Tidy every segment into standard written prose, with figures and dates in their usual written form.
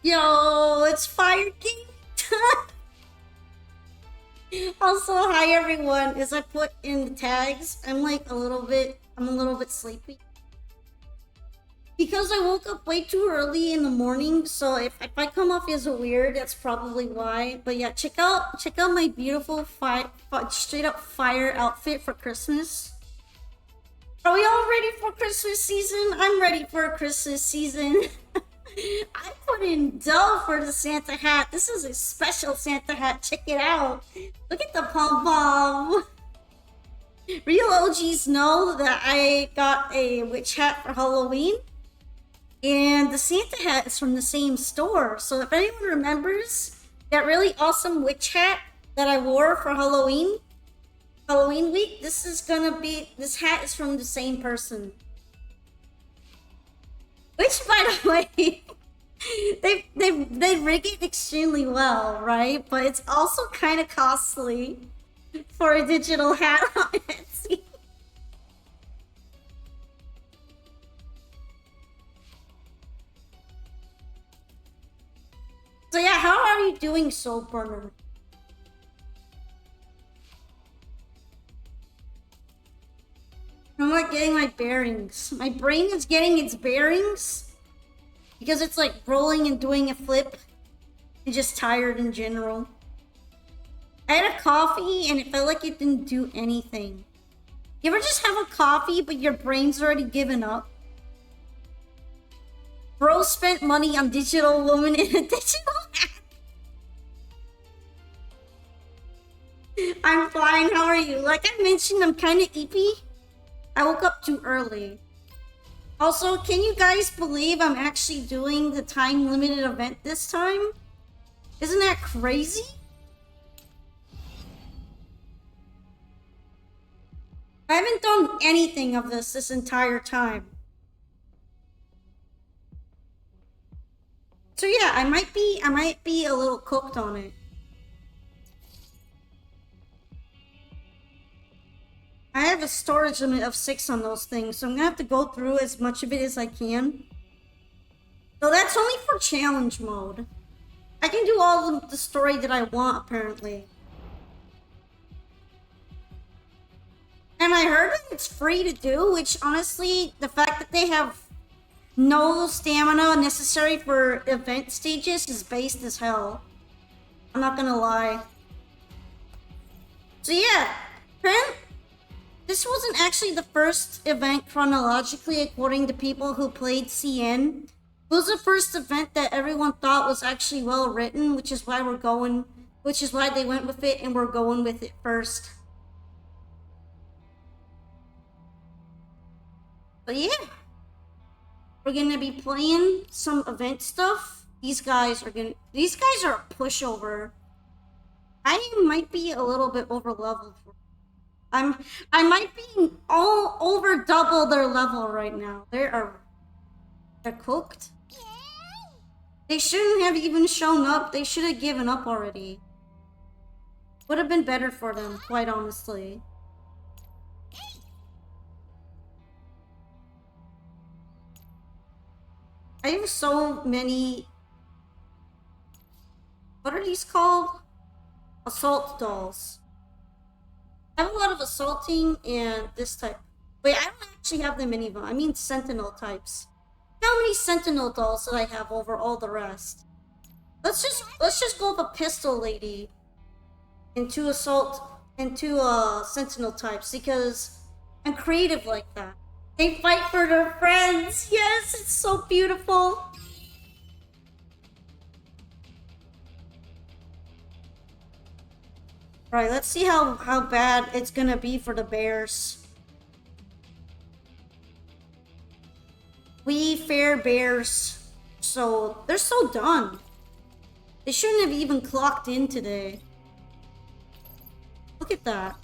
Yo, it's Fire King. Also, hi everyone. As I put in the tags, I'm a little bit sleepy because I woke up way too early in the morning. So if I come off as weird, that's probably why. But yeah, check out my beautiful straight up fire outfit for Christmas. Are we all ready for Christmas season? I'm ready for Christmas season. I put in dough for the Santa hat. This is a special Santa hat. Check it out. Look at the pom-pom. Real OGs know that I got a witch hat for Halloween. And the Santa hat is from the same store. So if anyone remembers that really awesome witch hat that I wore for Halloween week, this hat is from the same person. Which, by the way, they rig it extremely well, right? But it's also kind of costly for a digital hat on Etsy. So yeah, how are you doing, Soul Burner? I'm not getting my bearings. My brain is getting its bearings because it's like rolling and doing a flip. I'm just tired in general. I had a coffee and it felt like it didn't do anything. You ever just have a coffee but your brain's already given up? Bro spent money on digital woman in a digital hat. I'm fine, how are you? Like I mentioned, I'm kind of eepy. I woke up too early. Also, can you guys believe I'm actually doing the time-limited event this time? Isn't that crazy? I haven't done anything of this entire time. So yeah, I might be a little cooked on it. I have a storage limit of 6 on those things, so I'm gonna have to go through as much of it as I can. So that's only for challenge mode. I can do all of the story that I want, apparently. And I heard that it's free to do, which honestly, the fact that they have no stamina necessary for event stages is based as hell. I'm not gonna lie. So yeah, this wasn't actually the first event chronologically according to people who played CN. It was the first event that everyone thought was actually well written, which is why they went with it and we're going with it first. But yeah, we're gonna be playing some event stuff. These guys are a pushover. I might be a little bit over leveled for I might be all over double their level right now. They're cooked. They shouldn't have even shown up. They should have given up already. Would have been better for them, quite honestly. I have so many... What are these called? Assault dolls. I have a lot of assaulting and this type. Wait, I don't actually have them any of them. I mean sentinel types. How many sentinel dolls did I have over all the rest? Let's just go with a pistol lady and two sentinel types because I'm creative like that. They fight for their friends. Yes, it's so beautiful. Right, let's see how bad it's gonna be for the bears. We fair bears. So, they're so done. They shouldn't have even clocked in today. Look at that.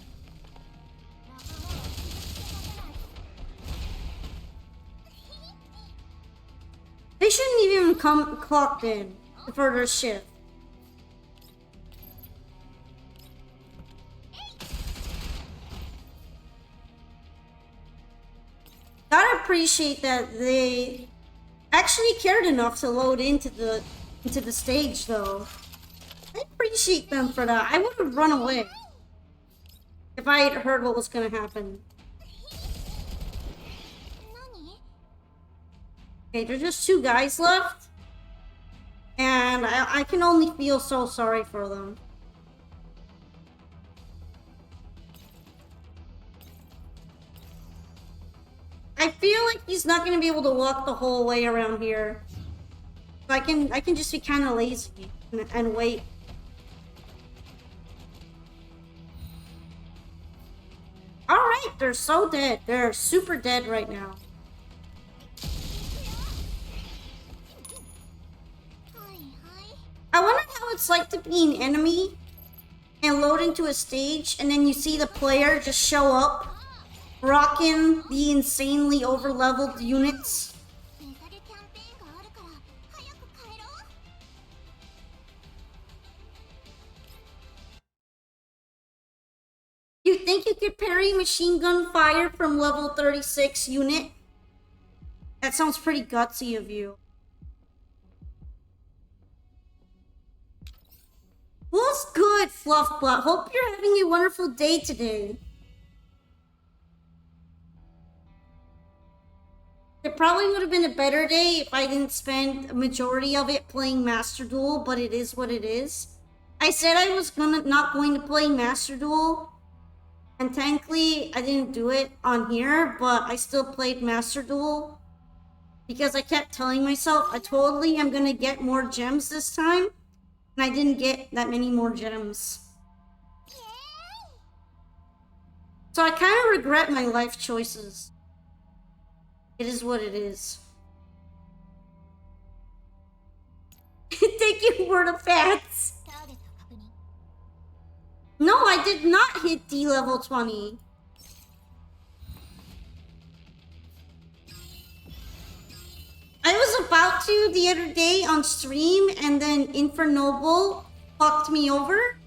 They shouldn't even clocked in for their shift. Gotta appreciate that they actually cared enough to load into the into the stage, though. I appreciate them for that. I would have run away if I had heard what was gonna happen. Okay, there's just 2 guys left. And I can only feel so sorry for them. I feel like he's not gonna be able to walk the whole way around here. So I can just be kind of lazy and wait. Alright, they're so dead. They're super dead right now. I wonder how it's like to be an enemy and load into a stage and then you see the player just show up rocking the insanely over-leveled units. You think you could parry machine gun fire from level 36 unit? That sounds pretty gutsy of you. What's good, Fluffbutt? Hope you're having a wonderful day today. It probably would have been a better day if I didn't spend a majority of it playing Master Duel, but it is what it is. I said I was not going to play Master Duel, and thankfully I didn't do it on here, but I still played Master Duel because I kept telling myself I totally am gonna get more gems this time, and I didn't get that many more gems. So I kind of regret my life choices. It is what it is. Thank you, Word of Fats. No, I did not hit D level 20. I was about to the other day on stream, and then Infernoble fucked me over.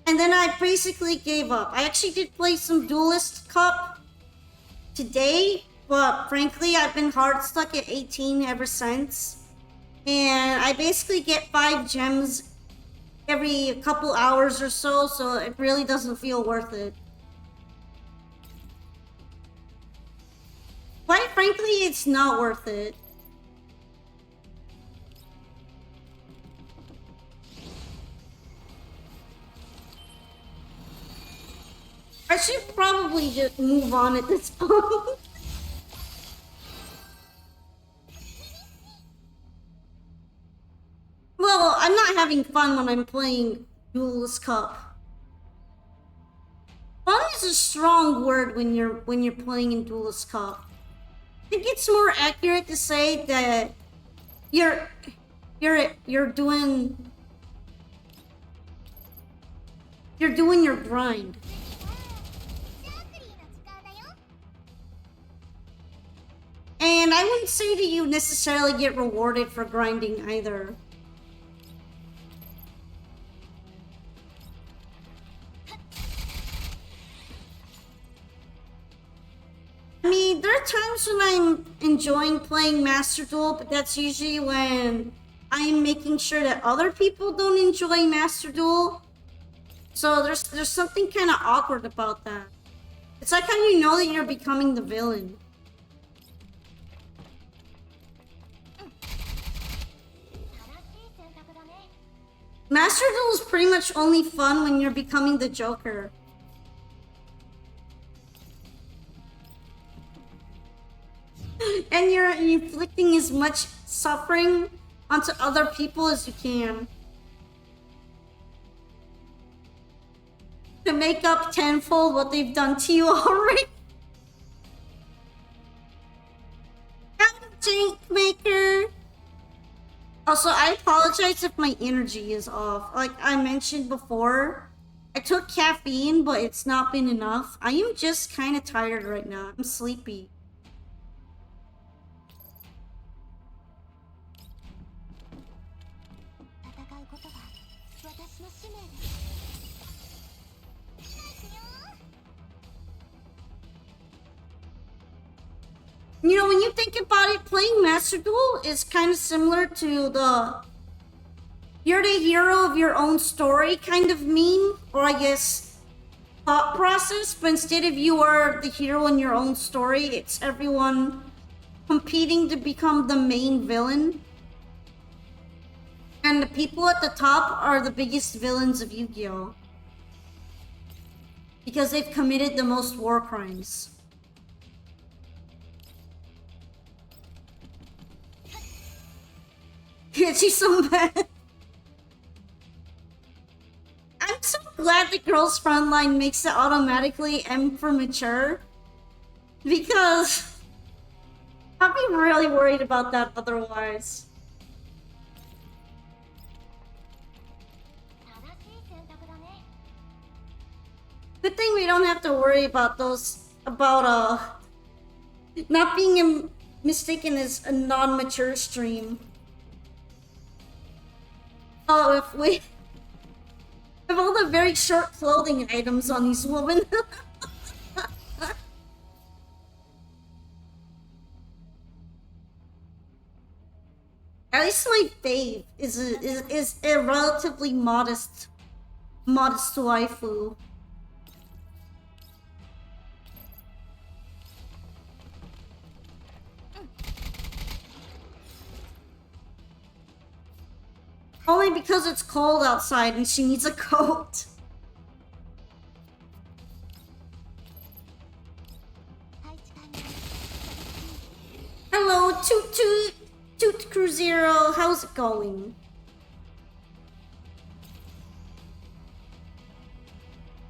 And then I basically gave up. I actually did play some Duelist Cup today, but frankly, I've been hard stuck at 18 ever since. And I basically get 5 gems every couple hours or so it really doesn't feel worth it. Quite frankly, it's not worth it. I should probably just move on at this point. Well, I'm not having fun when I'm playing Duelist Cup. Fun is a strong word when you're playing in Duelist Cup. I think it's more accurate to say that you're doing your grind. And I wouldn't say that you necessarily get rewarded for grinding either. I mean, there are times when I'm enjoying playing Master Duel, but that's usually when I'm making sure that other people don't enjoy Master Duel. So there's something kind of awkward about that. It's like how you know that you're becoming the villain. Master Duel is pretty much only fun when you're becoming the Joker. And you're inflicting as much suffering onto other people as you can. To make up tenfold what they've done to you already. Jank Maker. Also, I apologize if my energy is off. Like I mentioned before, I took caffeine, but it's not been enough. I am just kind of tired right now. I'm sleepy. You know, when you think about it, playing Master Duel is kind of similar to the you're the hero of your own story kind of meme, or I guess thought process, but instead of you are the hero in your own story, it's everyone competing to become the main villain. And the people at the top are the biggest villains of Yu-Gi-Oh! Because they've committed the most war crimes. She's so bad. I'm so glad the girls frontline makes it automatically M for mature. Because I'd be really worried about that otherwise. Good thing we don't have to worry about not being mistaken as a non-mature stream. Oh, if all the very short clothing items on these women. At least my fave is a relatively modest waifu. Only because it's cold outside and she needs a coat. Hello, Toot Crew Zero, how's it going?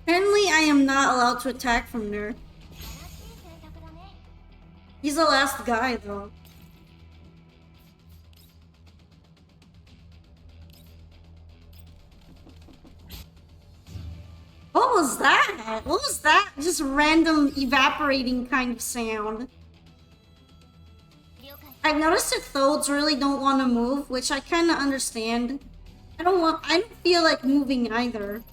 Apparently I am not allowed to attack from there. He's the last guy though. What was that? What was that? Just random evaporating kind of sound. I've noticed that Thodes really don't want to move, which I kind of understand. I don't feel like moving either.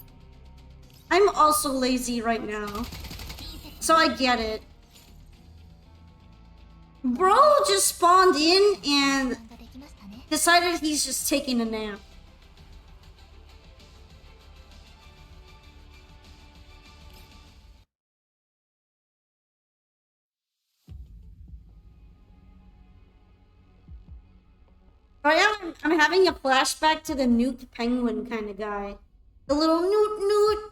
I'm also lazy right now, so I get it. Bro just spawned in and decided he's just taking a nap. Right now, I'm having a flashback to the Newt Penguin kind of guy. The little Newt.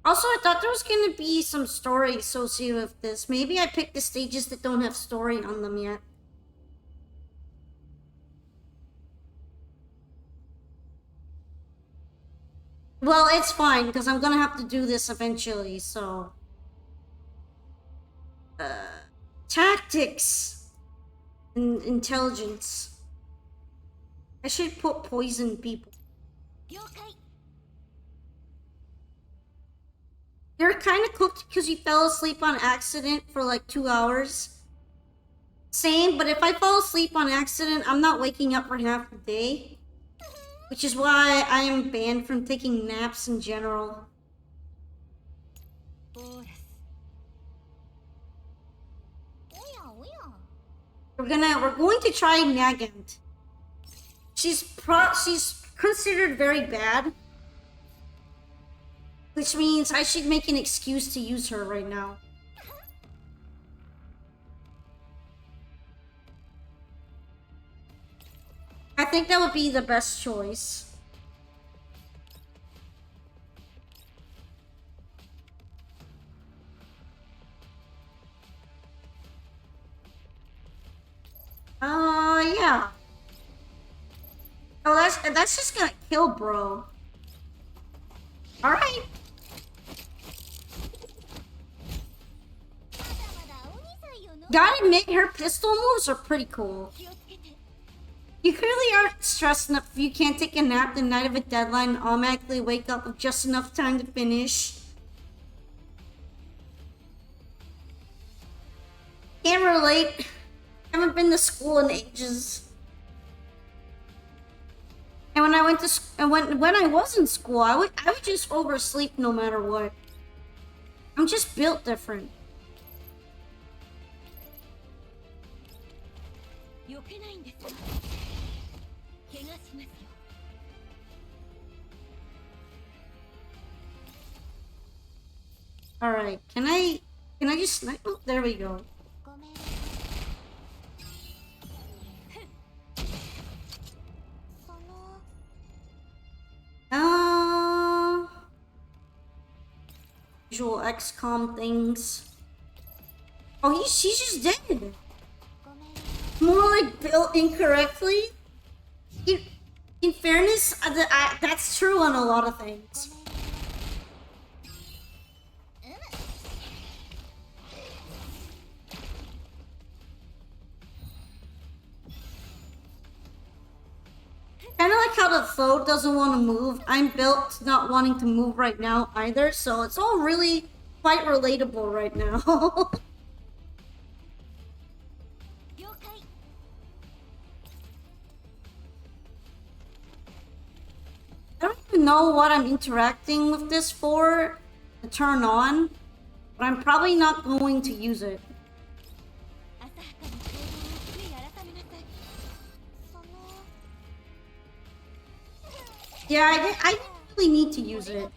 Also, I thought there was going to be some story associated with this. Maybe I picked the stages that don't have story on them yet. Well, it's fine, because I'm going to have to do this eventually, so... tactics and intelligence. I should put poison people. You're kind of cooked because you fell asleep on accident for like 2 hours. Same, but if I fall asleep on accident, I'm not waking up for half the day. Which is why I am banned from taking naps in general. We're going to try Nagant. She's considered very bad, which means I should make an excuse to use her right now. I think that would be the best choice. Yeah. Oh, that's just gonna kill bro. Alright. Gotta admit, her pistol moves are pretty cool. You clearly aren't stressed enough if you can't take a nap the night of a deadline and automatically wake up with just enough time to finish. Can't relate. Haven't been to school in ages. And when I went to when I was in school, I would just oversleep no matter what. I'm just built different. All right, can I just snipe? Oh, there we go. Usual XCOM things. Oh, she's just dead. More like built incorrectly. In fairness, that's true on a lot of things. Kind of like how the foe doesn't want to move. I'm built not wanting to move right now either, so it's all really quite relatable right now. I don't even know what I'm interacting with this for to turn on, but I'm probably not going to use it. Yeah, I didn't really need to use it.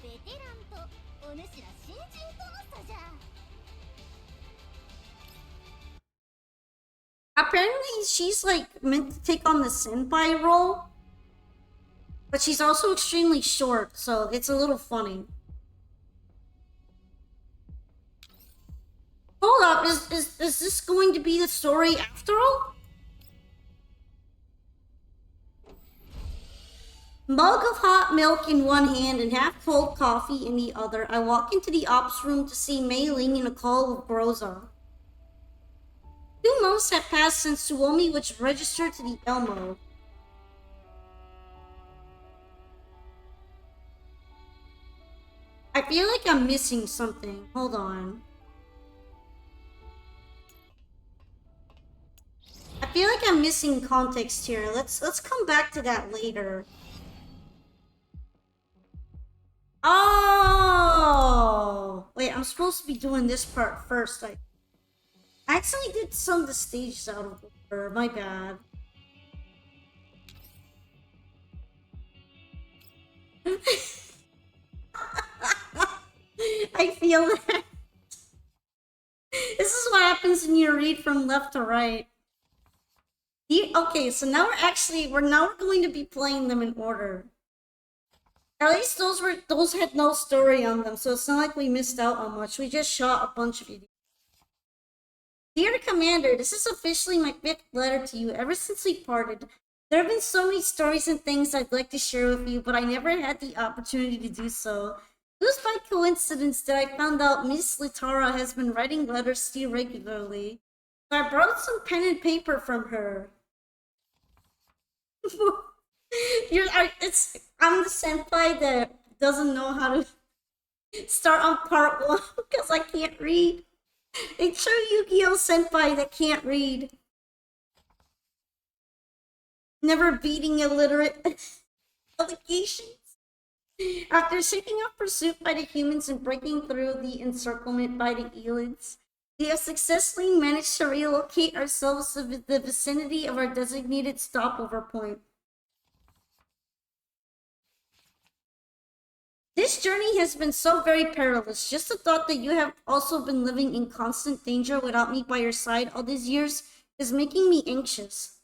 Apparently, she's like meant to take on the senpai role, but she's also extremely short, so it's a little funny. Hold up, is this going to be the story after all? Mug of hot milk in one hand and half cold coffee in the other, I walk into the ops room to see Mei Ling in a call with Groza. 2 months have passed since Suomi was registered to the Elmo. I feel like I'm missing something. Hold on. I feel like I'm missing context here. Let's come back to that later. Oh! Wait, I'm supposed to be doing this part first. I actually did some of the stages out of order. My bad. I feel that. This is what happens when you read from left to right. Okay, so now we're now going to be playing them in order. At least those had no story on them, so it's not like we missed out on much. We just shot a bunch of videos. Dear Commander, this is officially my 5th letter to you ever since we parted. There have been so many stories and things I'd like to share with you, but I never had the opportunity to do so. It was by coincidence that I found out Miss Litara has been writing letters to you regularly. So I borrowed some pen and paper from her. I'm the senpai that doesn't know how to start on part 1 because I can't read. A true Yu-Gi-Oh senpai that can't read. Never beating illiterate allegations. After shaking off pursuit by the humans and breaking through the encirclement by the elids, we have successfully managed to relocate ourselves to the vicinity of our designated stopover point. This journey has been so very perilous. Just the thought that you have also been living in constant danger without me by your side all these years is making me anxious.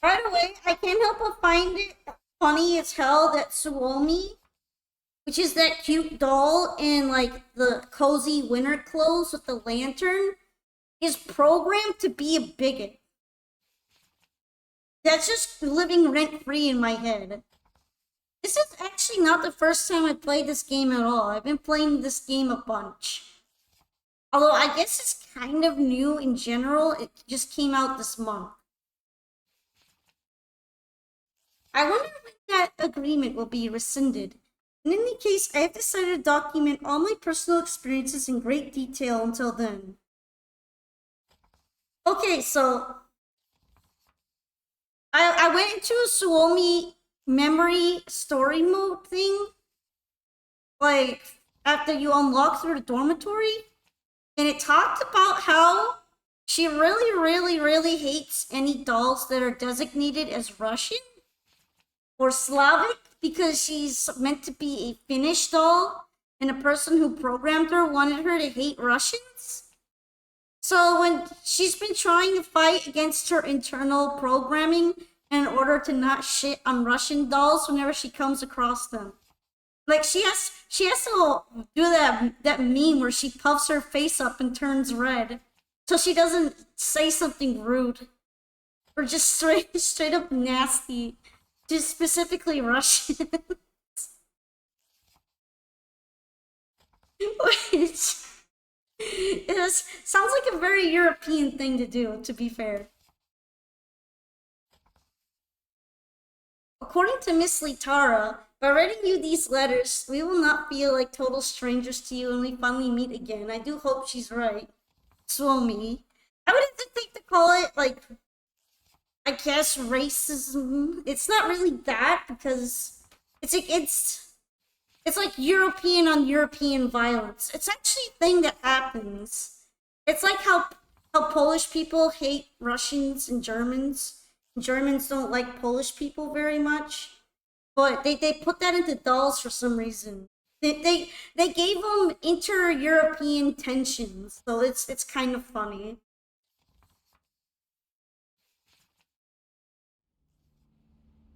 By the way, I can't help but find it funny as hell that Suomi, which is that cute doll in like the cozy winter clothes with the lantern, is programmed to be a bigot. That's just living rent-free in my head. This is actually not the first time I played this game at all. I've been playing this game a bunch. Although I guess it's kind of new in general. It just came out this month. I wonder when that agreement will be rescinded. In any case, I have decided to document all my personal experiences in great detail until then. Okay, so I went into a Suomi memory story mode thing, like after you unlock through the dormitory, and it talked about how she really, really, really hates any dolls that are designated as Russian or Slavic because she's meant to be a Finnish doll, and the person who programmed her wanted her to hate Russians. So when she's been trying to fight against her internal programming in order to not shit on Russian dolls whenever she comes across them. Like she has to do that meme where she puffs her face up and turns red, so she doesn't say something rude or just straight up nasty, just specifically Russian. Which sounds like a very European thing to do, to be fair. According to Miss Litara, by writing you these letters, we will not feel like total strangers to you when we finally meet again. I do hope she's right. Suomi. I would think to call it, like, I guess racism. It's not really that because it's like European on European violence. It's actually a thing that happens. It's like how Polish people hate Russians and Germans. Germans don't like Polish people very much. But they put that into dolls for some reason. They gave them inter-European tensions, so it's kind of funny.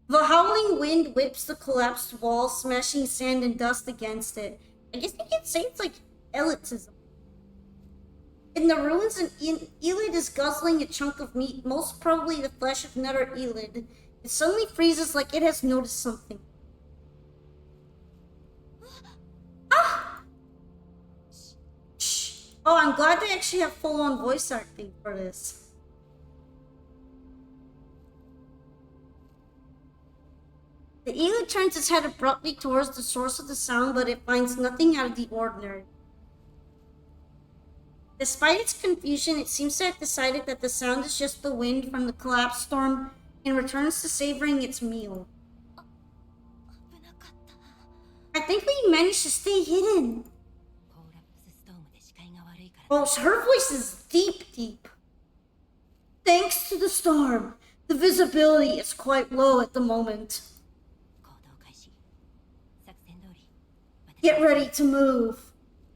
The howling wind whips the collapsed wall, smashing sand and dust against it. I guess you could say it's like elitism. In the ruins, an Elid is guzzling a chunk of meat, most probably the flesh of another Elid. It suddenly freezes like it has noticed something. Ah! Shh. Oh, I'm glad they actually have full-on voice acting for this. The Elid turns its head abruptly towards the source of the sound, but it finds nothing out of the ordinary. Despite its confusion, it seems to have decided that the sound is just the wind from the collapsed storm and returns to savoring its meal. I think we managed to stay hidden. Oh, her voice is deep, deep. Thanks to the storm, the visibility is quite low at the moment. Get ready to move.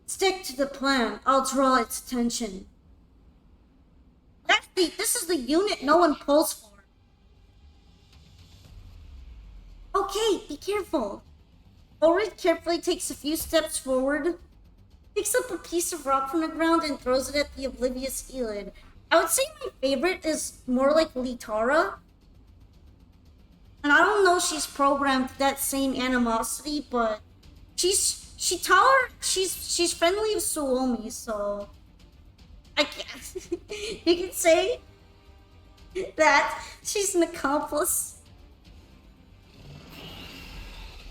Stick to the plan. I'll draw its attention. This is the unit no one pulls for. Okay, be careful. Ulrich carefully takes a few steps forward, picks up a piece of rock from the ground and throws it at the oblivious Elid. I would say my favorite is more like Litara. And I don't know if she's programmed that same animosity, but she's friendly with Suomi, so I guess you could say that she's an accomplice.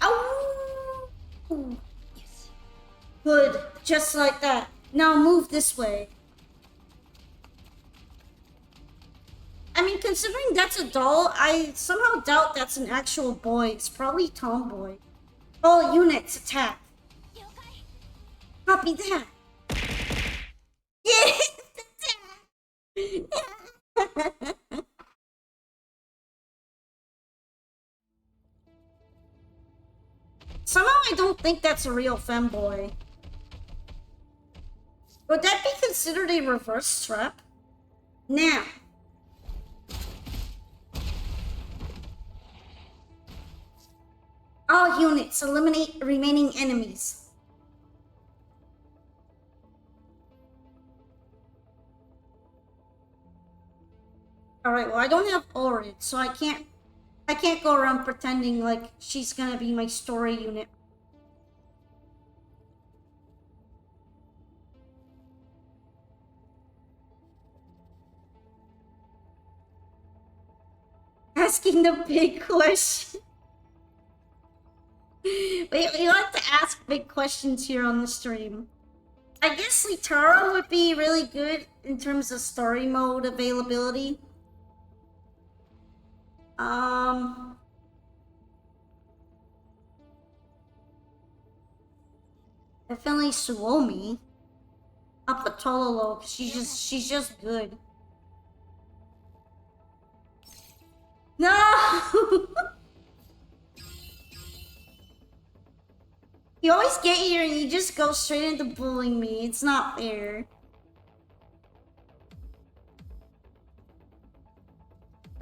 Oh, good, just like that. Now move this way. I mean, considering that's a doll, I somehow doubt that's an actual boy. It's probably tomboy. All units attack. Copy that. Yeah. Somehow I don't think that's a real femboy. Would that be considered a reverse strap? Now. All units eliminate remaining enemies. Alright, well I don't have Orid, so I can't go around pretending like she's gonna be my story unit. Asking the big question. We like to ask big questions here on the stream. I guess Litara would be really good in terms of story mode availability. Definitely Suomi. Up at Tololo, she's just good. No! You always get here and you just go straight into bullying me. It's not fair.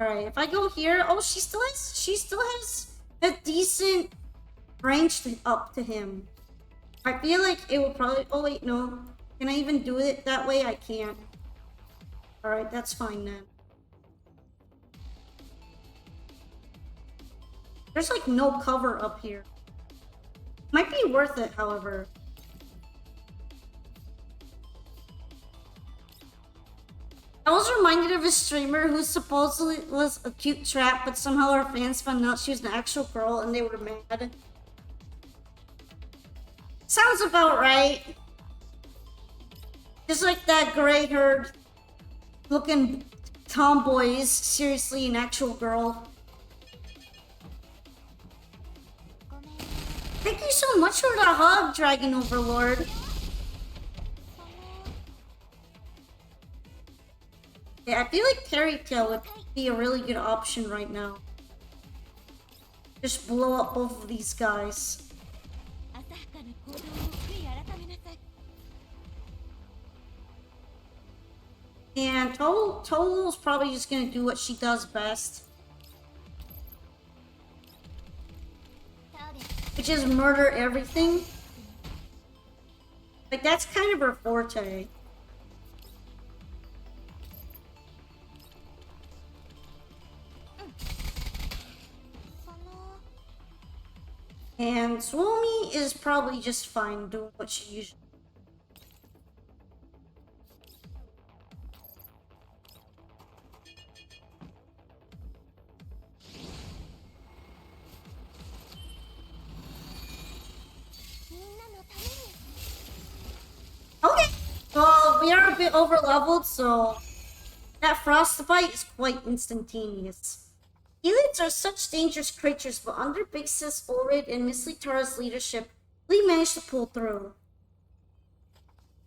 Alright, if I go here, oh, she still has a decent range up to him. I feel like it will probably, oh wait, no. Can I even do it that way? I can't. Alright, that's fine then. There's like no cover up here. Might be worth it, however. I was reminded of a streamer who supposedly was a cute trap, but somehow her fans found out she was an actual girl and they were mad. Sounds about right. Just like that gray-haired looking tomboy is seriously an actual girl. Thank you so much for the hug, Dragon Overlord. Yeah, I feel like Fairy Tail would be a really good option right now. Just blow up both of these guys. And Tolu's probably just gonna do what she does best. Which is murder everything. Like, that's kind of her forte. And Suomi is probably just fine doing what she usually does. Okay, well, we are a bit over leveled, so that frostbite is quite instantaneous. Elites are such dangerous creatures, but under Big Sis Ulrid and Miss Litara's leadership, we managed to pull through.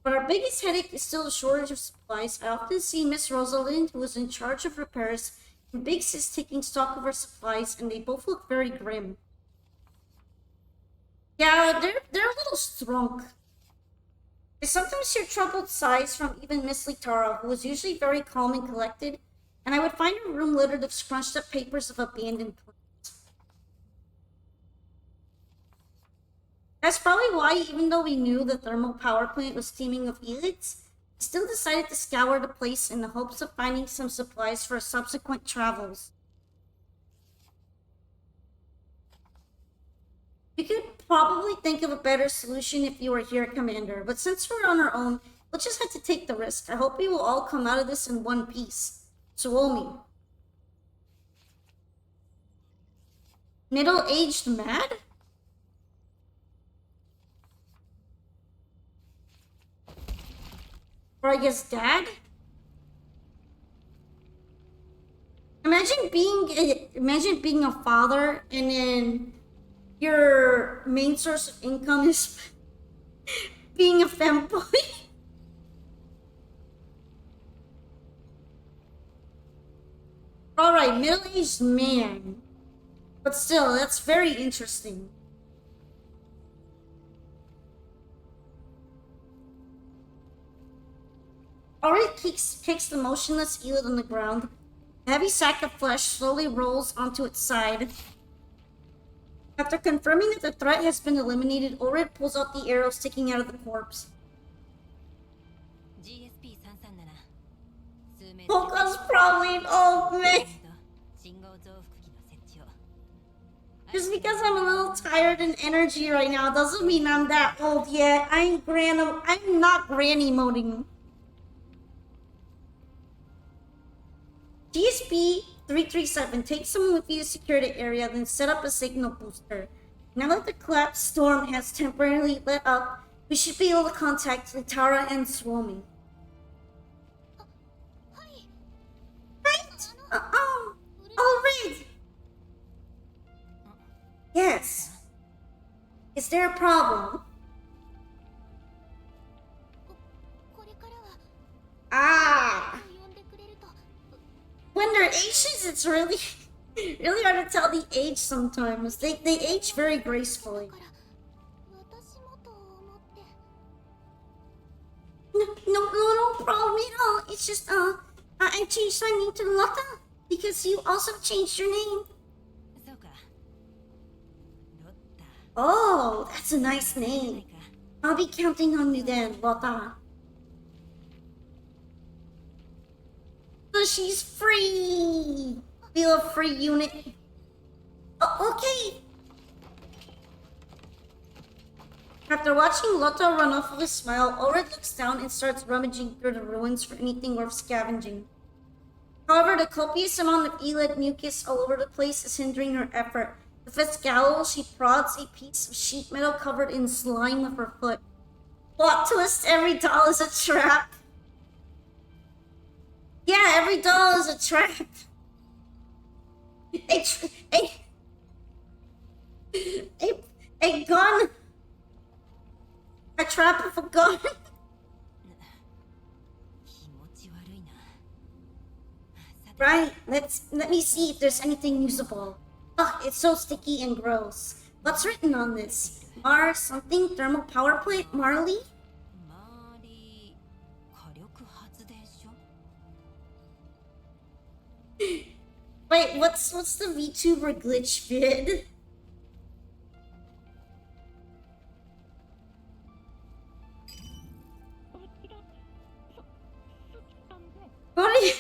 But our biggest headache is still the shortage of supplies. I often see Miss Rosalind, who is in charge of repairs, and Big Sis taking stock of her supplies, and they both look very grim. Yeah, they're a little strong. I sometimes hear troubled sighs from even Miss Litara, who is usually very calm and collected, and I would find her room littered with scrunched up papers of abandoned plans. That's probably why, even though we knew the thermal power plant was teeming with elites, we still decided to scour the place in the hopes of finding some supplies for subsequent travels. We could probably think of a better solution if you were here, Commander, but since we're on our own, we'll just have to take the risk. I hope we will all come out of this in one piece. Suomi. Middle-aged mad? Or I guess dad? Imagine being a father and then your main source of income is being a femboy. Alright, middle-aged man. But still, that's very interesting. Alright kicks the motionless Elid on the ground. A heavy sack of flesh slowly rolls onto its side. After confirming that the threat has been eliminated, Ulrid pulls out the arrow sticking out of the corpse. Polka's probably an old man. Just because I'm a little tired and energy right now doesn't mean I'm that old yet. I'm not granny moding. GSP 337, take someone with you to secure the area, then set up a signal booster. Now that the collapsed storm has temporarily let up, We should be able to contact Litara and Suomi. Right? All right. Yes. Is there a problem? Ah. When they're Asians, it's really, really hard to tell the age sometimes. They age very gracefully. No problem at all. It's just, I changed my name to Lotta because you also changed your name. Oh, that's a nice name. I'll be counting on you then, Lotta. So she's free! Feel a free unit. Oh, okay. After watching Lotta run off with a smile, Ulrich looks down and starts rummaging through the ruins for anything worth scavenging. However, the copious amount of elid mucus all over the place is hindering her effort. With a scowl, she prods a piece of sheet metal covered in slime with her foot. Plot twist, every doll is a trap. Yeah, every doll is a trap. A gun. A trap with a gun. Right, let me see if there's anything usable. Ugh, it's so sticky and gross. What's written on this? Something thermal power plant? Marley? Wait, what's the VTuber glitch vid? What are you...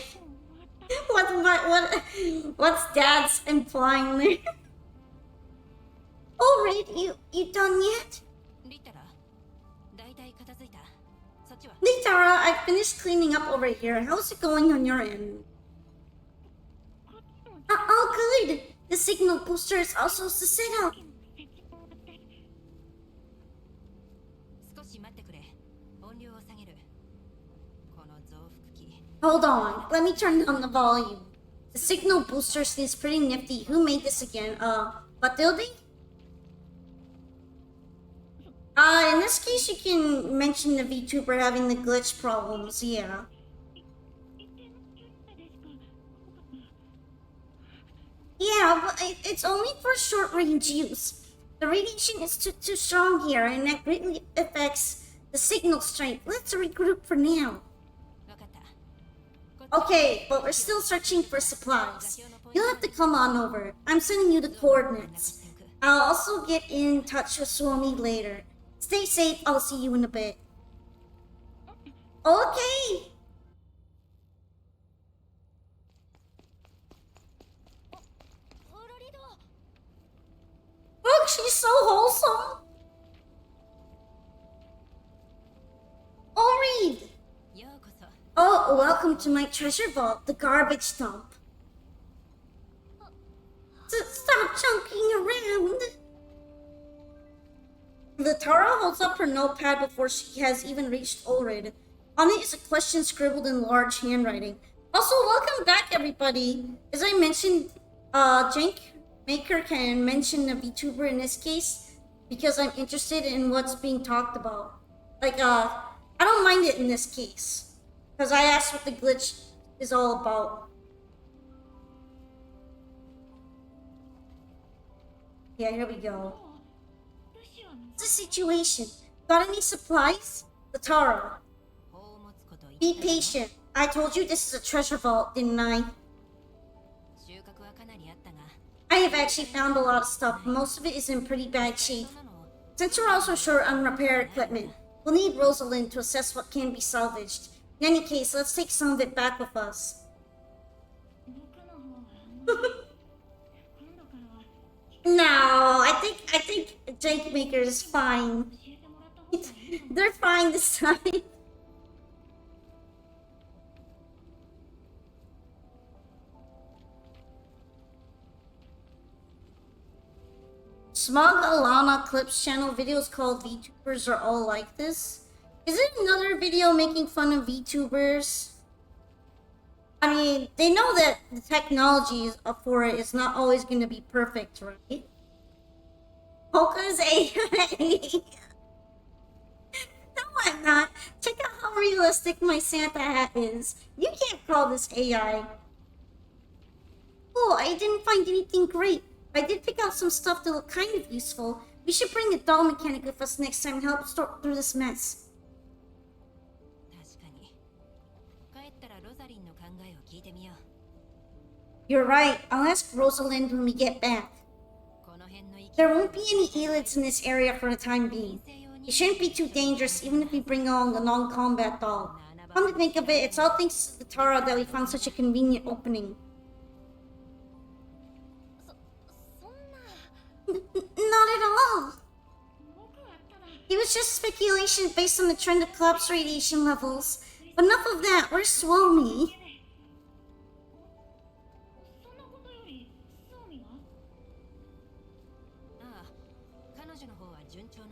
What's Dad's implying there? Oh, right, you done yet? Litara, I finished cleaning up over here. How's it going on your end? Oh, good. The signal booster is also set up. Hold on, let me turn down the volume. The signal booster seems pretty nifty. Who made this again? Batilde? In this case, you can mention the VTuber having the glitch problems, yeah. Yeah, but it's only for short-range use. The radiation is too strong here, and that greatly affects the signal strength. Let's regroup for now. Okay, but we're still searching for supplies. You'll have to come on over. I'm sending you the coordinates. I'll also get in touch with Suomi later. Stay safe, I'll see you in a bit. Okay! Look, she's so wholesome! Oh, read! Oh, welcome to my treasure vault, the garbage dump. Stop chunking around! Litara holds up her notepad before she has even reached Ulrid. On it is a question scribbled in large handwriting. Also, welcome back, everybody! As I mentioned, Jank Maker can mention a VTuber in this case because I'm interested in what's being talked about. Like, I don't mind it in this case. Because I asked what the glitch is all about. Yeah, here we go. What's the situation? Got any supplies? Litara. Be patient. I told you this is a treasure vault, didn't I? I have actually found a lot of stuff. Most of it is in pretty bad shape. Since we're also short on repair equipment, we'll need Rosalind to assess what can be salvaged. In any case, let's take some of it back with us. No, I think Jank Maker is fine. They're fine this time. Smug Alana Clips channel videos called VTubers are all like this. Is it another video making fun of VTubers? I mean, they know that the technology for it is not always going to be perfect, right? Polka's AI. No, I'm not. Check out how realistic my Santa hat is. You can't call this AI. Oh, I didn't find anything great. I did pick out some stuff that looked kind of useful. We should bring the doll mechanic with us next time to help sort through this mess. You're right. I'll ask Rosalind when we get back. There won't be any elids in this area for the time being. It shouldn't be too dangerous even if we bring along a non-combat doll. Come to think of it, it's all thanks to the Tara that we found such a convenient opening. Not at all. It was just speculation based on the trend of collapse radiation levels. But enough of that, where's Suomi?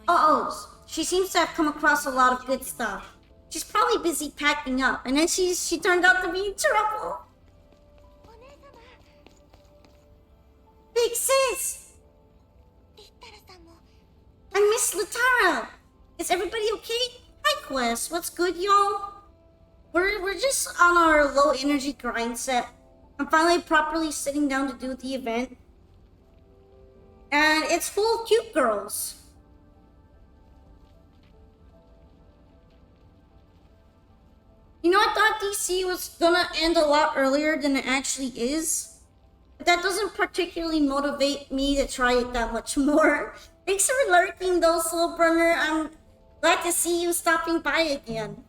Uh-oh, she seems to have come across a lot of good stuff. She's probably busy packing up, and then she turned out to be in trouble. Big sis! I miss Latara! Is everybody okay? Hi Quest, what's good y'all? We're just on our low energy grind set. I'm finally properly sitting down to do the event. And it's full of cute girls. You know, I thought DC was gonna end a lot earlier than it actually is. But that doesn't particularly motivate me to try it that much more. Thanks for lurking though, Slow Burner. I'm glad to see you stopping by again.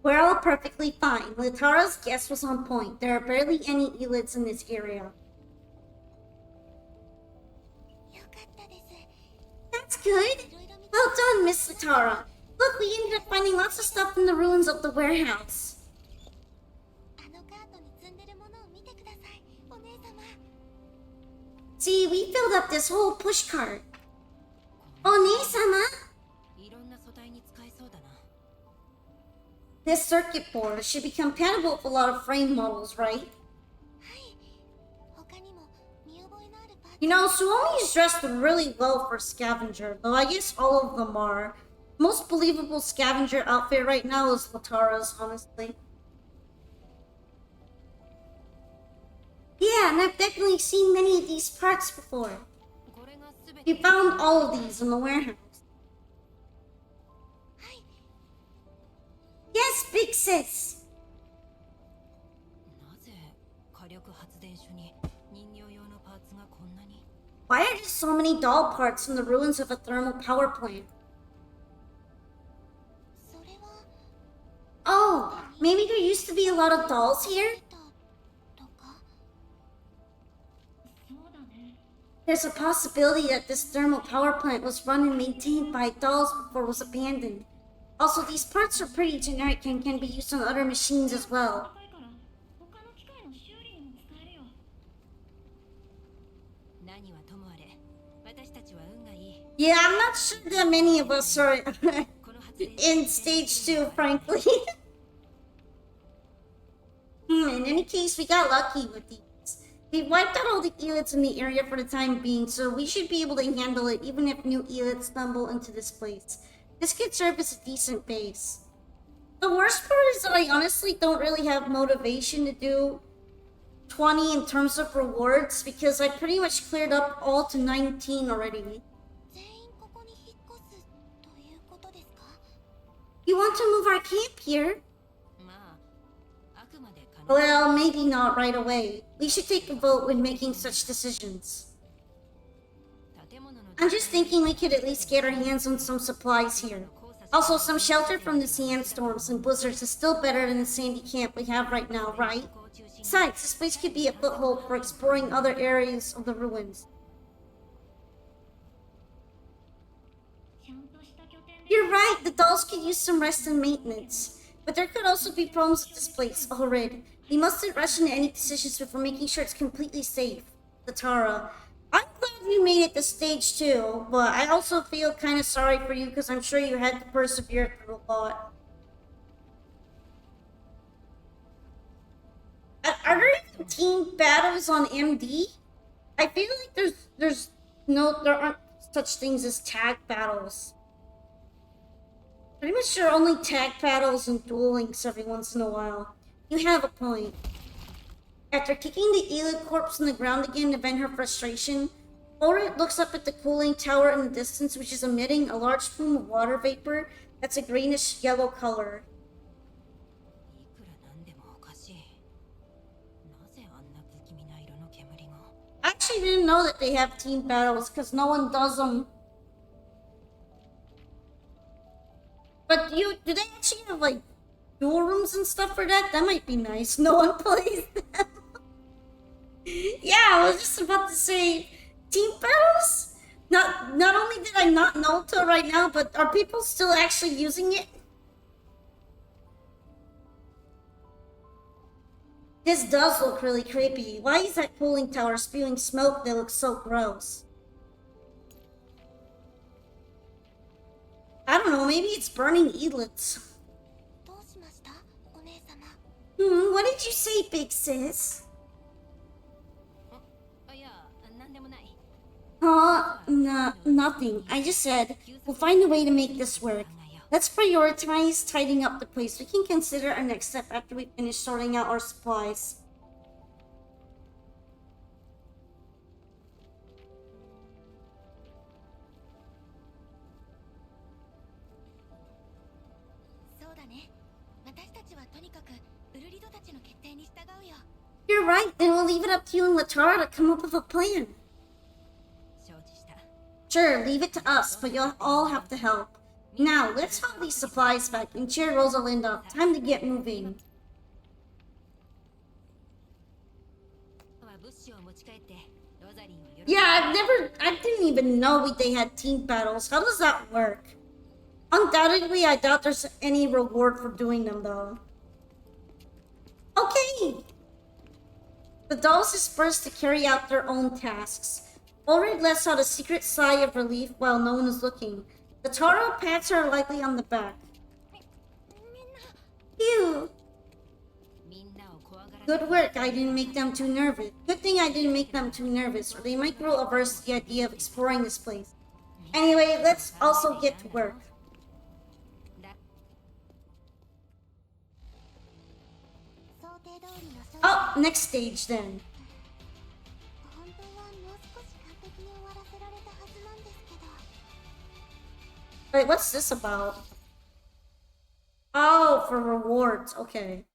We're all perfectly fine. Latara's guess was on point. There are barely any elids in this area. That's good. Well done, Miss Latara. Look, we ended up finding lots of stuff in the ruins of the warehouse. See, we filled up this whole pushcart. One-sama? This circuit board should be compatible with a lot of frame models, right? You know, Suomi is dressed really well for Scavenger, though I guess all of them are. Most believable Scavenger outfit right now is Latara's, honestly. Yeah, and I've definitely seen many of these parts before. We found all of these in the warehouse. Yes, big sis! Why are there so many doll parts in the ruins of a thermal power plant? Oh, maybe there used to be a lot of dolls here? There's a possibility that this thermal power plant was run and maintained by dolls before it was abandoned. Also, these parts are pretty generic and can be used on other machines as well. Yeah, I'm not sure that many of us are in stage 2, frankly. In any case, we got lucky with these. We wiped out all the elids in the area for the time being, so we should be able to handle it even if new elids stumble into this place. This could serve as a decent base. The worst part is that I honestly don't really have motivation to do 20 in terms of rewards because I pretty much cleared up all to 19 already. You want to move our camp here? Well, maybe not right away. We should take a vote when making such decisions. I'm just thinking we could at least get our hands on some supplies here. Also, some shelter from the sandstorms and blizzards is still better than the sandy camp we have right now, right? Besides, this place could be a foothold for exploring other areas of the ruins. You're right, the dolls could use some rest and maintenance. But there could also be problems with this place, Alred. We mustn't rush into any decisions before making sure it's completely safe. Latara. I'm glad you made it this stage too, but I also feel kind of sorry for you because I'm sure you had to persevere through a lot. Are there even team battles on MD? I feel like there aren't such things as tag battles. Pretty much there are only tag battles and duel links every once in a while. You have a point. After kicking the Ela corpse in the ground again to vent her frustration, Ulrich looks up at the cooling tower in the distance, which is emitting a large plume of water vapor that's a greenish-yellow color. I actually didn't know that they have team battles, because no one does them. But do they actually have, like, duel rooms and stuff for that? That might be nice. No one plays them. Yeah, I was just about to say, team battles? Not only did I not know till right now, but are people still actually using it? This does look really creepy. Why is that cooling tower spewing smoke that looks so gross? I don't know, maybe it's burning eaglets. What did you say, big sis? Nothing. I just said, we'll find a way to make this work. Let's prioritize tidying up the place. We can consider our next step after we finish sorting out our supplies. You're right, then we'll leave it up to you and Latara to come up with a plan. Sure, leave it to us, but you'll all have to help. Now, let's haul these supplies back and cheer Rosalinda. Time to get moving. Yeah, I didn't even know they had team battles. How does that work? Undoubtedly, I doubt there's any reward for doing them, though. Okay! The dolls disperse to carry out their own tasks. Ulrich lets out a secret sigh of relief while no one is looking. The Taro pats her lightly on the back. Phew! Good work, I didn't make them too nervous. Good thing I didn't make them too nervous, or they might grow averse to the idea of exploring this place. Anyway, let's also get to work. Oh, next stage then. Wait, what's this about? Oh, for rewards, okay.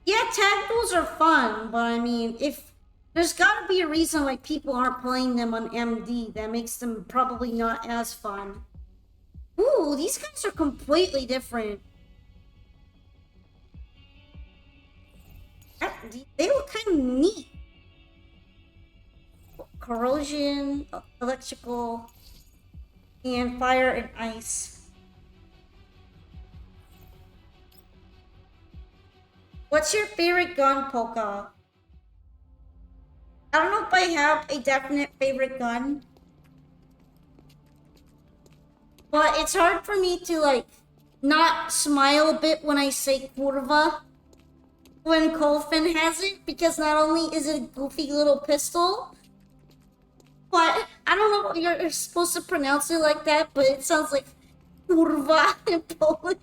Yeah, tag duels are fun, but I mean, if there's gotta be a reason why people aren't playing them on MD that makes them probably not as fun. Ooh, these guys are completely different. They look kind of neat. Corrosion, electrical, and fire and ice. What's your favorite gun, Polka? I don't know if I have a definite favorite gun. But it's hard for me to, like, not smile a bit when I say kurva when Kolfin has it, because not only is it a goofy little pistol, but I don't know if you're supposed to pronounce it like that, but it sounds like kurva in Polish.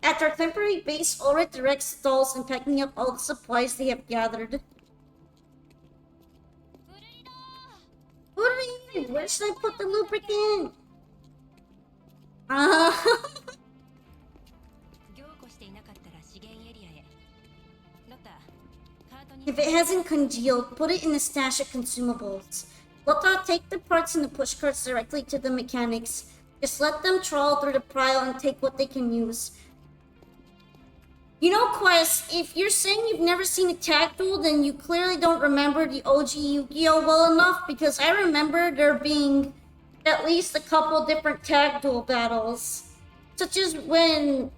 At our temporary base, Ulrich directs the dolls in packing up all the supplies they have gathered. Where should I put the lubricant? If it hasn't congealed, put it in a stash of consumables. Lotta, take the parts in the pushcarts directly to the mechanics. Just let them trawl through the pile and take what they can use. You know, Quest, if you're saying you've never seen a tag duel, then you clearly don't remember the OG Yu-Gi-Oh! Well enough, because I remember there being at least a couple different tag duel battles. Such as when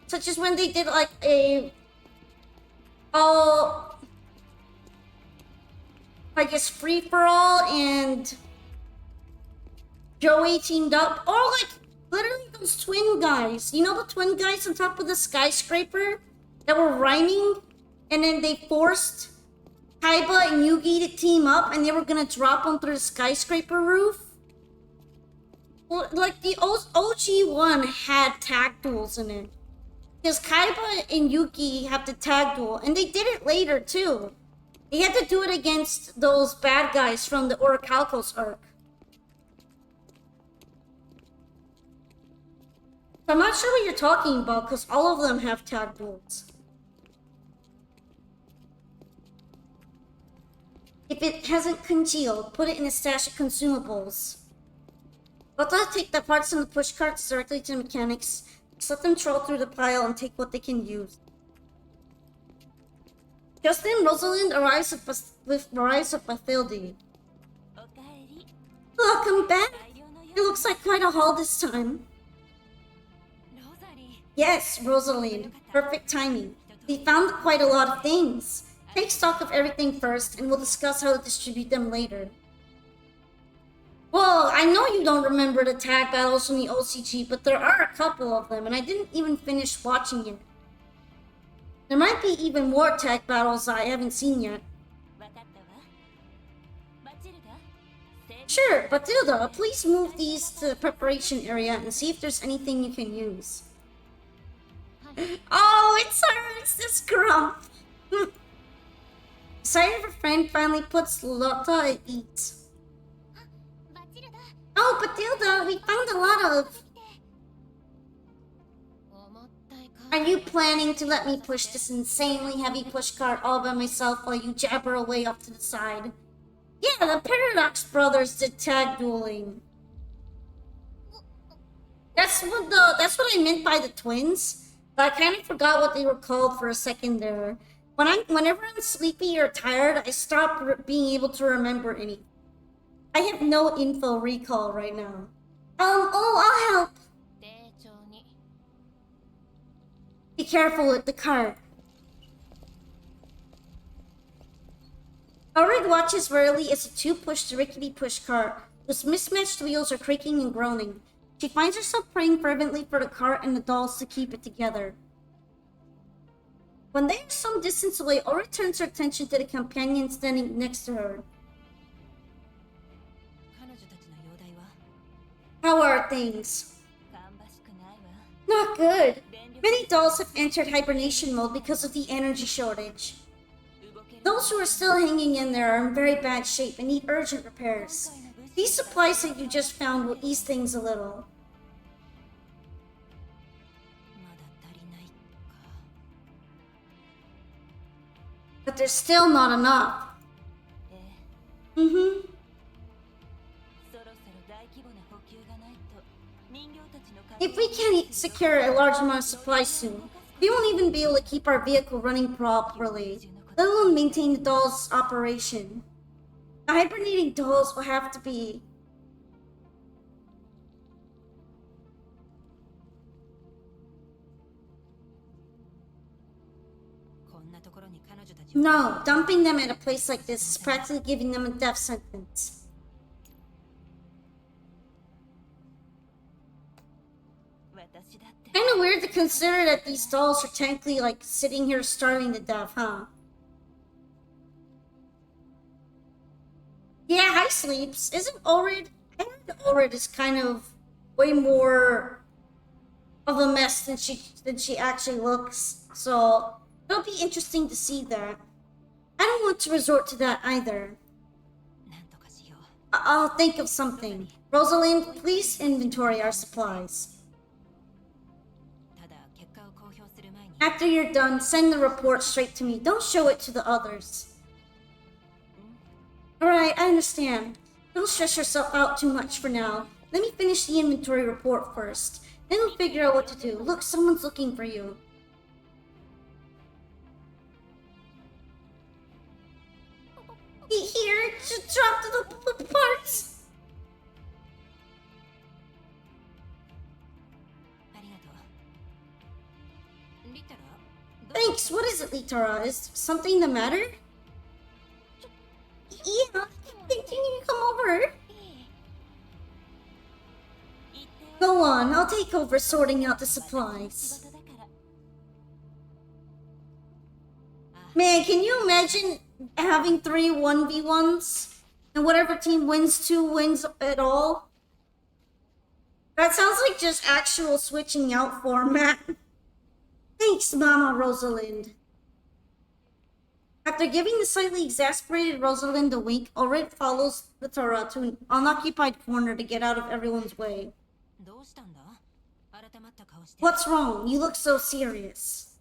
they did like a all, I guess, free for all and Joey teamed up, or like literally those twin guys. You know the twin guys on top of the skyscraper that were rhyming, and then they forced Kaiba and Yugi to team up, and they were gonna drop them through the skyscraper roof. Well, like the OG one had tag duels in it. Because Kaiba and Yuki have the tag duel, and they did it later too. They had to do it against those bad guys from the Orichalcos arc. I'm not sure what you're talking about, because all of them have tag duels. If it hasn't congealed, put it in a stash of consumables. But I'll take the parts in the push carts directly to the mechanics. Just let them troll through the pile and take what they can use. Just then, Rosalind arrives with Bathilde. Welcome back. It looks like quite a haul this time. Yes, Rosalind. Perfect timing. We found quite a lot of things. Take stock of everything first, and we'll discuss how to distribute them later. Well, I know you don't remember the tag battles from the OCG, but there are a couple of them, and I didn't even finish watching it. There might be even more tag battles I haven't seen yet. Sure, Batilda, please move these to the preparation area and see if there's anything you can use. Oh, it's her! It's this grump! Sorry if a friend finally puts Lotta at ease. Oh, Batilda, we found a lot of... Are you planning to let me push this insanely heavy pushcart all by myself while you jabber away off to the side? Yeah, the Paradox brothers did tag dueling. That's what I meant by the twins. But I kind of forgot what they were called for a second there. Whenever I'm sleepy or tired, I stop being able to remember anything. I have no info recall right now. I'll help. Be careful with the cart. Alred watches warily as the two push the rickety pushcart, whose mismatched wheels are creaking and groaning. She finds herself praying fervently for the cart and the dolls to keep it together. When they are some distance away, Alred turns her attention to the companion standing next to her. How are things? Not good. Many dolls have entered hibernation mode because of the energy shortage. Those who are still hanging in there are in very bad shape and need urgent repairs. These supplies that you just found will ease things a little. But there's still not enough. If we can't secure a large amount of supplies soon, we won't even be able to keep our vehicle running properly, let alone maintain the doll's operation. The hibernating dolls will have to be... No, dumping them at a place like this is practically giving them a death sentence. Kinda weird to consider that these dolls are technically like sitting here starving to death, huh? Yeah, hi Sleeps. Isn't Alred... I heard Alred is kind of way more of a mess than she actually looks. So it'll be interesting to see that. I don't want to resort to that either. I'll think of something. Rosalind, please inventory our supplies. After you're done, send the report straight to me. Don't show it to the others. Alright, I understand. Don't stress yourself out too much for now. Let me finish the inventory report first. Then we'll figure out what to do. Look, someone's looking for you. Thanks, what is it, Litara? Is something the matter? Yeah, can you come over? Go on, I'll take over sorting out the supplies. Man, can you imagine having 3 1v1s? And whatever team wins 2 wins at all? That sounds like just actual switching out format. Thanks, Mama Rosalind. After giving the slightly exasperated Rosalind a wink, Ulrich follows Litara to an unoccupied corner to get out of everyone's way. What's wrong? You look so serious.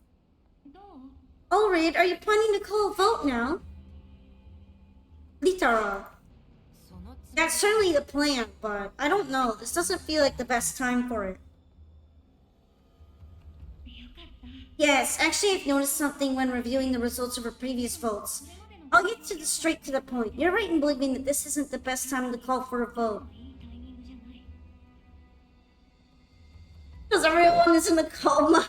Ulrich, are you planning to call a vote now? Litara. That's certainly the plan, but I don't know. This doesn't feel like the best time for it. Yes, actually I've noticed something when reviewing the results of our previous votes. I'll get straight to the point. You're right in believing that this isn't the best time to call for a vote. Because everyone is in a coma.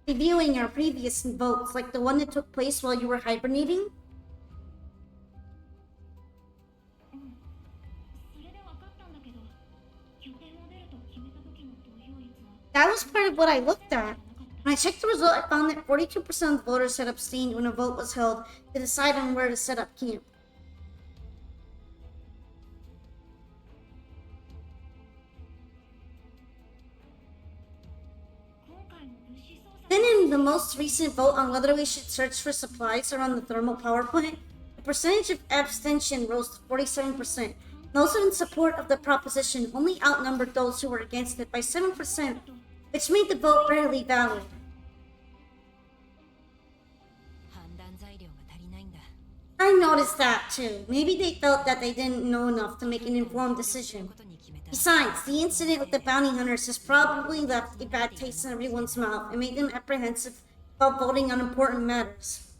Reviewing our previous votes, like the one that took place while you were hibernating? That was part of what I looked at. When I checked the result, I found that 42% of the voters had abstained when a vote was held to decide on where to set up camp. Then in the most recent vote on whether we should search for supplies around the thermal power plant, the percentage of abstention rose to 47%. Those in support of the proposition only outnumbered those who were against it by 7%, which made the vote barely valid. I noticed that too. Maybe they felt that they didn't know enough to make an informed decision. Besides, the incident with the bounty hunters has probably left a bad taste in everyone's mouth and made them apprehensive about voting on important matters.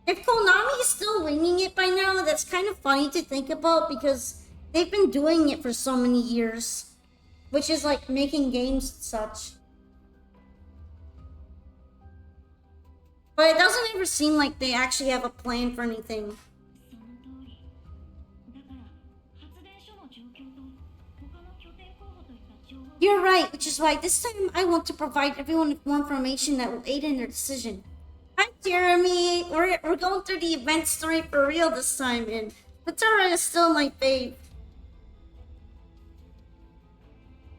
If Konami is still winging it by now, that's kind of funny to think about because they've been doing it for so many years, which is like making games and such. But it doesn't ever seem like they actually have a plan for anything. You're right, which is why this time I want to provide everyone with more information that will aid in their decision. Hi, Jeremy! We're going through the event story for real this time, and Vitara is still my fave.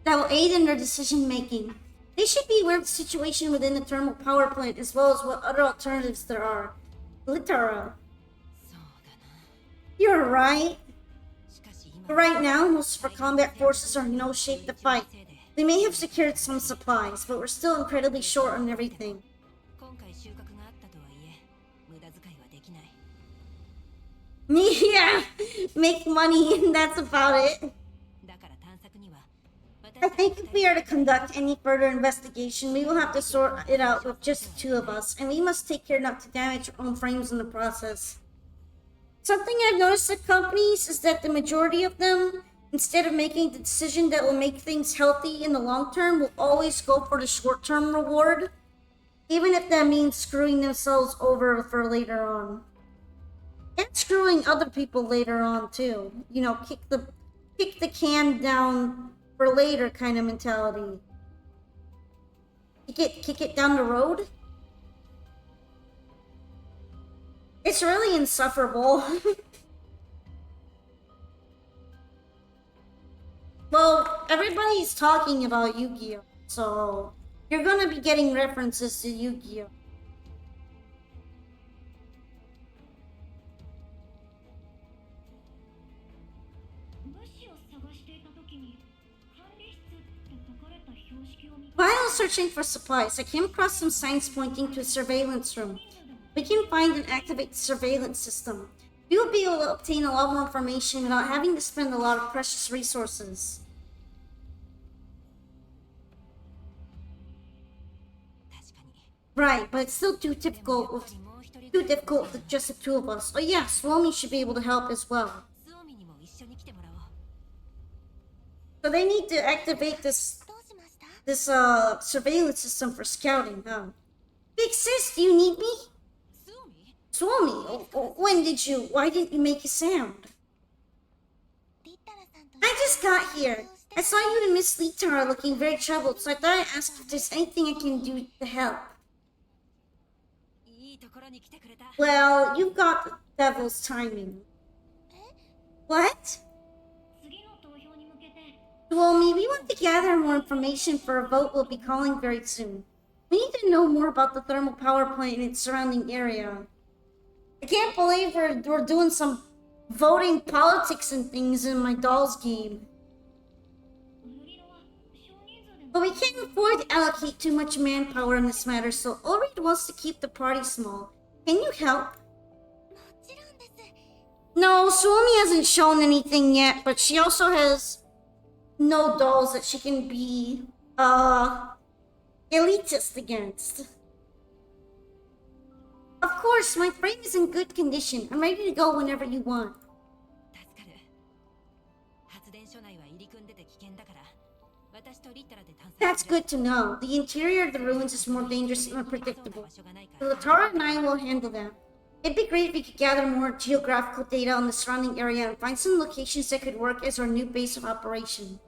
That will aid in their decision making. They should be aware of the situation within the thermal power plant as well as what other alternatives there are. Litara. You're right. But right now, most of our combat forces are in no shape to fight. We may have secured some supplies, but we're still incredibly short on everything. Yeah, make money and that's about it. I think if we are to conduct any further investigation, we will have to sort it out with just the 2 of us, and we must take care not to damage our own frames in the process. Something I've noticed at companies is that the majority of them, instead of making the decision that will make things healthy in the long term, will always go for the short-term reward, even if that means screwing themselves over for later on. And screwing other people later on too. You know, kick the can down for later kind of mentality. Kick it down the road. It's really insufferable. Well, everybody's talking about Yu-Gi-Oh! So you're gonna be getting references to Yu-Gi-Oh! While searching for supplies, I came across some signs pointing to a surveillance room. We can find and activate the surveillance system. We will be able to obtain a lot more information without having to spend a lot of precious resources. Right, but it's still too difficult with just the 2 of us. Oh yeah, Suomi should be able to help as well. So they need to activate this surveillance system for scouting, huh? Big sis, do you need me? Suomi, why didn't you make a sound? I just got here. I saw you and Miss Litara looking very troubled, so I thought I'd ask if there's anything I can do to help. Well, you've got the devil's timing. What? Suomi, we want to gather more information for a vote we'll be calling very soon. We need to know more about the thermal power plant and its surrounding area. I can't believe we're doing some voting politics and things in my doll's game. But we can't afford to allocate too much manpower in this matter, so Ulrich wants to keep the party small. Can you help? No, Suomi hasn't shown anything yet, but she also has no dolls that she can be, elitist against. Of course, my frame is in good condition. I'm ready to go whenever you want. That's good to know. The interior of the ruins is more dangerous and unpredictable. So Latara and I will handle that. It'd be great if we could gather more geographical data on the surrounding area and find some locations that could work as our new base of operation.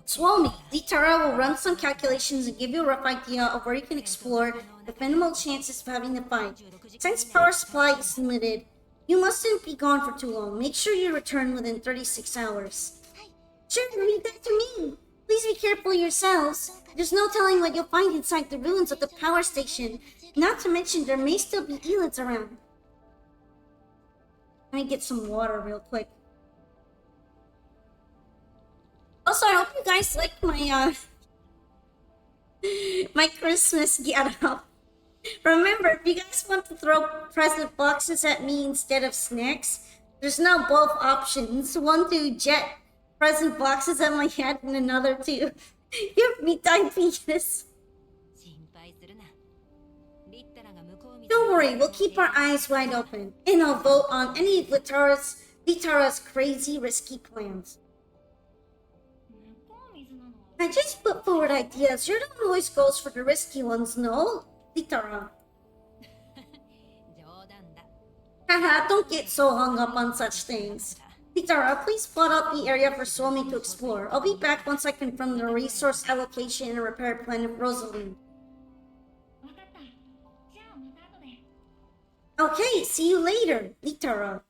Suomi, Litara will run some calculations and give you a rough idea of where you can explore with minimal chances of having to fight. Since power supply is limited, you mustn't be gone for too long. Make sure you return within 36 hours. Sure, leave that to me. Please be careful yourselves. There's no telling what you'll find inside the ruins of the power station. Not to mention there may still be elids around. Let me get some water real quick. Also, I hope you guys like my my Christmas get-up. Remember, if you guys want to throw present boxes at me instead of snacks, there's now both options. One to jet present boxes at my head and another to give me diabetes. Don't worry, we'll keep our eyes wide open, and I'll vote on any of Litara's crazy, risky plans. I just put forward ideas. You're the one who always goes for the risky ones, no? Litara. Haha, don't get so hung up on such things. Litara, please plot out the area for Suomi to explore. I'll be back once I confirm the resource allocation and repair plan of Rosalind. Okay, see you later, Litara.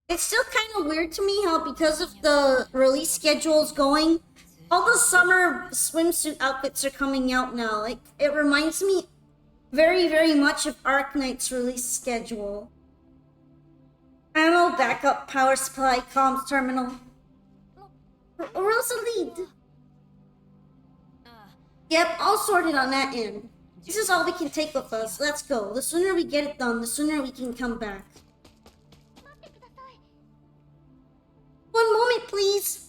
It's still kind of weird to me how, because of the release schedules going, all the summer swimsuit outfits are coming out now. Like, it reminds me very, very much of Arknight's release schedule. Ammo, backup, power supply, comms terminal. Rosalind! Yep, all sorted on that end. This is all we can take with us. Let's go. The sooner we get it done, the sooner we can come back. One moment, please.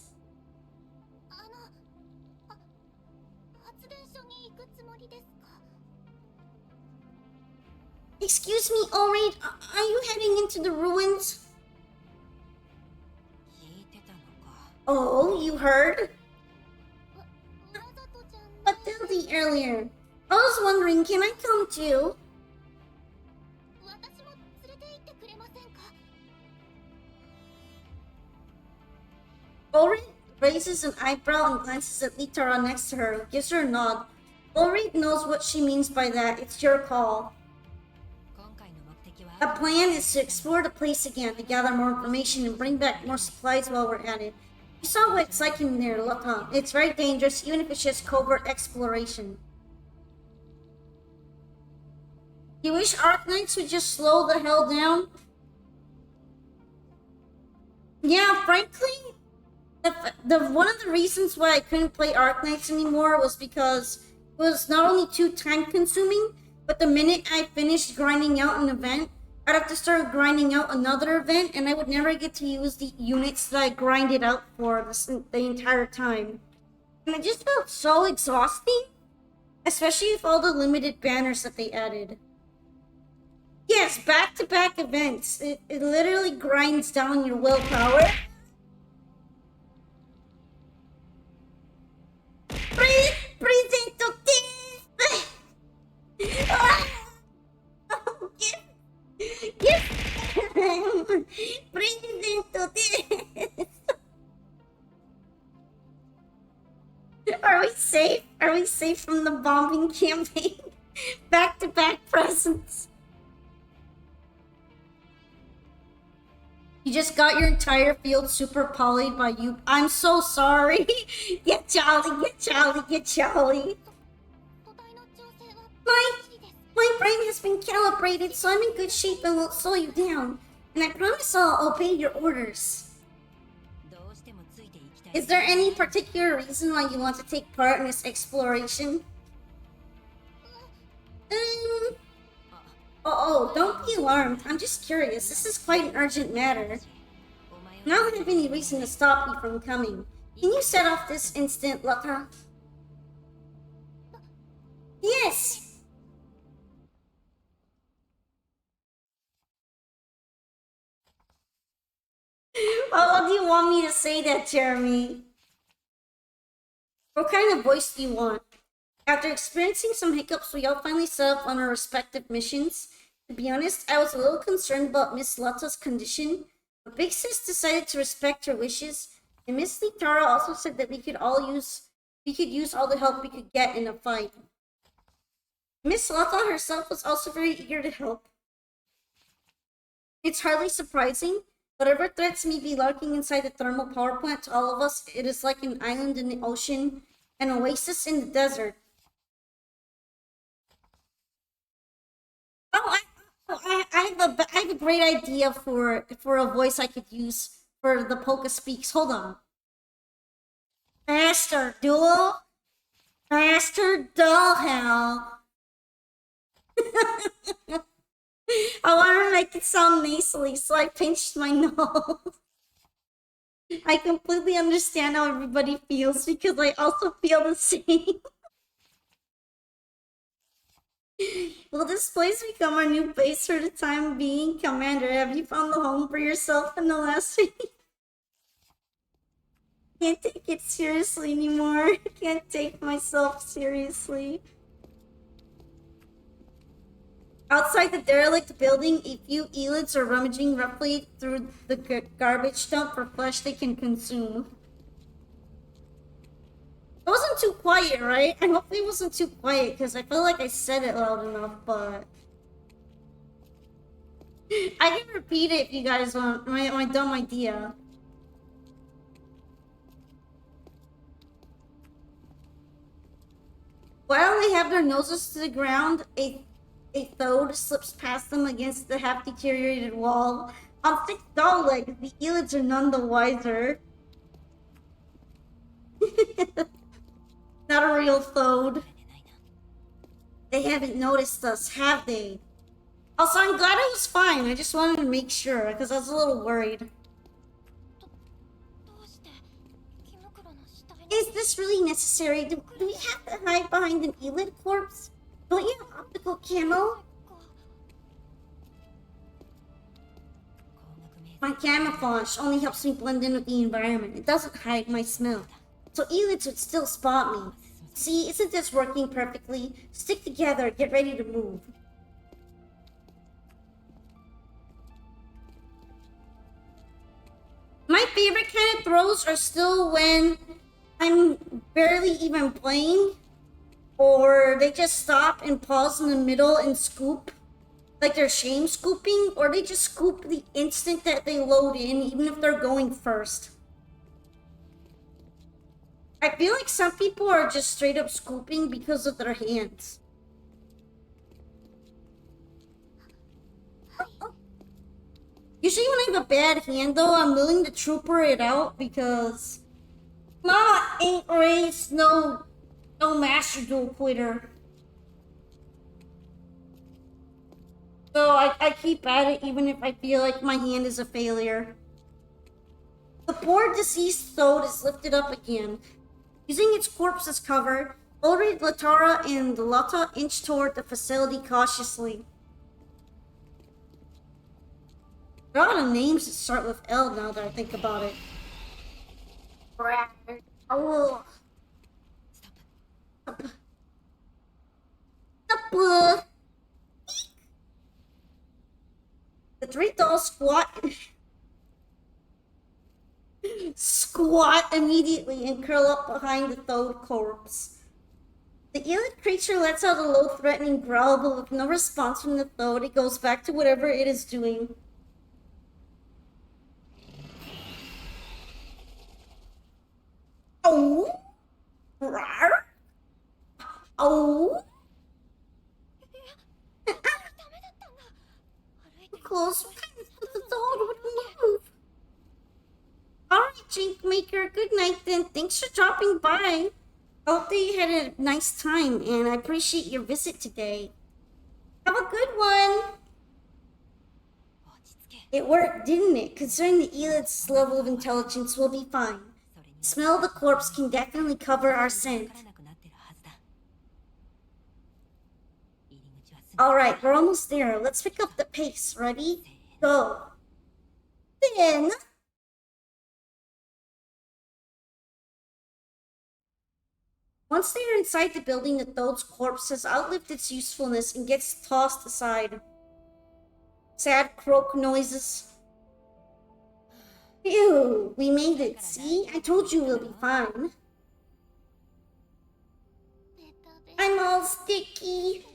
Excuse me, Ulrich, are you heading into the ruins? Oh, you heard? But Dildy earlier. I was wondering, can I come too? Ulrich raises an eyebrow and glances at Litara next to her, gives her a nod. Ulrich knows what she means by that. It's your call. Our plan is to explore the place again to gather more information and bring back more supplies while we're at it. You saw what it's like in there, Lata. It's very dangerous, even if it's just covert exploration. You wish Arknights would just slow the hell down? Yeah, frankly, the one of the reasons why I couldn't play Arknights anymore was because it was not only too time consuming, but the minute I finished grinding out an event, I'd have to start grinding out another event, and I would never get to use the units that I grinded out for the entire time. And it just felt so exhausting. Especially with all the limited banners that they added. Yes, back-to-back events. It literally grinds down your willpower. Breathe into this! Give! Breathe into this! Are we safe? Are we safe from the bombing campaign? Back-to-back presents. You just got your entire field super polyed by you. I'm so sorry. Get jolly, get jolly, get jolly. My brain has been calibrated, so I'm in good shape and won't slow you down. And I promise I'll obey your orders. Is there any particular reason why you want to take part in this exploration? Oh, don't be alarmed. I'm just curious. This is quite an urgent matter. I don't have any reason to stop you from coming. Can you set off this instant, Lata? Yes! What do you want me to say that, Jeremy? What kind of voice do you want? After experiencing some hiccups, we all finally set up on our respective missions. To be honest, I was a little concerned about Miss Lata's condition, but Big Sis decided to respect her wishes, and Miss Litara also said that we could use all the help we could get in a fight. Miss Lata herself was also very eager to help. It's hardly surprising. Whatever threats may be lurking inside the thermal power plant, to all of us, it is like an island in the ocean, an oasis in the desert. Oh, I have a great idea for a voice I could use for the Poke Speaks. Hold on. Master Duel, Master Dollhouse. I want to make it sound nasally, so I pinched my nose. I completely understand how everybody feels because I also feel the same. Will this place become our new base for the time being? Commander, have you found the home for yourself in the last week? Can't take it seriously anymore. Can't take myself seriously. Outside the derelict building, a few elids are rummaging roughly through the garbage dump for flesh they can consume. It wasn't too quiet, right? I hope it wasn't too quiet, because I feel like I said it loud enough, but... I can repeat it if you guys want. My dumb idea. While they have their noses to the ground, a Thode slips past them against the half-deteriorated wall. On 6 doll legs, the elids are none the wiser. Not a real Thode. They haven't noticed us, have they? Also, I'm glad I was fine. I just wanted to make sure, because I was a little worried. Is this really necessary? Do we have to hide behind an elid corpse? Don't you have optical camo? My camouflage only helps me blend in with the environment. It doesn't hide my smell. So elids would still spot me. See, isn't this working perfectly? Stick together, get ready to move. My favorite kind of throws are still when I'm barely even playing, or they just stop and pause in the middle and scoop, like they're shame scooping, or they just scoop the instant that they load in, even if they're going first. I feel like some people are just straight up scooping because of their hands. Usually when I have a bad hand though, I'm willing to trooper it out because Mama ain't raised no master duel quitter. So I keep at it even if I feel like my hand is a failure. The poor deceased Thode is lifted up again. Using its corpse as cover, Ulrich, Latara, and Lotta inch toward the facility cautiously. There are a lot of names that start with L now that I think about it. Oh. The three dolls squat immediately and curl up behind the Thode corpse. The Elid creature lets out a low, threatening growl, but with no response from the Thode, it goes back to whatever it is doing. Oh! Rawr! Oh! Close the Thode wouldn't move. Alright, Jinkmaker, good night then. Thanks for dropping by. I hope that you had a nice time, and I appreciate your visit today. Have a good one! It worked, didn't it? Considering the Elid's level of intelligence, we'll be fine. The smell of the corpse can definitely cover our scent. Alright, we're almost there. Let's pick up the pace. Ready? Go. Then... Once they are inside the building, the Thode's corpse has outlived its usefulness and gets tossed aside. Sad croak noises. Phew, we made it. See? I told you we'll be fine. I'm all sticky.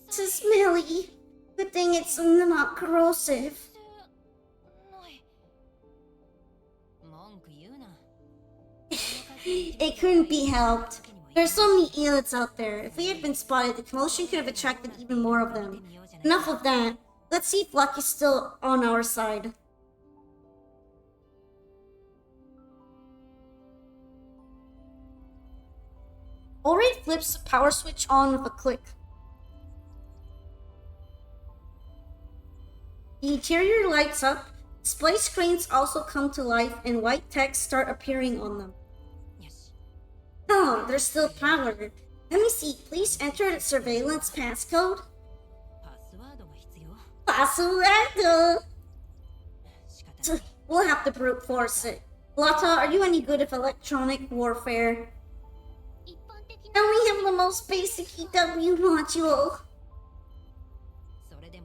It's smelly. Good thing it's not corrosive. It couldn't be helped. There's so many Elids out there. If we had been spotted, the commotion could have attracted even more of them. Enough of that. Let's see if luck is still on our side. Ulrich flips the power switch on with a click. The interior lights up. Display screens also come to life and white text start appearing on them. Oh, there's still power. Let me see. Please enter the surveillance passcode. Password. We'll have to brute force it. Lotta, are you any good at electronic warfare? I only have the most basic EW module.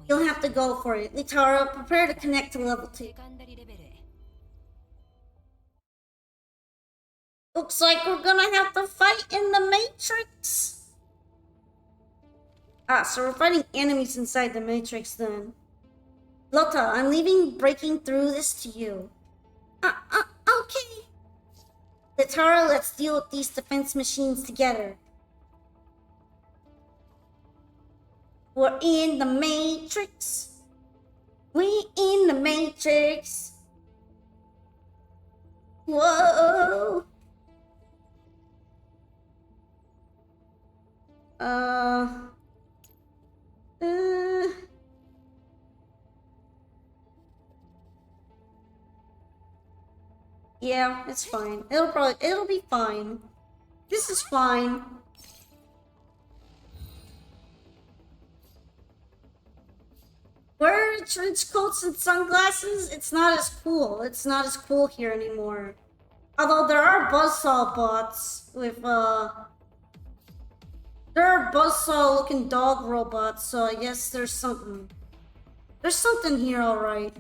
You'll have to go for it. Litara, prepare to connect to level 2. Looks like we're gonna have to fight in the Matrix. So we're fighting enemies inside the Matrix then. Lotta, I'm leaving breaking through this to you. Okay. Litara, let's deal with these defense machines together. We're in the Matrix. We in the Matrix. Whoa. Yeah, it's fine. It'll be fine. This is fine. Wear trench coats and sunglasses? It's not as cool. It's not as cool here anymore. Although there are buzzsaw bots with, there are buzzsaw-looking dog robots, so I guess there's something. There's something here, alright.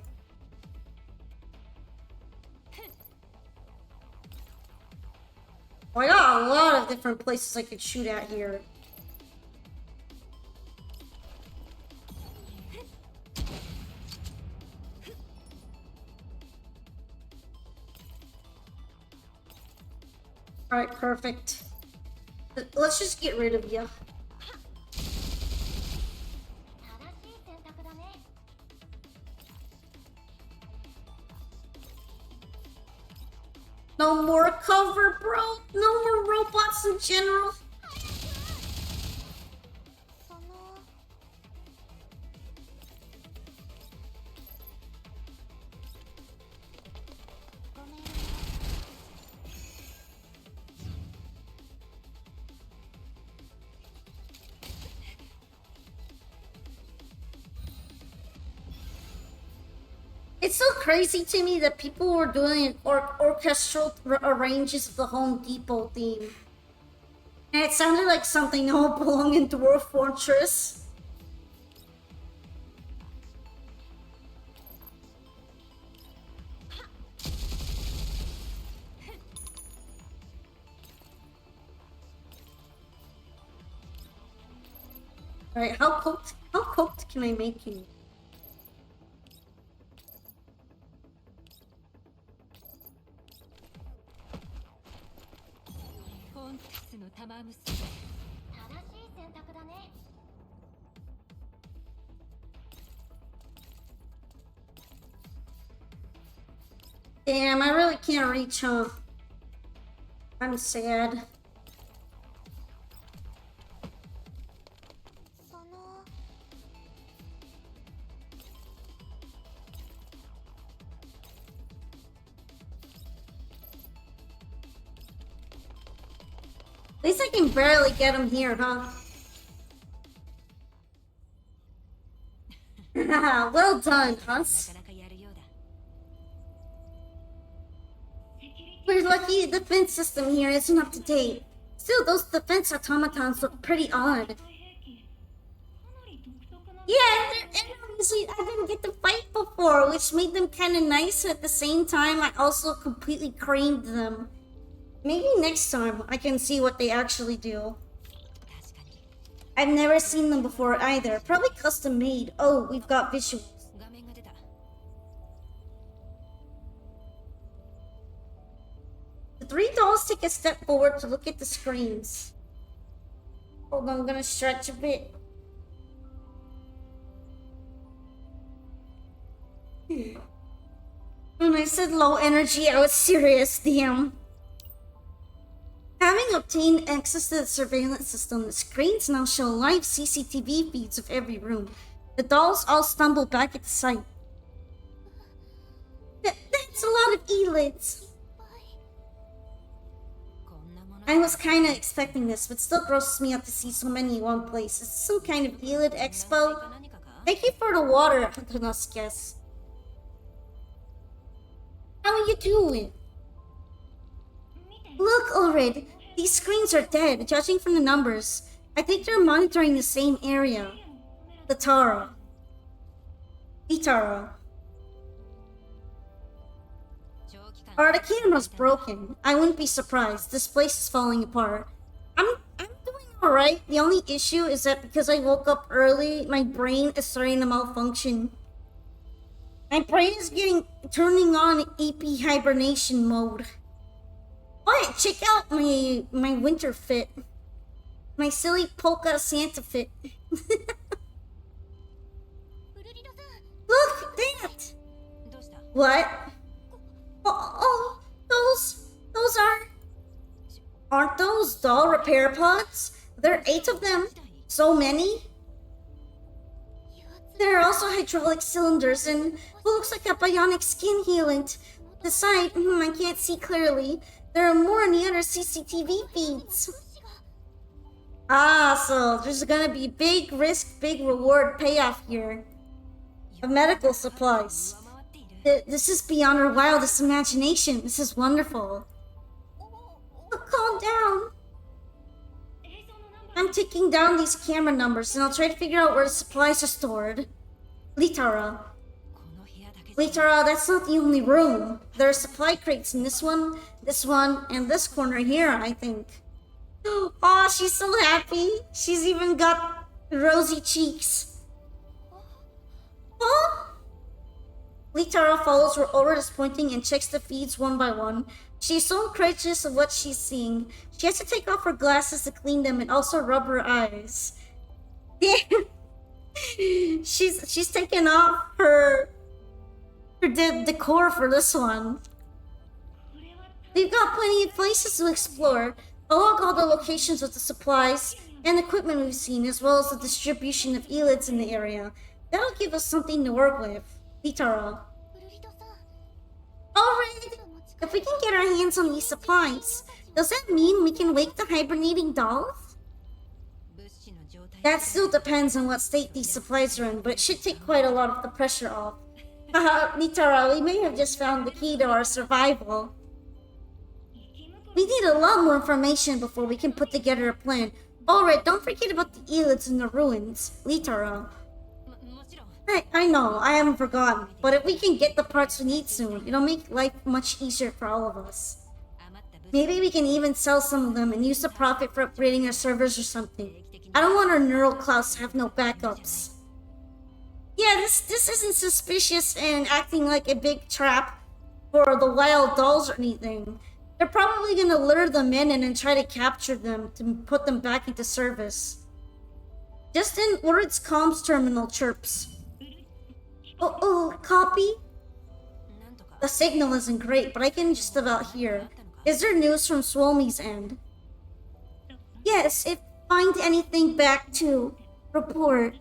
Oh, I got a lot of different places I could shoot at here. Alright, perfect. Let's just get rid of you. No more cover, bro. No more robots in general. It's so crazy to me that people were doing orchestral arranges of the Home Depot theme. And it sounded like something that would belong in Dwarf Fortress. Alright, how cooked can I make you? Damn, I really can't reach him. I'm sad. At least I can barely get him here, huh? Well done, Huss. We're lucky the defense system here isn't up to date. Still, those defense automatons look pretty odd. Yeah, they're enemies I didn't get to fight before, which made them kind of nice. At the same time, I also completely creamed them. Maybe next time I can see what they actually do. I've never seen them before either. Probably custom made. Oh, we've got visuals. The three dolls take a step forward to look at the screens. Hold on, I'm gonna stretch a bit. When I said low energy, I was serious, damn. Having obtained access to the surveillance system, the screens now show live CCTV feeds of every room. The dolls all stumble back at the sight. That's a lot of E-lids. I was kinda expecting this, but still grosses me out to see so many in one place. Is this some kind of E-lid expo? Thank you for the water, Hunter-Nuss. How are you doing? Look, Ulrid, these screens are dead, judging from the numbers. I think they're monitoring the same area. Litara. Are the cameras broken? I wouldn't be surprised. This place is falling apart. I'm doing alright. The only issue is that because I woke up early, my brain is starting to malfunction. My brain is turning on eepy hibernation mode. Oh, check out my winter fit. My silly polka Santa fit. Look, that! What? Oh, those aren't those doll repair pods? There are 8 of them. So many? There are also hydraulic cylinders and what looks like a bionic skin healant. The side, I can't see clearly. There are more on the other CCTV feeds. Ah, so there's gonna be big risk, big reward payoff here. Of medical supplies. This is beyond our wildest imagination. This is wonderful. But calm down. I'm taking down these camera numbers and I'll try to figure out where the supplies are stored. Litara, that's not the only room. There are supply crates in this one, and this corner here, I think. Oh, she's so happy. She's even got rosy cheeks. Huh? Litara follows where Ulrid is pointing and checks the feeds one by one. She's so incredulous of what she's seeing. She has to take off her glasses to clean them and also rub her eyes. She's taking off her decor for this one. We've got plenty of places to explore. I'll log all the locations of the supplies and equipment we've seen, as well as the distribution of E-lids in the area. That'll give us something to work with. Litara. Alright, if we can get our hands on these supplies, does that mean we can wake the hibernating dolls? That still depends on what state these supplies are in, but it should take quite a lot of the pressure off. Nitara, we may have just found the key to our survival. We need a lot more information before we can put together a plan. Alright, don't forget about the Elids in the ruins, Litara. I know, I haven't forgotten, but if we can get the parts we need soon, it'll make life much easier for all of us. Maybe we can even sell some of them and use the profit for upgrading our servers or something. I don't want our neural clouds to have no backups. Yeah, this isn't suspicious and acting like a big trap for the wild dolls or anything. They're probably gonna lure them in and then try to capture them to put them back into service. Just in Word's comms terminal chirps. Oh, copy? The signal isn't great, but I can just about hear. Is there news from Swolmy's end? Yes, if find anything back to report.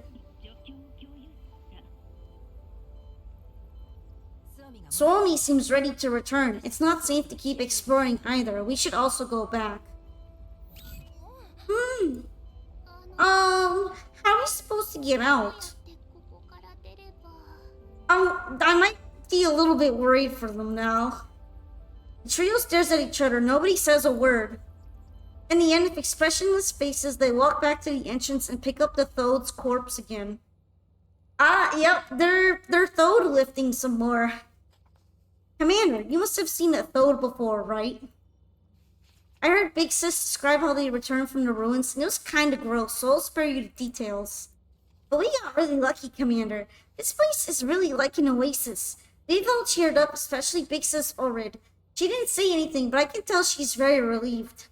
Swolmy seems ready to return. It's not safe to keep exploring either. We should also go back. How are we supposed to get out? I might be a little bit worried for them now. The trio stares at each other. Nobody says a word. In the end, with expressionless faces, they walk back to the entrance and pick up the Thoad's corpse again. Yep, they're Thoad lifting some more. Commander, you must have seen a Thoad before, right? I heard Big Sis describe how they returned from the ruins, and it was kinda gross, so I'll spare you the details. But we got really lucky, Commander. This place is really like an oasis. They've all cheered up, especially Big Sis Orid. She didn't say anything, but I can tell she's very relieved.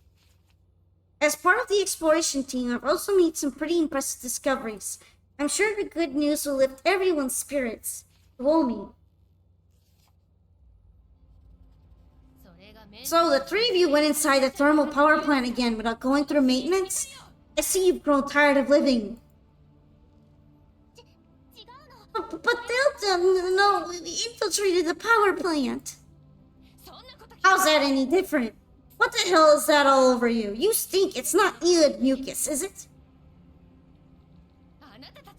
As part of the exploration team, I've also made some pretty impressive discoveries. I'm sure the good news will lift everyone's spirits. Womi. So the three of you went inside the thermal power plant again without going through maintenance? I see you've grown tired of living. But Delta, no, we infiltrated the power plant. How's that any different? What the hell is that all over you? You stink. It's not Elid mucus, is it?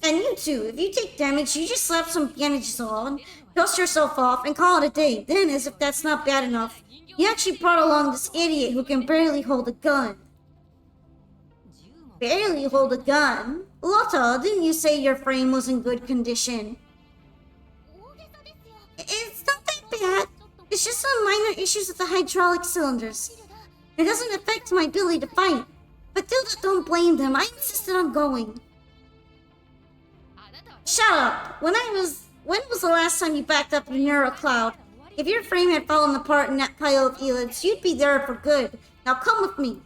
And you too. If you take damage, you just slap some bandages on, dust yourself off, and call it a day. Then, as if that's not bad enough, you actually brought along this idiot who can barely hold a gun. Barely hold a gun? Lotta, didn't you say your frame was in good condition? It's not that bad. It's just some minor issues with the hydraulic cylinders. It doesn't affect my ability to fight. But don't blame them. I insisted on going. Shut up! When was the last time you backed up a neural cloud? If your frame had fallen apart in that pile of Elids, you'd be there for good. Now come with me.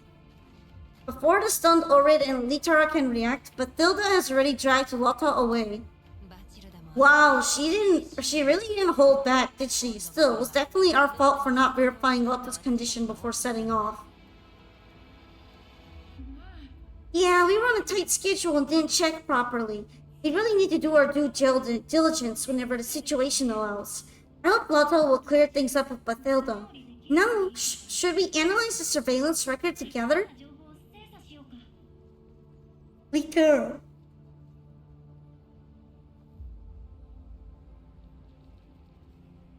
Before the stunned Orid and Litara can react, Bathilda has already dragged Lotta away. Wow, she really didn't hold back, did she? Still, it was definitely our fault for not verifying Lotta's condition before setting off. Yeah, we were on a tight schedule and didn't check properly. We really need to do our due diligence whenever the situation allows. I hope Lotta will clear things up with Bathilda. Now, should we analyze the surveillance record together? We could.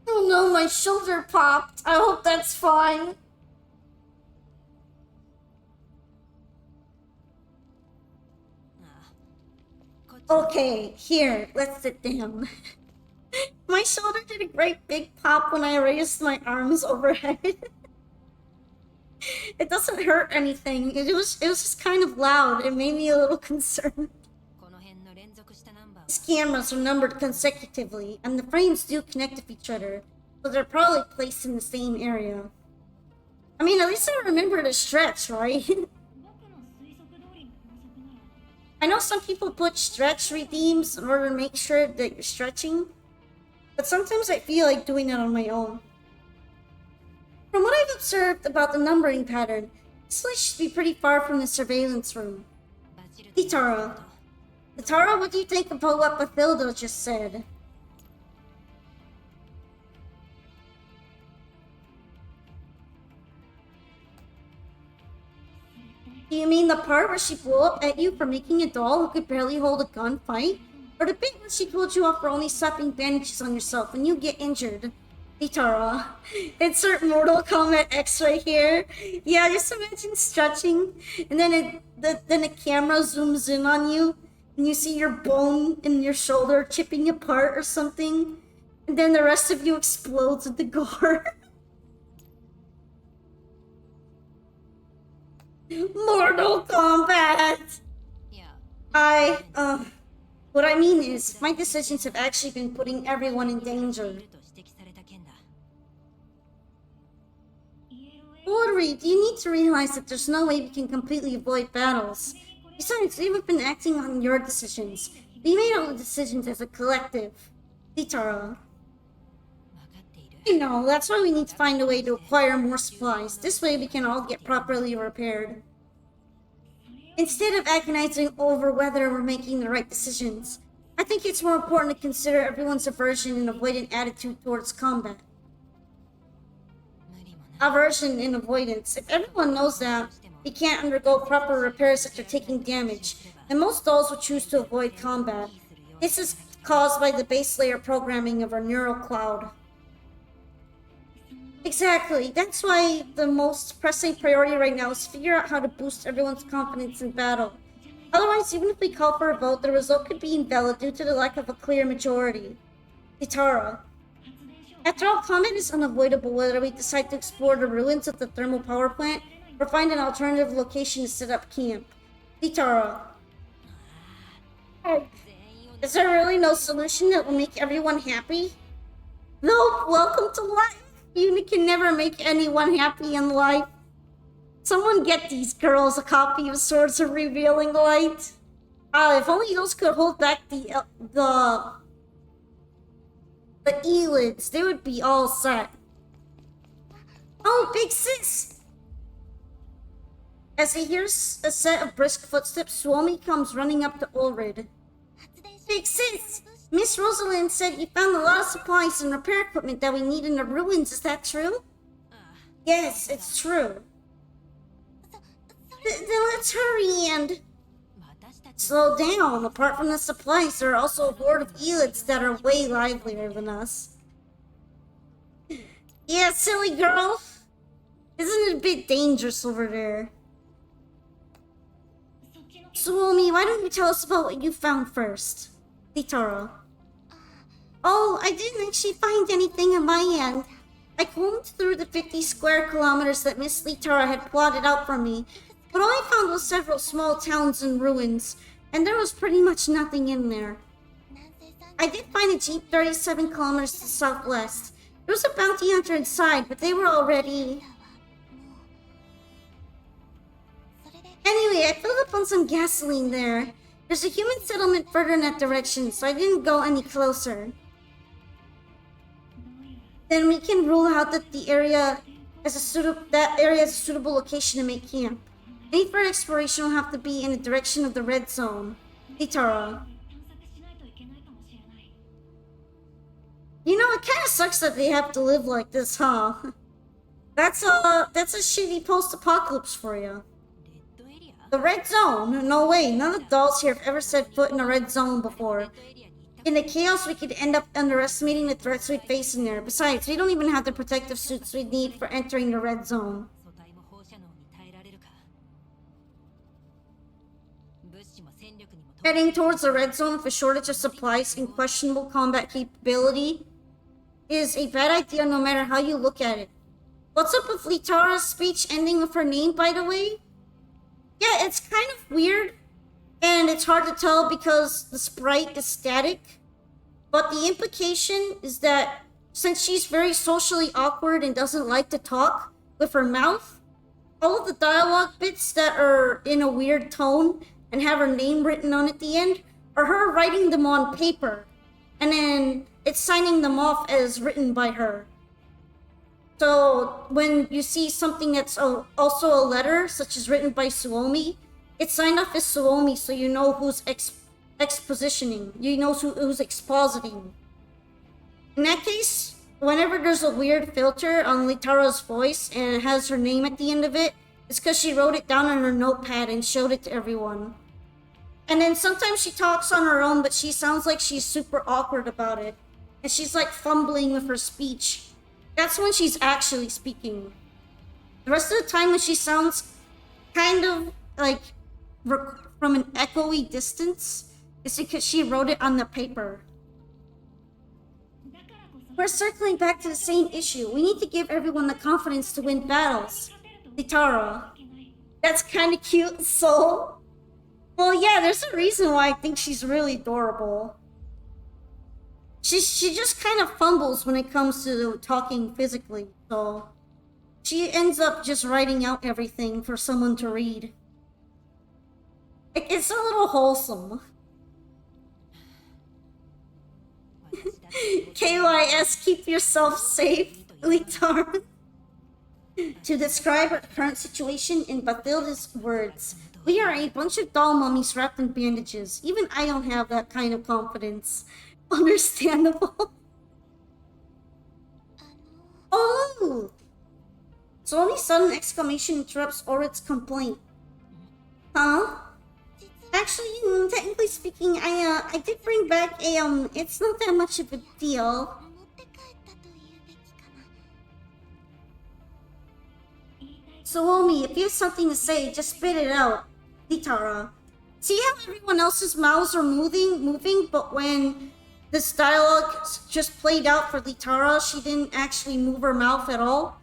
Oh no, my shoulder popped. I hope that's fine. Okay, here, let's sit down. My shoulder did a great big pop when I raised my arms overhead. It doesn't hurt anything. It was just kind of loud. It made me a little concerned. These cameras are numbered consecutively, and the frames do connect with each other, so they're probably placed in the same area. I mean, at least I remember to stretch, right? I know some people put stretch redeems in order to make sure that you're stretching, but sometimes I feel like doing it on my own. From what I've observed about the numbering pattern, this place should be pretty far from the surveillance room. Litara, what do you think about what Bathilda just said? Do you mean the part where she blew up at you for making a doll who could barely hold a gun fight? Or the bit where she told you off for only slapping bandages on yourself when you get injured. Itara. Insert Mortal Kombat X right here. Yeah, just imagine stretching, and then then the camera zooms in on you, and you see your bone in your shoulder chipping apart or something, and then the rest of you explodes with the gore. Mortal Kombat! What I mean is, my decisions have actually been putting everyone in danger. Lord, you need to realize that there's no way we can completely avoid battles. Besides, we haven't been acting on your decisions. We made all the decisions as a collective. Itara. I know, that's why we need to find a way to acquire more supplies. This way we can all get properly repaired. Instead of agonizing over whether we're making the right decisions, I think it's more important to consider everyone's aversion and avoidant attitude towards combat. Aversion and avoidance. If everyone knows that we can't undergo proper repairs after taking damage, then most dolls will choose to avoid combat. This is caused by the base layer programming of our neural cloud. Exactly. That's why the most pressing priority right now is to figure out how to boost everyone's confidence in battle. Otherwise, even if we call for a vote, the result could be invalid due to the lack of a clear majority. Itara. After all, combat is unavoidable whether we decide to explore the ruins of the thermal power plant or find an alternative location to set up camp. Itara. Is there really no solution that will make everyone happy? No, welcome to life! You can never make anyone happy in life. Someone get these girls a copy of Swords of Revealing Light. If only those could hold back the eyelids, they would be all set. Oh, big sis! As he hears a set of brisk footsteps, Suomi comes running up to Ulrid. Big sis! Miss Rosalind said you found a lot of supplies and repair equipment that we need in the ruins, is that true? Yes, it's true. Then let's hurry and... slow down. Apart from the supplies, there are also a horde of elids that are way livelier than us. Yeah, silly girl. Isn't it a bit dangerous over there? Suomi, why don't you tell us about what you found first? Litara. Oh, I didn't actually find anything on my end. I combed through the 50 square kilometers that Miss Litara had plotted out for me, but all I found was several small towns and ruins, and there was pretty much nothing in there. I did find a jeep 37 kilometers to the southwest. There was a bounty hunter inside, but they were already... Anyway, I filled up on some gasoline there. There's a human settlement further in that direction, so I didn't go any closer. Then we can rule out that the area as a suitable location to make camp. Any further exploration will have to be in the direction of the red zone. Itara. You know, it kind of sucks that they have to live like this, huh? That's a shitty post-apocalypse for you. The red zone? No way, none of the dolls here have ever set foot in a red zone before. In the chaos, we could end up underestimating the threats we'd face in there. Besides, we don't even have the protective suits we'd need for entering the red zone. Heading towards the red zone with a shortage of supplies and questionable combat capability is a bad idea no matter how you look at it. What's up with Litara's speech ending with her name, by the way? Yeah, it's kind of weird, and it's hard to tell because the sprite is static. But the implication is that since she's very socially awkward and doesn't like to talk with her mouth, all of the dialogue bits that are in a weird tone and have her name written on at the end are her writing them on paper, and then it's signing them off as written by her. So when you see something that's also a letter, such as written by Suomi, it's signed off as Suomi, so you know who's expositioning. You know who's expositing. In that case, whenever there's a weird filter on Litara's voice and it has her name at the end of it, it's because she wrote it down on her notepad and showed it to everyone. And then sometimes she talks on her own, but she sounds like she's super awkward about it. And she's like fumbling with her speech. That's when she's actually speaking. The rest of the time when she sounds kind of like from an echoey distance, it's because she wrote it on the paper. We're circling back to the same issue. We need to give everyone the confidence to win battles. Litara. That's kind of cute, so... Well, yeah, there's a reason why I think she's really adorable. She just kind of fumbles when it comes to talking physically, so... She ends up just writing out everything for someone to read. It's a little wholesome. KYS, keep yourself safe, Litar. To describe our current situation in Bathilda's words, we are a bunch of doll mummies wrapped in bandages. Even I don't have that kind of confidence. Understandable. Oh! So only sudden exclamation interrupts Orit's complaint. Huh? Actually, technically speaking, I did bring back a, it's not that much of a deal. So, Omi, if you have something to say, just spit it out. Litara. See how everyone else's mouths are moving, but when this dialogue just played out for Litara, she didn't actually move her mouth at all?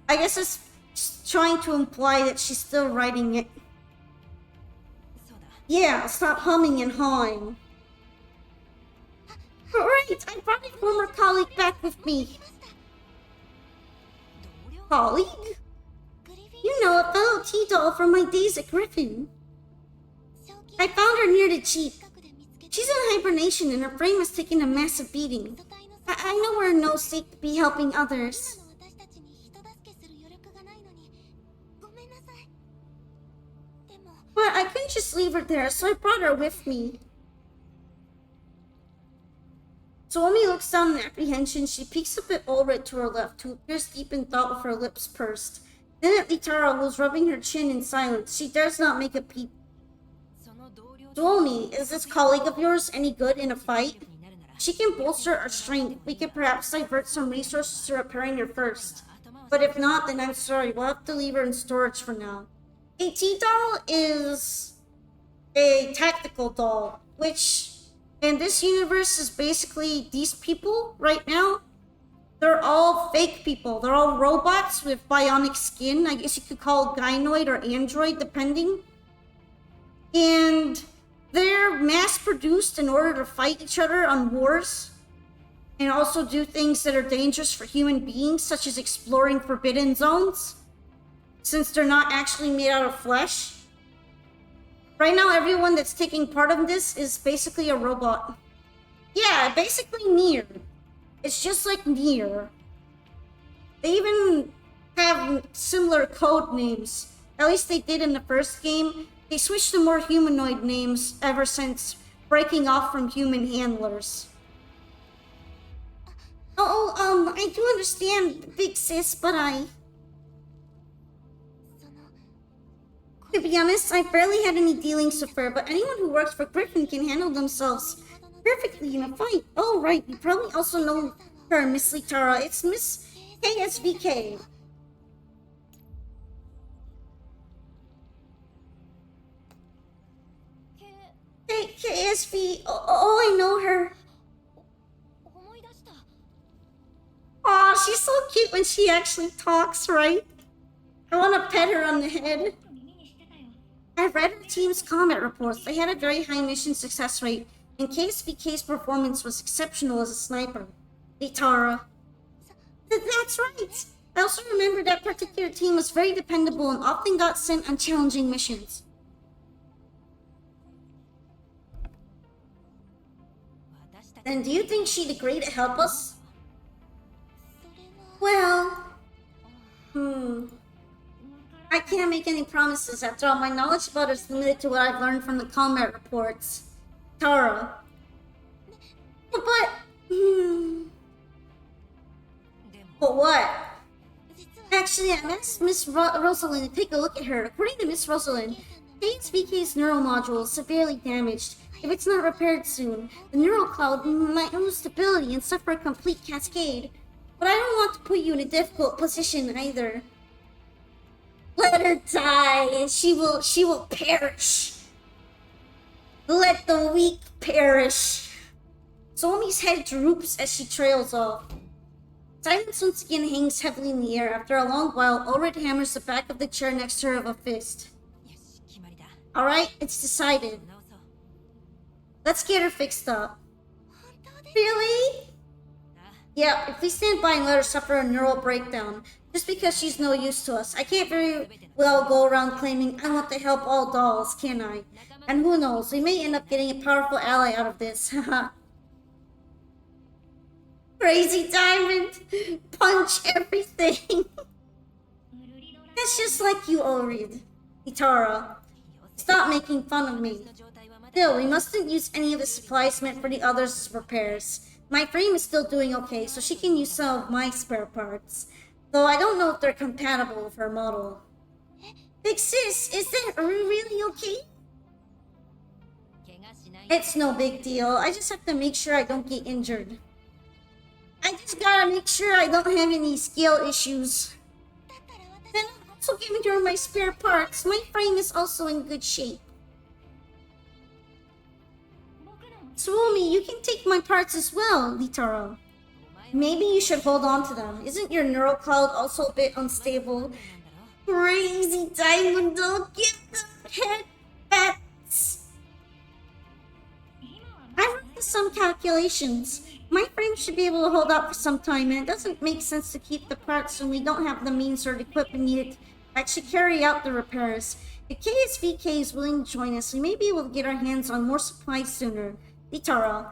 I guess it's trying to imply that she's still writing it. Yeah, stop humming and hawing. Alright, I brought a former colleague back with me. Colleague? You know, a fellow tea-doll from my days at Griffin. I found her near the Jeep. She's in hibernation and her brain was taking a massive beating. I know we're in no state to be helping others. But I couldn't just leave her there, so I brought her with me. So Omi looks down in apprehension. She peeks up at Ulrich to her left, who appears deep in thought with her lips pursed. Then at Litara, who's rubbing her chin in silence. She dares not make a peep. So Omi, is this colleague of yours any good in a fight? She can bolster our strength. We could perhaps divert some resources to repairing her first. But if not, then I'm sorry. We'll have to leave her in storage for now. A T-doll is a tactical doll, which in this universe is basically these people right now. They're all fake people. They're all robots with bionic skin. I guess you could call it gynoid or android, depending. And they're mass-produced in order to fight each other on wars. And also do things that are dangerous for human beings, such as exploring forbidden zones. Since they're not actually made out of flesh. Right now, everyone that's taking part of this is basically a robot. Yeah, basically Nier. It's just like Nier. They even have similar code names. At least they did in the first game. They switched to more humanoid names ever since breaking off from human handlers. I do understand, big sis, but to be honest, I barely had any dealings with her, but anyone who works for Griffin can handle themselves perfectly in a fight. Oh, right, you probably also know her, Miss Litara. It's Miss KSVK. Hey, KSV. Oh, I know her. Aw, she's so cute when she actually talks, right? I want to pet her on the head. I read her team's combat reports. They had a very high mission success rate, and KSVK's performance was exceptional as a sniper. Litara. That's right! I also remember that particular team was very dependable and often got sent on challenging missions. Then do you think she'd agree to help us? Well... I can't make any promises. After all, my knowledge about her is limited to what I've learned from the combat reports. Tara. But... But what? Actually, I asked Miss Rosalind to take a look at her. According to Miss Rosalind, KSVK's neural module is severely damaged. If it's not repaired soon, the neural cloud might lose stability and suffer a complete cascade. But I don't want to put you in a difficult position either. Let her die, and she will perish. Let the weak perish. Somi's head droops as she trails off. Silence once again hangs heavily in the air. After a long while, Ulrich hammers the back of the chair next to her with a fist. Alright, it's decided. Let's get her fixed up. Really? Yeah, if we stand by and let her suffer a neural breakdown, just because she's no use to us, I can't very well go around claiming I want to help all dolls, can I? And who knows, we may end up getting a powerful ally out of this, haha. Crazy Diamond! Punch everything! That's just like you, Ulrich. Itara. Stop making fun of me. Still, we mustn't use any of the supplies meant for the others' repairs. My frame is still doing okay, so she can use some of my spare parts. Though I don't know if they're compatible with her model. Big sis, is that really okay? It's no big deal. I just have to make sure I don't get injured. I just gotta make sure I don't have any skill issues. Then I'm also giving her my spare parts. My frame is also in good shape. Suomi, you can take my parts as well, Litaro. Maybe you should hold on to them. Isn't your neural cloud also a bit unstable? Crazy Diamond, don't give them head pats. I run some calculations. My frame should be able to hold out for some time, and it doesn't make sense to keep the parts when we don't have the means or the equipment needed to actually carry out the repairs. If KSVK is willing to join us, we may be able to get our hands on more supplies sooner. Litara.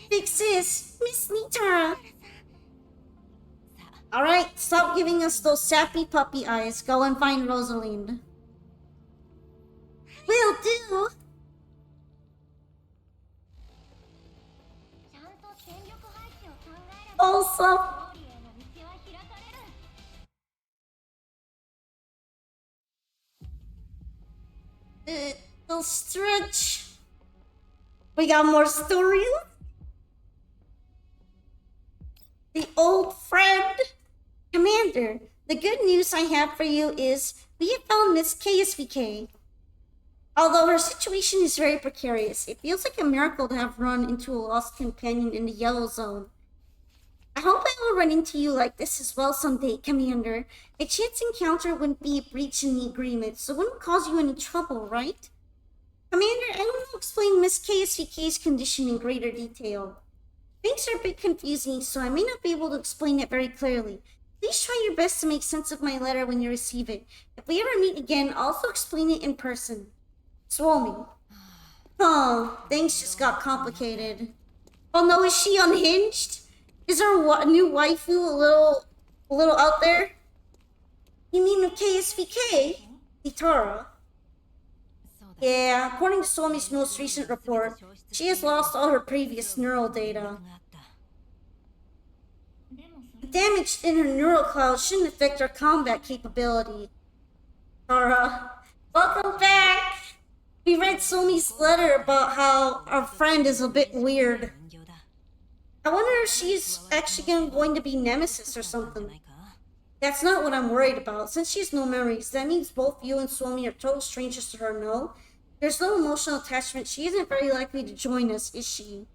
Big sis, Miss Litara. Alright, stop giving us those sappy puppy eyes. Go and find Rosalind. Will do. Also, it'll stretch. We got more stories. The old friend. Commander, the good news I have for you is we have found Miss KSVK. Although her situation is very precarious, it feels like a miracle to have run into a lost companion in the Yellow Zone. I hope I will run into you like this as well someday, Commander. A chance encounter wouldn't be a breach in the agreement, so it wouldn't cause you any trouble, right? Commander, I want to explain Miss KSVK's condition in greater detail. Things are a bit confusing, so I may not be able to explain it very clearly. Please try your best to make sense of my letter when you receive it. If we ever meet again, I'll also explain it in person. Suomi. Oh, things just got complicated. Oh no, is she unhinged? Is our new waifu a little out there? You mean with KSVK? Itara. Yeah, according to Suomi's most recent report, she has lost all her previous neural data. The damage in her neural cloud shouldn't affect her combat capability. Tara, welcome back! We read Suomi's letter about how our friend is a bit weird. I wonder if she's actually going to be Nemesis or something. That's not what I'm worried about. Since she has no memories, that means both you and Suomi are total strangers to her, no? There's no emotional attachment. She isn't very likely to join us, is she?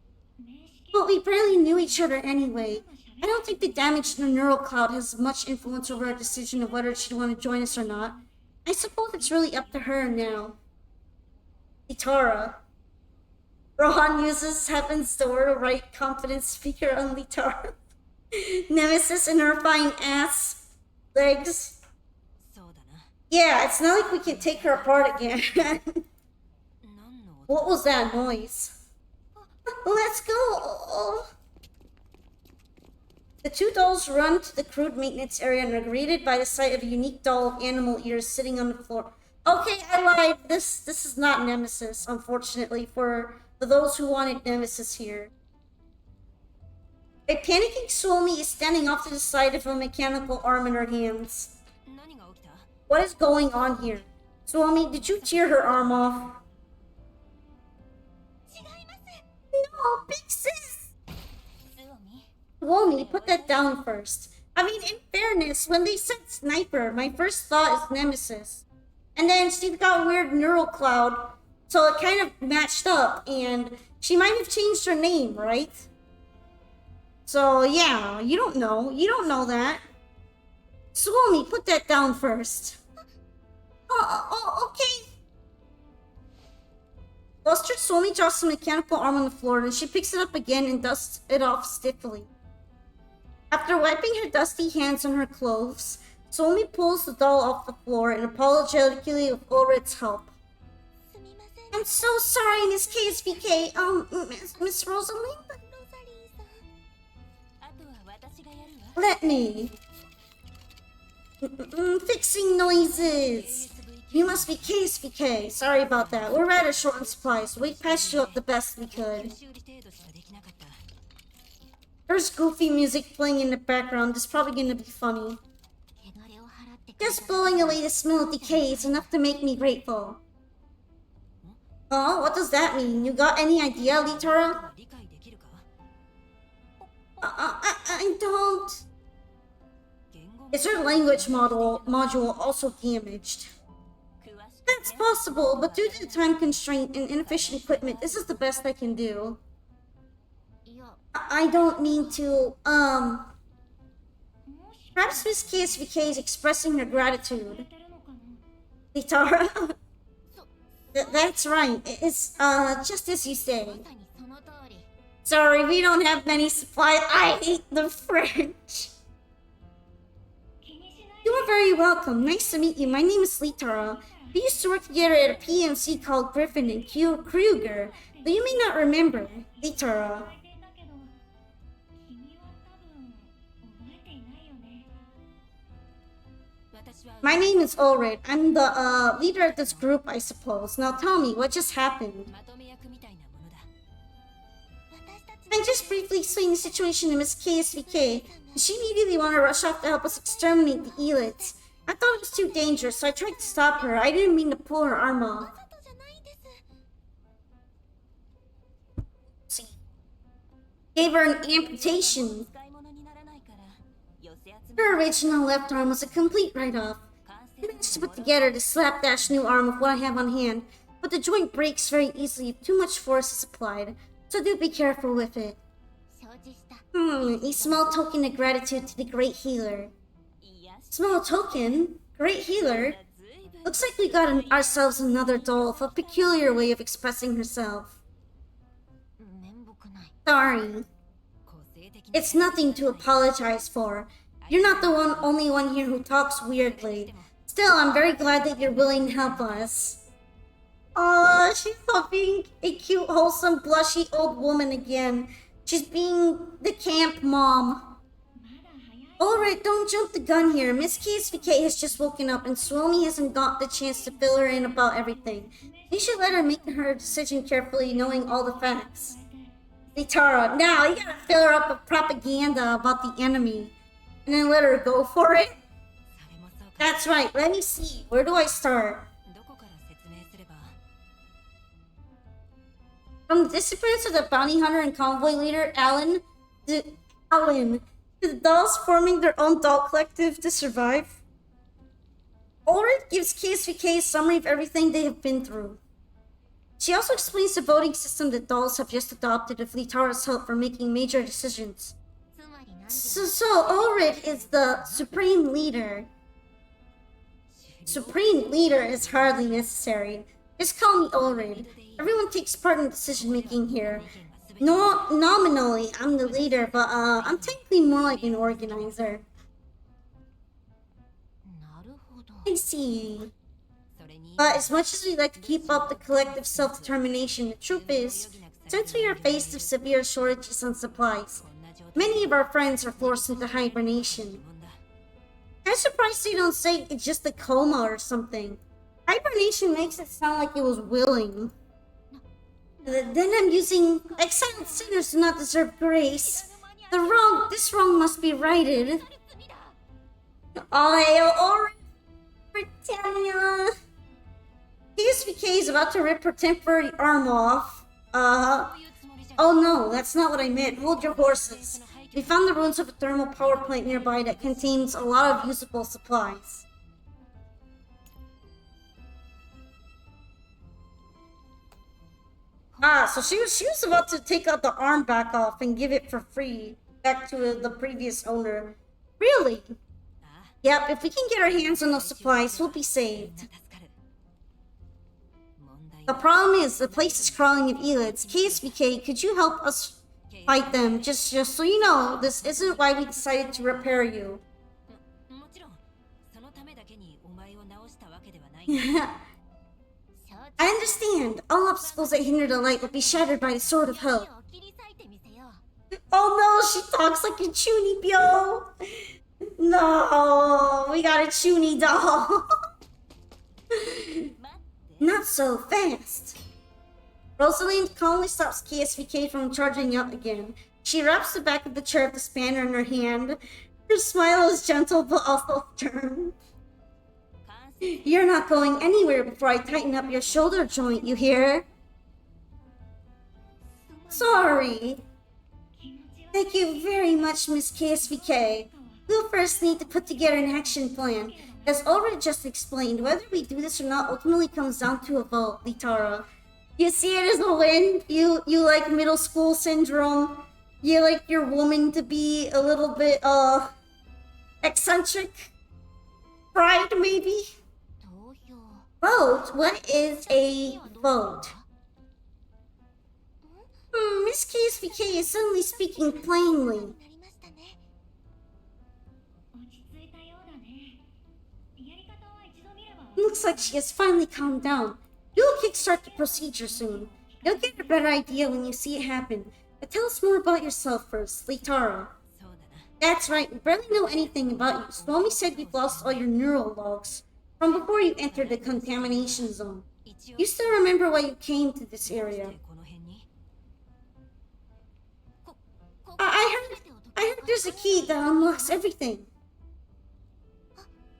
But we barely knew each other anyway. I don't think the damage in the neural cloud has much influence over her decision of whether she'd want to join us or not. I suppose it's really up to her now. Litara. Rohan uses Heaven's Door to write confident speaker on Litara. Nemesis in her fine ass legs. Yeah, it's not like we can take her apart again. What was that noise? Let's go! The two dolls run to the crude maintenance area and are greeted by the sight of a unique doll of animal ears sitting on the floor. Okay, I lied. This is not Nemesis, unfortunately, for those who wanted Nemesis here. A panicking Suomi is standing off to the side of a mechanical arm in her hands. What is going on here? Swami, did you tear her arm off? No, big sis! Swami, put that down first. I mean, in fairness, when they said sniper, my first thought is Nemesis. And then she got weird neural cloud, so it kind of matched up, and she might have changed her name, right? So yeah, you don't know. You don't know that. Swami, put that down first. Okay. Buster Swami drops the mechanical arm on the floor, and she picks it up again and dusts it off stiffly. After wiping her dusty hands on her clothes, Swami pulls the doll off the floor and apologetically with Ulrich's help. I'm so sorry, Miss KSVK. Miss Rosalind? Let me. Fixing noises. You must be KSVK. Sorry about that. We're rather short on supplies, so we patched you up the best we could. There's goofy music playing in the background. This is probably gonna be funny. Just blowing away the smell of decay is enough to make me grateful. Oh, what does that mean? You got any idea, Litara? I don't. Is her language module also damaged? That's possible, but due to the time constraint and inefficient equipment, this is the best I can do. I don't mean to, perhaps Miss KSVK is expressing her gratitude. Litara? That's right. It's, just as you say. Sorry, we don't have many supplies. I hate the French. You are very welcome. Nice to meet you. My name is Litara. We used to work together at a PMC called Griffin and Kruger, but you may not remember. Litara. My name is Ulrich. I'm the leader of this group, I suppose. Now tell me, what just happened? I just briefly explained the situation to Miss KSVK, and she immediately wanted to rush off to help us exterminate the elites. I thought it was too dangerous, so I tried to stop her. I didn't mean to pull her arm off. See, gave her an amputation. Her original left arm was a complete write-off. I managed to put together the slapdash new arm with what I have on hand, but the joint breaks very easily if too much force is applied, so do be careful with it. A small token of gratitude to the great healer. Small token? Great healer? Looks like we got ourselves another doll with a peculiar way of expressing herself. Sorry. It's nothing to apologize for. You're not the only one here who talks weirdly. Still, I'm very glad that you're willing to help us. Aw, she's not being a cute, wholesome, blushy old woman again. She's being the camp mom. Alright, don't jump the gun here. Miss KSVK has just woken up and Swami hasn't got the chance to fill her in about everything. You should let her make her decision carefully, knowing all the facts. Litara, now you gotta fill her up with propaganda about the enemy. And then let her go for it? That's right, let me see. Where do I start? From the disappearance of the bounty hunter and convoy leader, Alan, to the dolls forming their own doll collective to survive. Ulrich gives KSVK a summary of everything they have been through. She also explains the voting system that dolls have just adopted with Litara's help for making major decisions. So Ulrich is the supreme leader. Supreme leader is hardly necessary. Just call me Ulrich. Everyone takes part in decision making here. No, nominally, I'm the leader, but I'm technically more like an organizer. I see. But as much as we like to keep up the collective self-determination, the truth is, since we are faced with severe shortages on supplies, many of our friends are forced into hibernation. I'm surprised they don't say it's just a coma or something. Hibernation makes it sound like it was willing. Then I'm using exiled sinners do not deserve grace. This wrong must be righted. All hail Britannia! KSVK is about to rip her temporary arm off. Oh no, that's not what I meant. Hold your horses. We found the ruins of a thermal power plant nearby that contains a lot of usable supplies. So she was about to take out the arm back off and give it for free back to the previous owner. Really? Yep, if we can get our hands on those supplies, we'll be saved. The problem is, the place is crawling with elites. KSVK, could you help us fight them? Just so you know, this isn't why we decided to repair you. I understand. All obstacles that hinder the light will be shattered by the Sword of Hope. Oh no, she talks like a Chunibyo. No, we got a Chuni doll. Not so fast. Rosalind calmly stops KSVK from charging up again. She wraps the back of the chair with the spanner in her hand. Her smile is gentle but also stern. You're not going anywhere before I tighten up your shoulder joint, you hear? Sorry. Thank you very much, Miss KSVK. We'll first need to put together an action plan. As already just explained, whether we do this or not ultimately comes down to a vote, Litara. You see it as a win? You like middle school syndrome? You like your woman to be a little bit, eccentric? Pride, maybe? Vote? What is a vote? Miss KSVK is suddenly speaking plainly. Looks like she has finally calmed down. You'll kickstart the procedure soon. You'll get a better idea when you see it happen. But tell us more about yourself first, Litara. That's right, we barely know anything about you. Swami said you've lost all your neural logs from before you entered the contamination zone. You still remember why you came to this area? I heard there's a key that unlocks everything.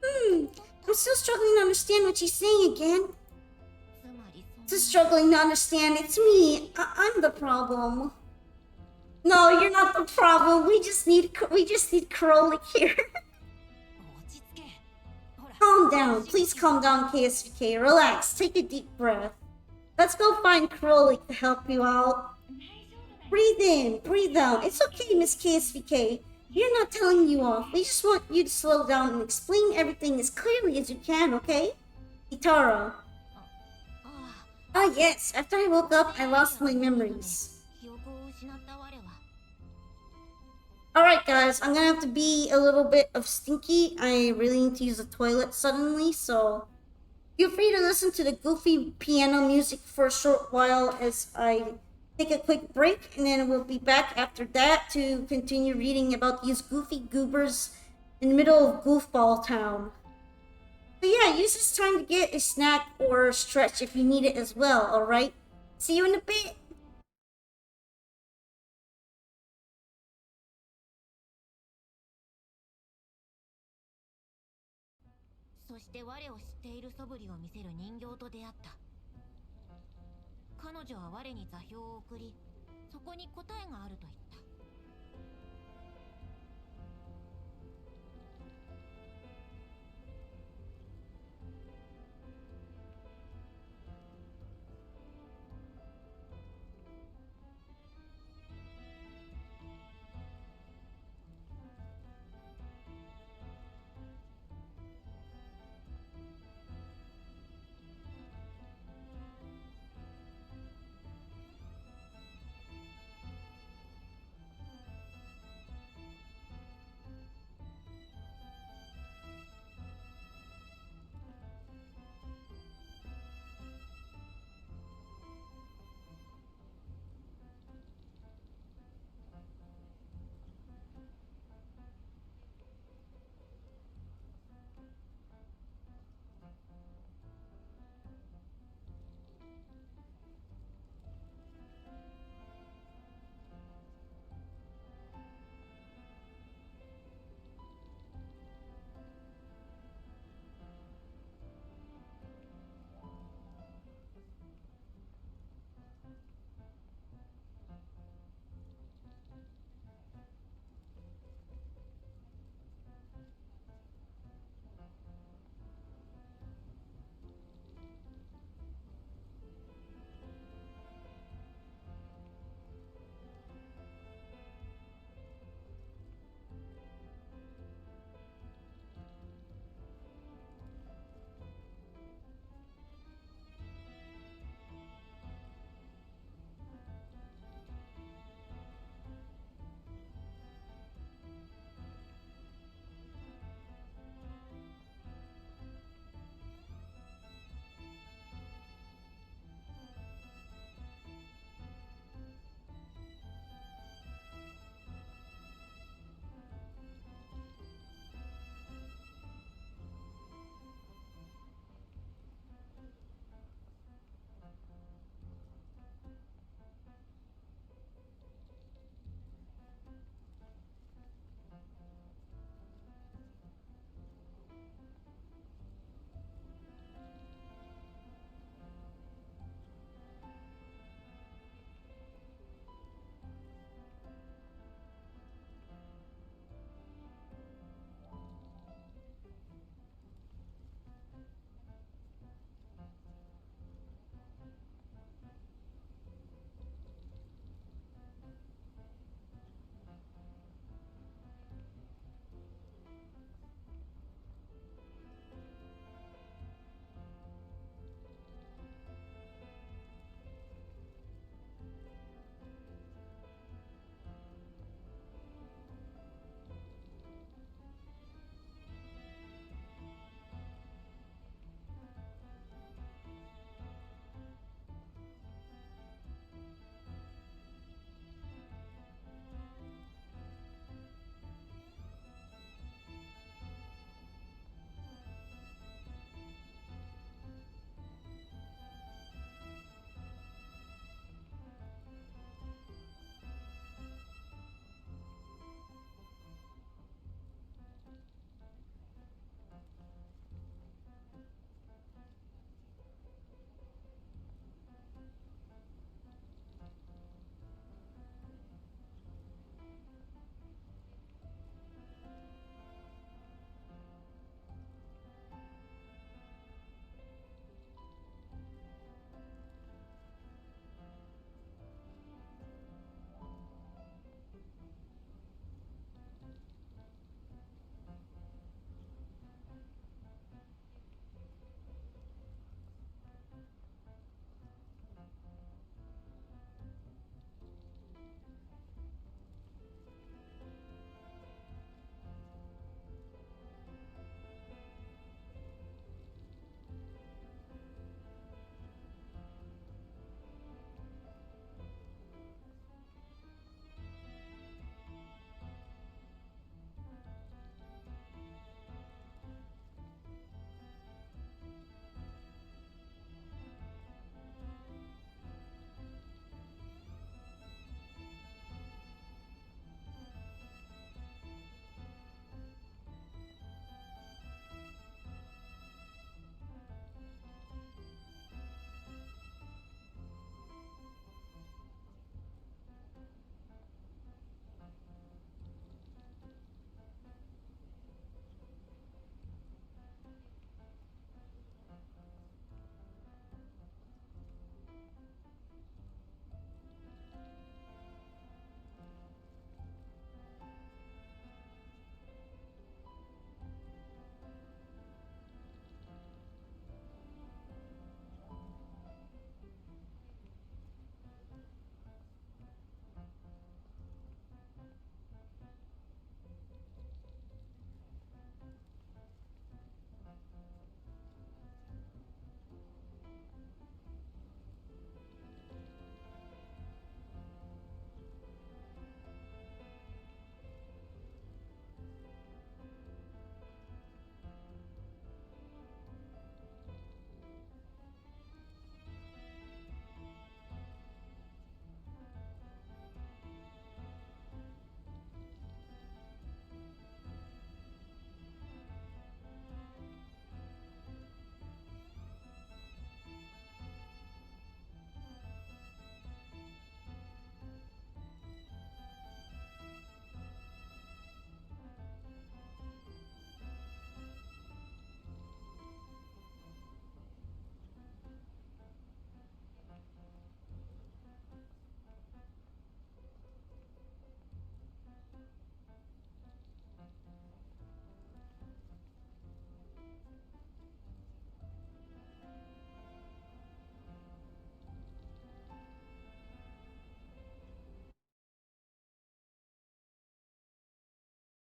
I'm still struggling to understand what she's saying again. Still struggling to understand. It's me. I'm the problem. No, you're not the problem. We just need Krolik here. Calm down. Please calm down, KSVK. Relax. Take a deep breath. Let's go find Krolik to help you out. Breathe in. Breathe out. It's okay, Miss KSVK. We're not telling you off. We just want you to slow down and explain everything as clearly as you can, okay? Itara. Ah, yes. After I woke up, I lost my memories. Alright, guys. I'm gonna have to be a little bit of stinky. I really need to use the toilet suddenly, so feel free to listen to the goofy piano music for a short while as I take a quick break, and then we'll be back after that to continue reading about these goofy goobers in the middle of Goofball Town. So yeah, use this time to get a snack or stretch if you need it as well, alright? See you in a bit!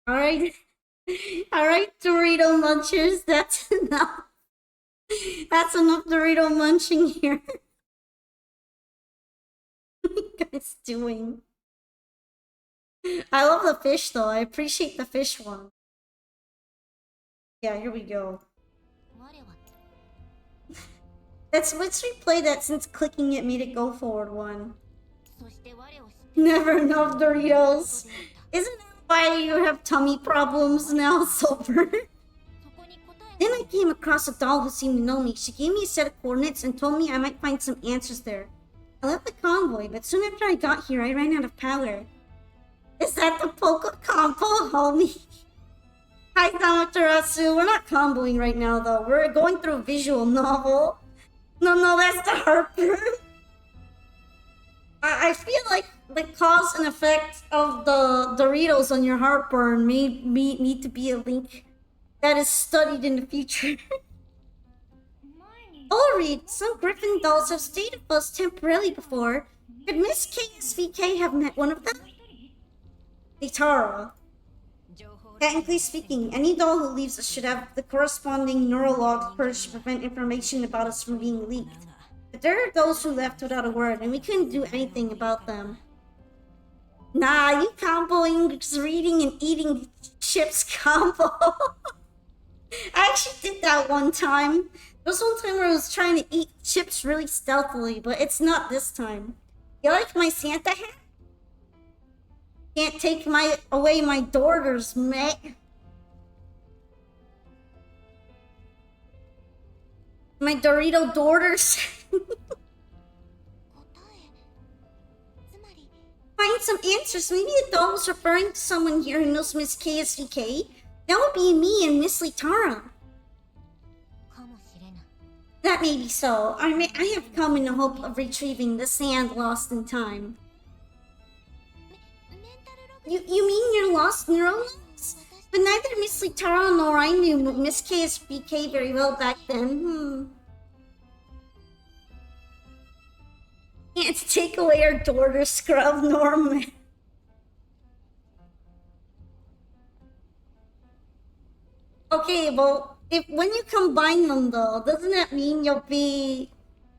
Alright. Alright, Dorito munchers, that's enough. That's enough Dorito munching here. What are you guys doing? I love the fish though. I appreciate the fish one. Yeah, here we go. Let's replay that since clicking it made it go forward one. Never enough Doritos. Isn't that why you have tummy problems now, sober? Then I came across a doll who seemed to know me. She gave me a set of coordinates and told me I might find some answers there. I left the convoy, but soon after I got here, I ran out of power. Is that the Poco Compo, homie? Hi, Tamaterasu. We're not comboing right now, though. We're going through a visual novel. No, that's the heartburn. I feel like the cause and effect of the Doritos on your heartburn may need to be a link that is studied in the future. Oh, Reed, some Griffin dolls have stayed with us temporarily before. Could Miss KSVK have met one of them? Litara. Technically speaking, any doll who leaves us should have the corresponding neurolog purge to prevent information about us from being leaked. But there are those who left without a word, and we couldn't do anything about them. Nah, you comboing reading and eating chips combo. I actually did that one time. There was one time where I was trying to eat chips really stealthily, but it's not this time. You like my Santa hat? Can't take away my daughters, mate. My Dorito daughters. Find some answers. Maybe the doll was referring to someone here who knows Miss KSVK. That would be me and Miss Litara. That may be so. I have come in the hope of retrieving the sand lost in time. You mean you're lost neurons? But neither Miss Litara nor I knew Miss KSBK very well back then. Can't take away our daughter, scrub Norman. Okay, well, when you combine them though, doesn't that mean you'll be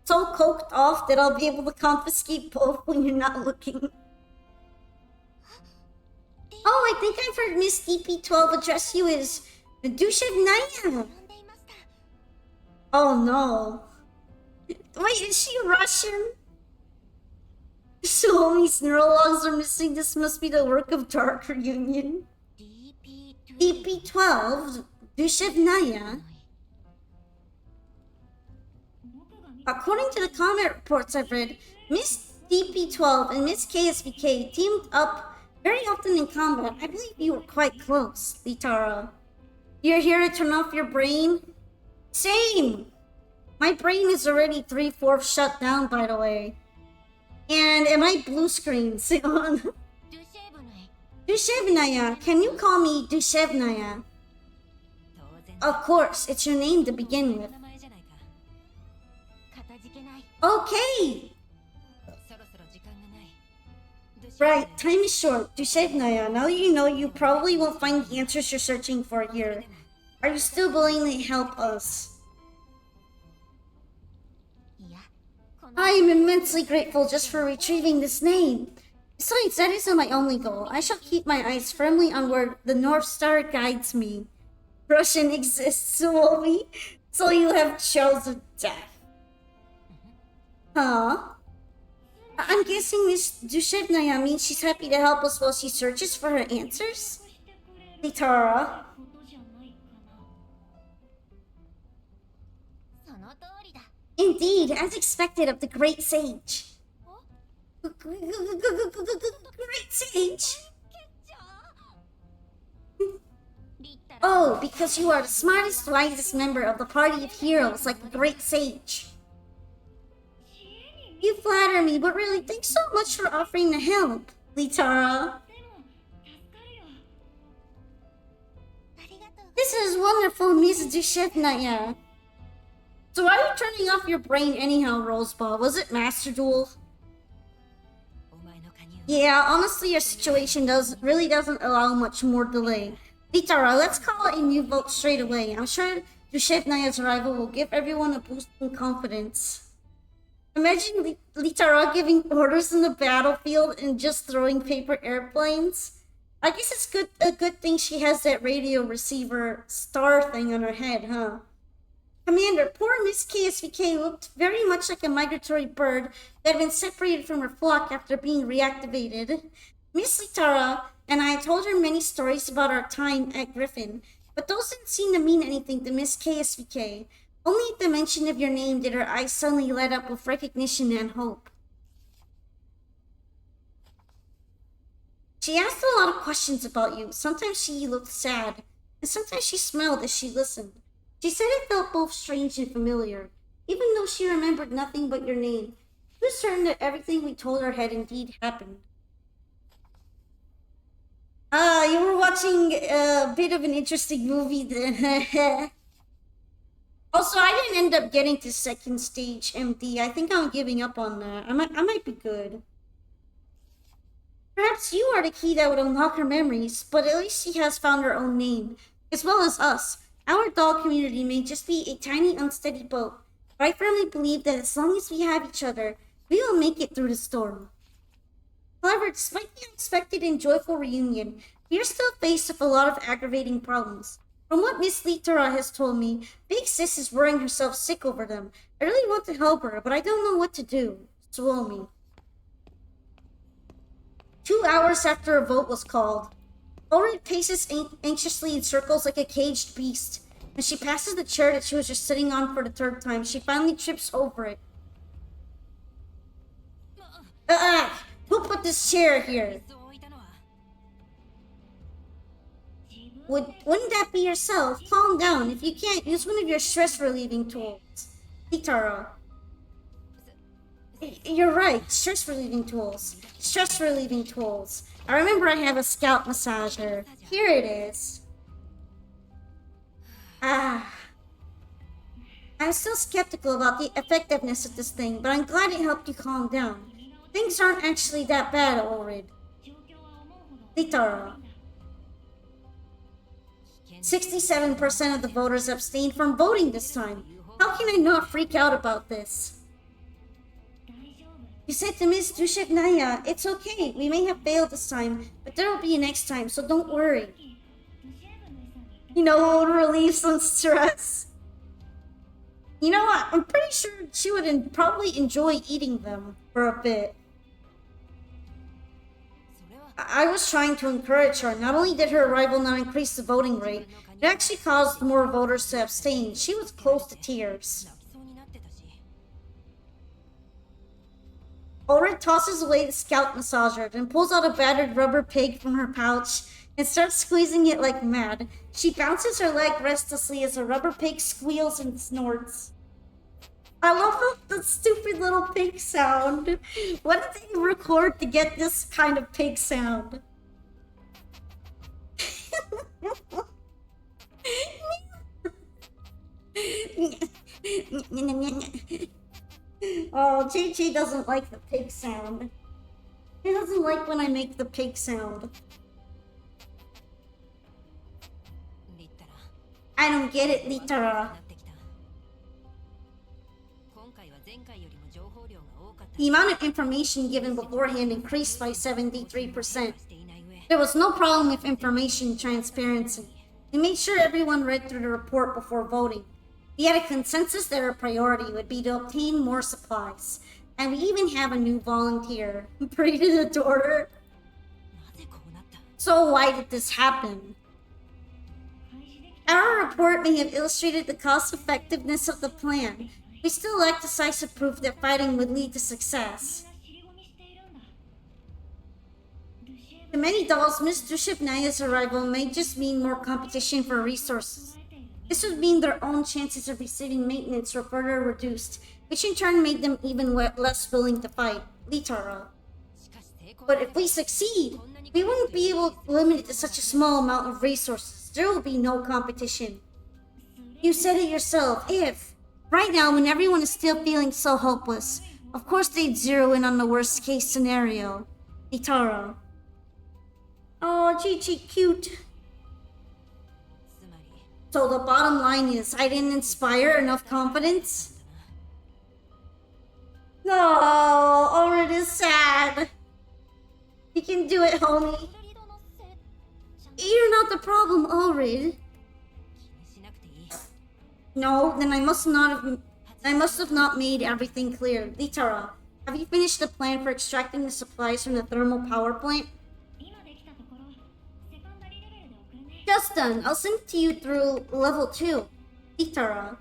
so coked off that I'll be able to confiscate both when you're not looking? Oh, I think I've heard Miss EP12 address you as Dushevnaya. Oh no. Wait, is she Russian? So homies neurologs are missing. This must be the work of Dark Reunion. EP12, Dushevnaya. According to the comment reports I've read, Miss DP12 and Miss KSVK teamed up very often in combat. I believe you were quite close, Litara. You're here to turn off your brain? Same! My brain is already 3/4 shut down, by the way. And am I blue screen? Dushevnaya. Can you call me Dushevnaya? Of course, it's your name to begin with. Okay! Right, time is short. Dushevnaya, now that you know, you probably won't find the answers you're searching for here. Are you still willing to help us? I am immensely grateful just for retrieving this name. Besides, that isn't my only goal. I shall keep my eyes firmly on where the North Star guides me. Russian exists, Wolvie, so you have chosen death. Huh? I'm guessing Miss Dushevnaya means she's happy to help us while she searches for her answers? Litara. Indeed, as expected of the great sage. Great sage? Oh, because you are the smartest, wisest member of the party of heroes like the great sage. You flatter me, but really, thanks so much for offering to help, Litara. This is wonderful, Miss Dushevnaya. So why are you turning off your brain anyhow, Rosebud? Was it Master Duel? Yeah, honestly, your situation really doesn't allow much more delay. Litara, let's call it a new vote straight away. I'm sure Dushep Naya's arrival will give everyone a boost in confidence. Imagine Litara giving orders in the battlefield and just throwing paper airplanes. I guess it's a good thing she has that radio receiver star thing on her head, huh? Commander, poor Miss KSVK looked very much like a migratory bird that had been separated from her flock after being reactivated. Miss Litara and I told her many stories about our time at Griffin, but those didn't seem to mean anything to Miss KSVK. Only at the mention of your name did her eyes suddenly light up with recognition and hope. She asked a lot of questions about you. Sometimes she looked sad, and sometimes she smiled as she listened. She said it felt both strange and familiar, even though she remembered nothing but your name. She was certain that everything we told her had indeed happened. You were watching a bit of an interesting movie then. Also, I didn't end up getting to second stage MD. I think I'm giving up on that. I might be good. Perhaps you are the key that would unlock her memories, but at least she has found her own name, as well as us. Our dog community may just be a tiny, unsteady boat, but I firmly believe that as long as we have each other, we will make it through the storm. However, despite the unexpected and joyful reunion, we are still faced with a lot of aggravating problems. From what Miss Litara has told me, Big Sis is worrying herself sick over them. I really want to help her, but I don't know what to do. Swallow 2 hours after a vote was called, Ulrich paces anxiously in circles like a caged beast. As she passes the chair that she was just sitting on for the third time, she finally trips over it. Who put this chair here? Wouldn't that be yourself? Calm down. If you can't, use one of your stress-relieving tools. Litara. You're right. Stress-relieving tools. Stress-relieving tools. I remember I have a scalp massager. Here it is. I'm still skeptical about the effectiveness of this thing, but I'm glad it helped you calm down. Things aren't actually that bad, Ulrid. Litara. 67% of the voters abstained from voting this time. How can I not freak out about this? You said to Miss Dushevnaya, it's okay, we may have failed this time, but there will be a next time, so don't worry. You know what would relieve some stress? You know what, I'm pretty sure she would probably enjoy eating them for a bit. I was trying to encourage her. Not only did her arrival not increase the voting rate, it actually caused more voters to abstain. She was close to tears. Ulrich tosses away the scalp massager, then pulls out a battered rubber pig from her pouch and starts squeezing it like mad. She bounces her leg restlessly as the rubber pig squeals and snorts. I love the stupid little pig sound. What did they record to get this kind of pig sound? Oh, JJ doesn't like the pig sound. He doesn't like when I make the pig sound. I don't get it, Litara. The amount of information given beforehand increased by 73%. There was no problem with information transparency. We made sure everyone read through the report before voting. We had a consensus that our priority would be to obtain more supplies. And we even have a new volunteer. Pray to the daughter. So why did this happen? Our report may have illustrated the cost-effectiveness of the plan. We still lack decisive proof that fighting would lead to success. To many dolls, Miss Dushevnaya's arrival may just mean more competition for resources. This would mean their own chances of receiving maintenance were further reduced, which in turn made them even less willing to fight. Litara. But if we succeed, we wouldn't be able to limit it to such a small amount of resources. There will be no competition. You said it yourself, if. Right now, when everyone is still feeling so hopeless, of course they'd zero in on the worst case scenario. Litara. Oh, Chi-Chi, cute. So the bottom line is, I didn't inspire enough confidence? No, Orin is sad. You can do it, homie. You're not the problem, Ulrid. No, then I must have not made everything clear. Litara, have you finished the plan for extracting the supplies from the thermal power plant? Just done. I'll send it to you through level 2. Litara.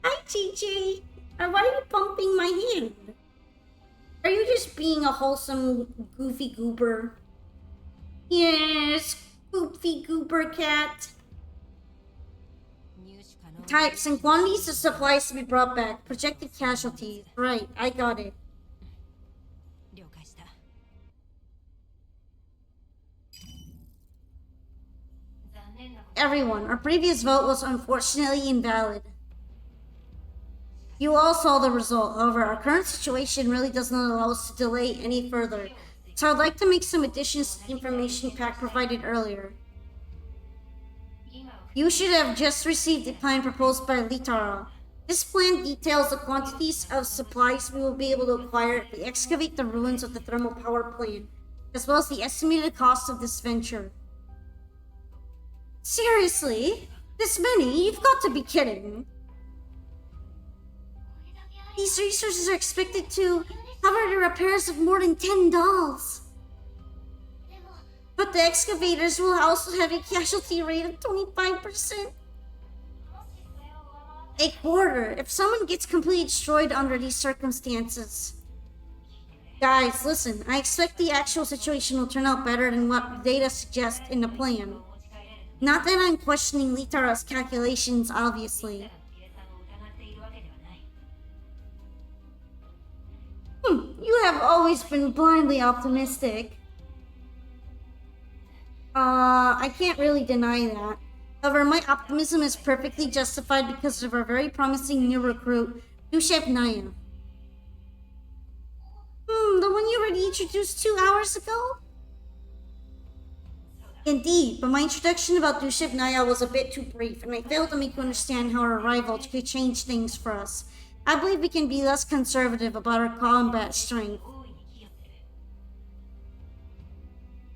Hi, Chi-Chi. Why are you pumping my hand? Are you just being a wholesome, goofy goober? Yes, goofy goober cat. Types and quantities of supplies to be brought back. Projected casualties. Right, I got it. Everyone, our previous vote was unfortunately invalid. You all saw the result. However, our current situation really does not allow us to delay any further. So I'd like to make some additions to the information pack provided earlier. You should have just received the plan proposed by Litara. This plan details the quantities of supplies we will be able to acquire if we excavate the ruins of the thermal power plant, as well as the estimated cost of this venture. Seriously? This many? You've got to be kidding. These resources are expected to cover the repairs of more than 10 dolls. But the excavators will also have a casualty rate of 25%. A quarter, if someone gets completely destroyed under these circumstances. Guys, listen, I expect the actual situation will turn out better than what the data suggest in the plan. Not that I'm questioning Litara's calculations, obviously. You have always been blindly optimistic. I can't really deny that. However, my optimism is perfectly justified because of our very promising new recruit, Dushep Naya. The one you already introduced 2 hours ago? Indeed, but my introduction about Dushep Naya was a bit too brief, and I failed to make you understand how our arrival could change things for us. I believe we can be less conservative about our combat strength.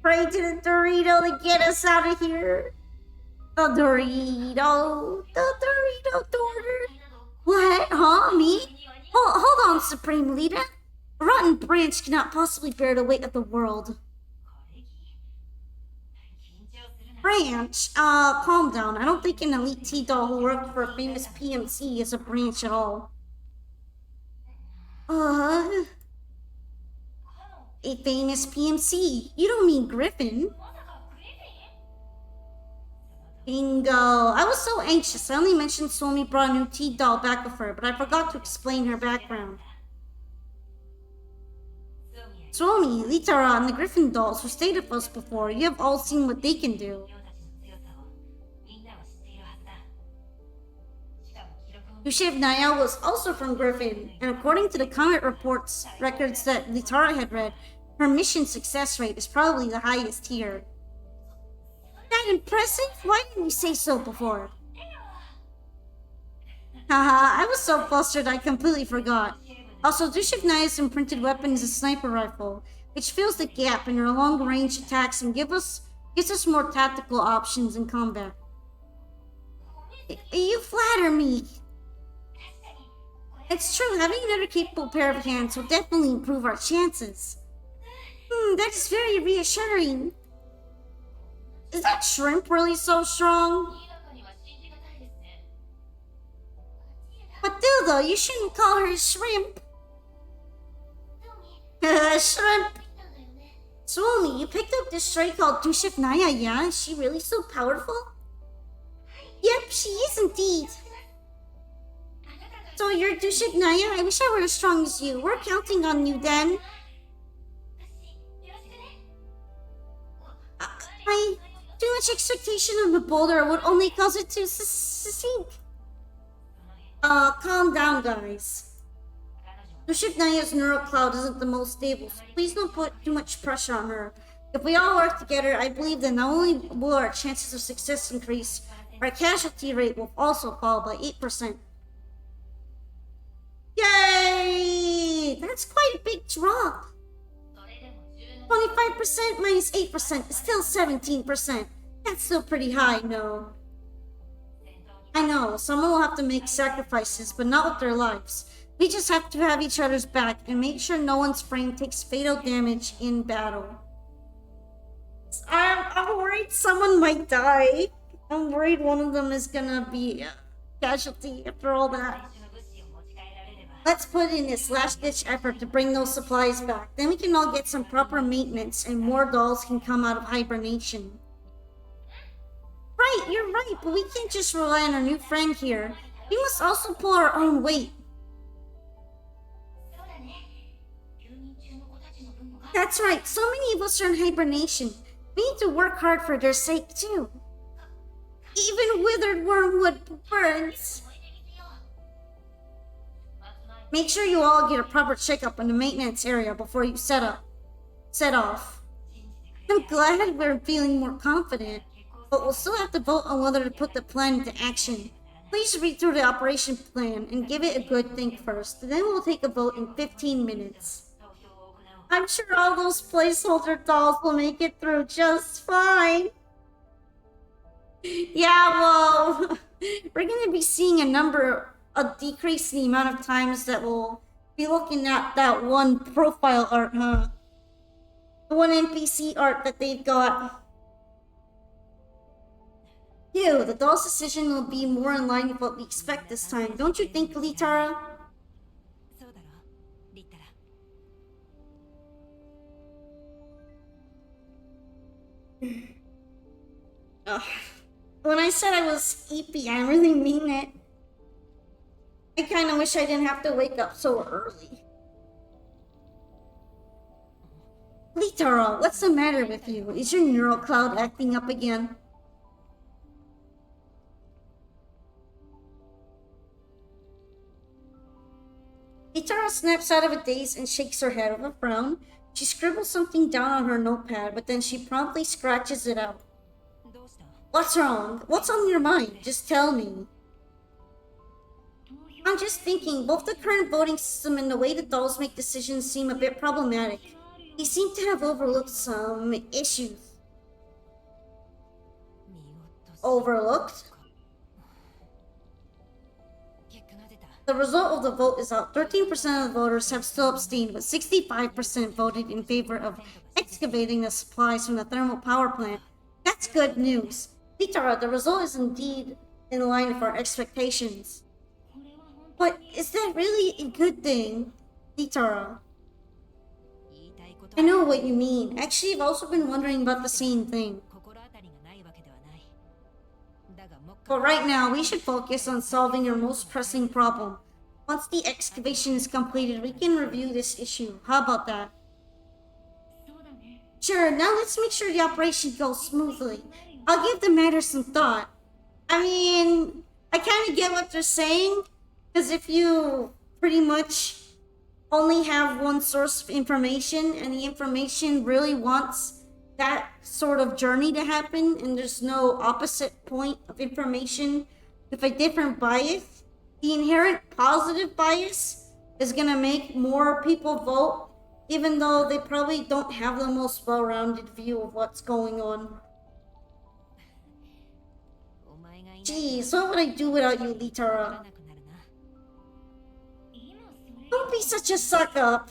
Pray to the Dorito to get us out of here. The Dorito daughter. What? Huh? Me? Hold on, Supreme Leader. A rotten branch cannot possibly bear the weight of the world. Branch? Calm down. I don't think an elite T-doll who worked for a famous PMC is a branch at all. A famous PMC. You don't mean Griffin. Bingo. I was so anxious. I only mentioned Suomi brought a new T-doll back with her, but I forgot to explain her background. Suomi, Litara, and the Griffin dolls who stayed with us before, you have all seen what they can do. Yushev Naya was also from Griffin, and according to the comment records that Litara had read, her mission success rate is probably the highest here. That impressive? Why didn't you say so before? Haha, I was so flustered I completely forgot. Also, Dushik Naya's imprinted weapon is a sniper rifle, which fills the gap in her long-range attacks and gives us more tactical options in combat. You flatter me. It's true, having another capable pair of hands will definitely improve our chances. That is very reassuring. Is that shrimp really so strong? But Dildo, you shouldn't call her shrimp. Shrimp. Swoomy, you picked up this stray called Dushik Naya, yeah? Is she really so powerful? Yep, she is indeed. So you're Dushik Naya? I wish I were as strong as you. We're counting on you then. Too much expectation of the boulder would only cause it to sink. Calm down, guys. Naya's neural cloud isn't the most stable, so please don't put too much pressure on her. If we all work together, I believe that not only will our chances of success increase, our casualty rate will also fall by 8%. Yay! That's quite a big drop. 25% minus 8% is still 17%. That's still pretty high, no? I know, someone will have to make sacrifices, but not with their lives. We just have to have each other's back and make sure no one's frame takes fatal damage in battle. I'm worried someone might die. I'm worried one of them is gonna be a casualty after all that. Let's put in this last-ditch effort to bring those supplies back. Then we can all get some proper maintenance and more dolls can come out of hibernation. Right, you're right, but we can't just rely on our new friend here. We must also pull our own weight. That's right, so many of us are in hibernation. We need to work hard for their sake, too. Even withered wormwood burns. Make sure you all get a proper checkup in the maintenance area before you set off. I'm glad we're feeling more confident, but we'll still have to vote on whether to put the plan into action. Please read through the operation plan and give it a good think first. Then we'll take a vote in 15 minutes. I'm sure all those placeholder dolls will make it through just fine. Yeah, well, we're going to be seeing a decrease in the amount of times that we'll be looking at that one profile art, huh? The one NPC art that they've got. Ew, the doll's decision will be more in line with what we expect this time. Don't you think, Litara? When I said I was eepy, I really mean it. I kinda wish I didn't have to wake up so early. Litara, what's the matter with you? Is your neural cloud acting up again? Litara snaps out of a daze and shakes her head with a frown. She scribbles something down on her notepad, but then she promptly scratches it out. What's wrong? What's on your mind? Just tell me. I'm just thinking, both the current voting system and the way the dolls make decisions seem a bit problematic. They seem to have overlooked some issues. Overlooked? The result of the vote is out. 13% of the voters have still abstained, but 65% voted in favor of excavating the supplies from the thermal power plant. That's good news. Litara, the result is indeed in line with our expectations. But is that really a good thing, Litara? I know what you mean. Actually, I've also been wondering about the same thing. But right now, we should focus on solving your most pressing problem. Once the excavation is completed, we can review this issue. How about that? Sure, now let's make sure the operation goes smoothly. I'll give the matter some thought. I mean, I kind of get what they're saying, because if you pretty much only have one source of information, and the information really wants that sort of journey to happen, and there's no opposite point of information with a different bias, the inherent positive bias is gonna make more people vote, even though they probably don't have the most well-rounded view of what's going on. Jeez, what would I do without you, Litara? Don't be such a suck-up,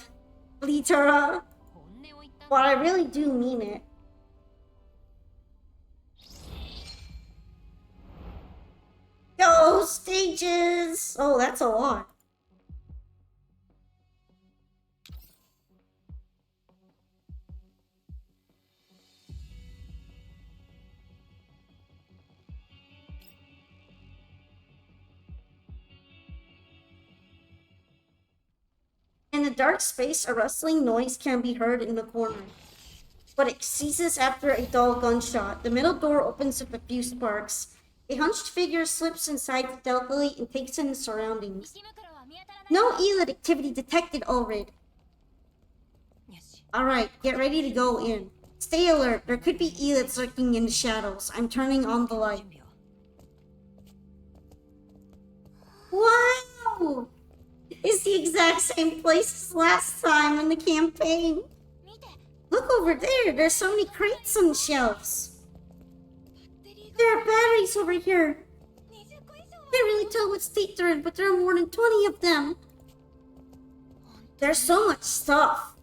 Litara. But I really do mean it. Go, stages! Oh, that's a lot. In the dark space, a rustling noise can be heard in the corner, but it ceases after a dull gunshot. The middle door opens with a few sparks. A hunched figure slips inside stealthily and takes in the surroundings. No Elid activity detected, Ulrid. Alright, get ready to go in. Stay alert, there could be Elids lurking in the shadows. I'm turning on the light. Wow! It's the exact same place as last time in the campaign. Look over there, there's so many crates on the shelves. There are batteries over here. Can't really tell what state they're in, but there are more than 20 of them. There's so much stuff.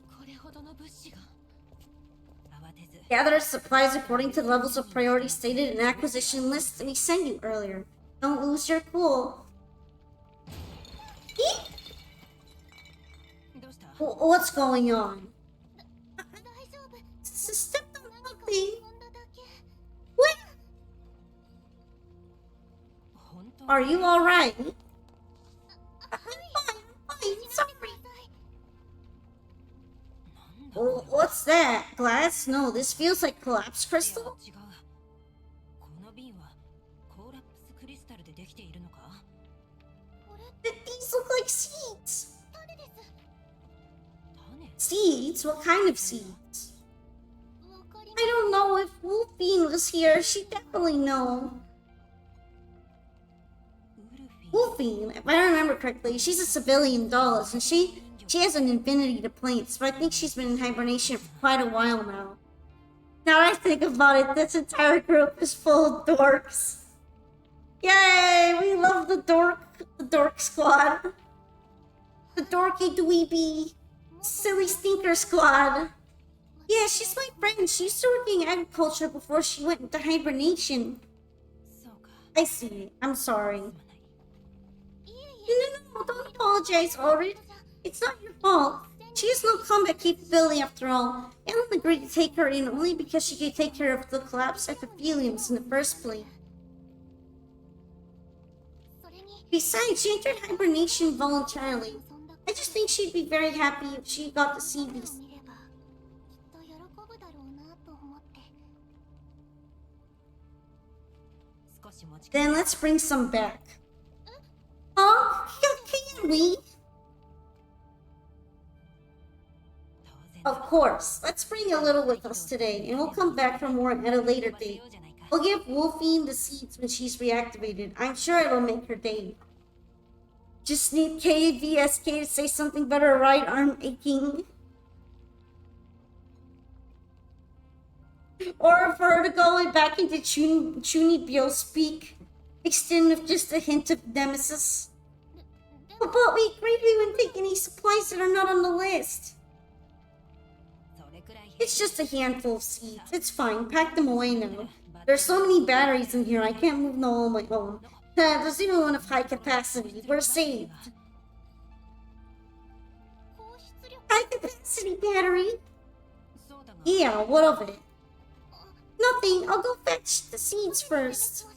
Gather supplies according to the levels of priority stated in the acquisition list we sent you earlier. Don't lose your cool. Eep! What's going on? Stepped on something. What? Are you alright? I'm fine, sorry. What's that? Glass? No, this feels like collapsed crystal? These look like seeds. Seeds? What kind of seeds? I don't know. If Wolfine was here, she'd definitely know. Wolfine, if I remember correctly, she's a civilian doll, isn't she? She has an infinity to planes, but I think she's been in hibernation for quite a while now. Now that I think about it, this entire group is full of dorks. Yay! We love the dork squad. The dorky dweeby, silly stinker squad. Yeah, she's my friend. She used to work in agriculture before she went into hibernation. I see. I'm sorry. No, don't apologize, Ulrid. It's not your fault. She has no combat capability after all. Alan agreed to take her in only because she could take care of the collapsed epitheliums in the first place. Besides, she entered hibernation voluntarily. I just think she'd be very happy if she got to see these. Then let's bring some back. Oh, can we? Of course. Let's bring a little with us today, and we'll come back for more at a later date. We'll give Wolfine the seeds when she's reactivated. I'm sure it'll make her day. Just need KVSK to say something about her right arm aching. Or for her to go back into Chunibyo speak, mixed in with just a hint of nemesis. But we agreed we wouldn't take any supplies that are not on the list. It's just a handful of seeds. It's fine. Pack them away now. There's so many batteries in here, I can't move them all on my own. There's even one of high capacity. We're saved. High capacity battery? Yeah, what of it? Nothing. I'll go fetch the seeds first.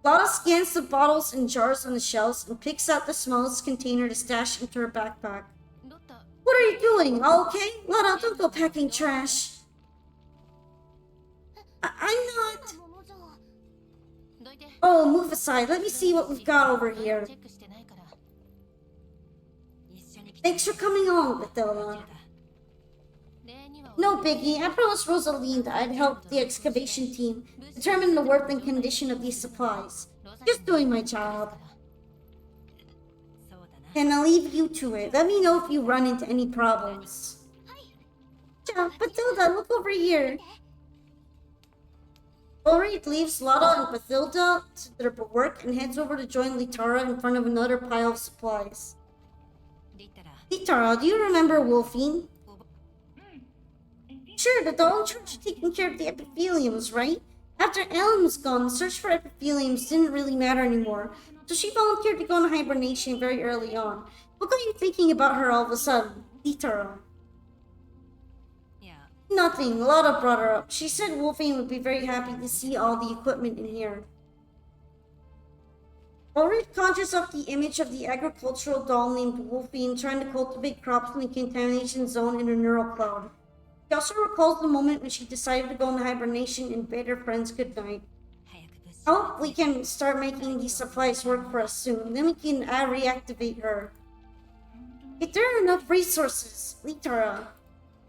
Lotta scans the bottles and jars on the shelves and picks out the smallest container to stash into her backpack. What are you doing? All okay? Lotta, don't go packing trash. I'm not. Oh, move aside. Let me see what we've got over here. Thanks for coming on, Matilda. No biggie. I promised Rosaline that I'd help the excavation team determine the worth and condition of these supplies. Just doing my job. Then I'll leave you to it. Let me know if you run into any problems. Bathilda, look over here. Ulrid leaves Lotta and Bathilda to their work and heads over to join Litara in front of another pile of supplies. Litara, do you remember Wolfine? Sure, the doll in charge of taking care of the epitheliums, right? After Alan was gone, the search for epitheliums didn't really matter anymore, so she volunteered to go into hibernation very early on. What got you thinking about her all of a sudden, Litara? Nothing. Lotta brought her up. She said Wolfine would be very happy to see all the equipment in here. Ulrid conjures up the image of the agricultural doll named Wolfine trying to cultivate crops in the contamination zone in her neural cloud. She also recalls the moment when she decided to go into hibernation and bade her friends goodnight. I hope we can start making these supplies work for us soon. Then we can reactivate her. If there are enough resources, Litara.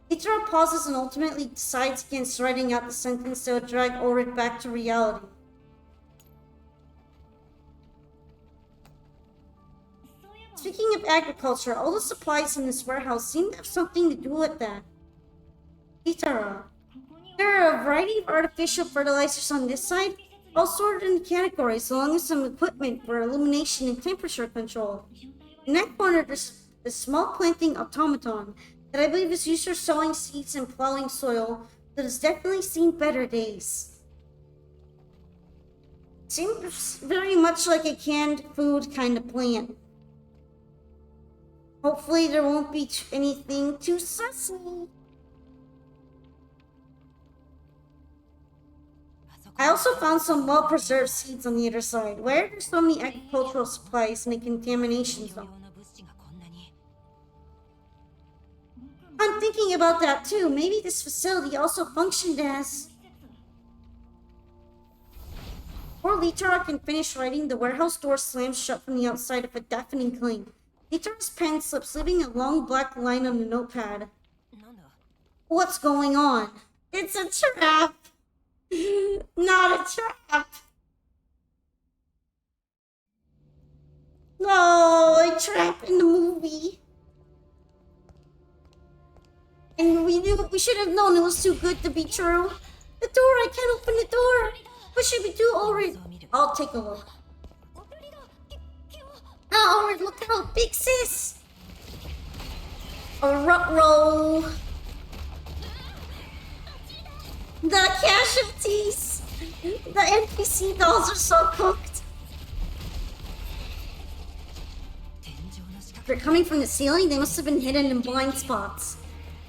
Litara pauses and ultimately decides against writing out the sentence that would drag Ulrich back to reality. Speaking of agriculture, all the supplies in this warehouse seem to have something to do with that. Litara. There are a variety of artificial fertilizers on this side, all sorted into categories, along with some equipment for illumination and temperature control. In that corner, there's a small planting automaton that I believe is used for sowing seeds and plowing soil that has definitely seen better days. Seems very much like a canned food kind of plant. Hopefully there won't be anything too sussy. I also found some well-preserved seeds on the other side. Why are there so many agricultural supplies in a contamination zone? I'm thinking about that too. Maybe this facility also functioned as... Before Litara can finish writing, the warehouse door slams shut from the outside with a deafening clang. Litara's pen slips, leaving a long black line on the notepad. What's going on? It's a trap! Not a trap! No, a trap in the movie. And we should have known it was too good to be true. The door, I can't open the door. What should we do, Ulrich? I'll take a look. Oh, Ulrich, look how big sis. A row. The casualties. The NPC dolls are so cooked. They're coming from the ceiling. They must have been hidden in blind spots.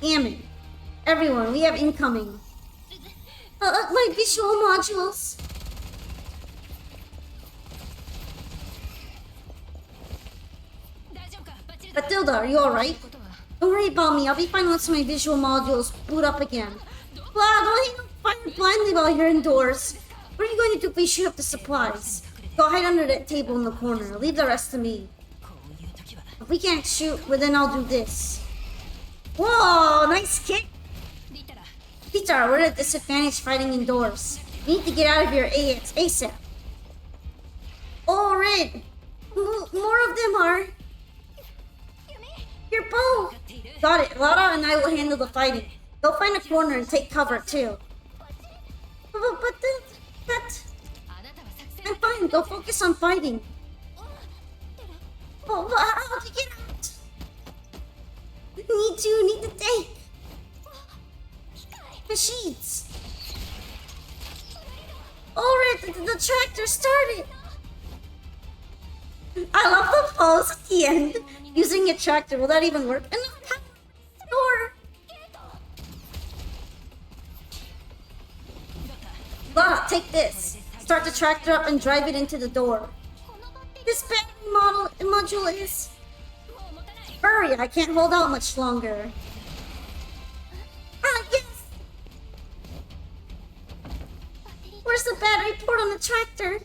Damn it. Everyone, we have incoming. My visual modules. Matilda, are you alright? Don't worry about me. I'll be fine once my visual modules boot up again. Blah, don't hang blindly while you're indoors. What are you going to do if we shoot up the supplies? Go hide under that table in the corner. Leave the rest to me. If we can't shoot, well then I'll do this. Whoa, nice kick. Litara, we're at a disadvantage fighting indoors. We need to get out of here ASAP. Oh, Red. More of them are. Your bow. Got it. Lara and I will handle the fighting. Go find a corner and take cover too. But that... I'm fine. Go focus on fighting. Oh, how to get out? Need to take the sheets. Alright, the tractor started. I love the pose at the end. Using a tractor, will that even work? And the door. Lara, take this. Start the tractor up and drive it into the door. This battery module is... Hurry, I can't hold out much longer. Ah, yes! Where's the battery port on the tractor?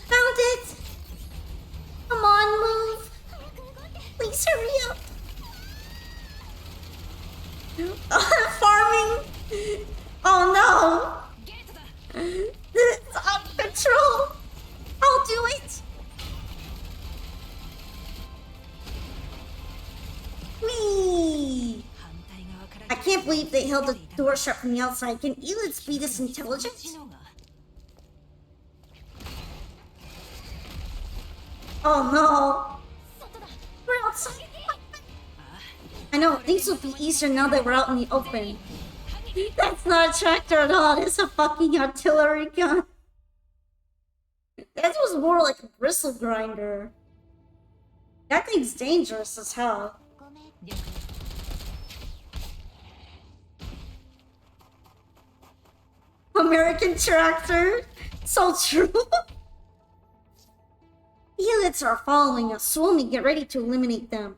Found it! Come on, move! Please hurry up! Farming! Oh no! It's out of control! I'll do it! Whee! I can't believe they held the door shut from the outside. Can Elids be this intelligent? Oh no! We're outside. I know, things will be easier now that we're out in the open. That's not a tractor at all, it's a fucking artillery gun. That was more like a bristle grinder. That thing's dangerous as hell. American tractor? So true. Elids are following us, so let me get ready to eliminate them.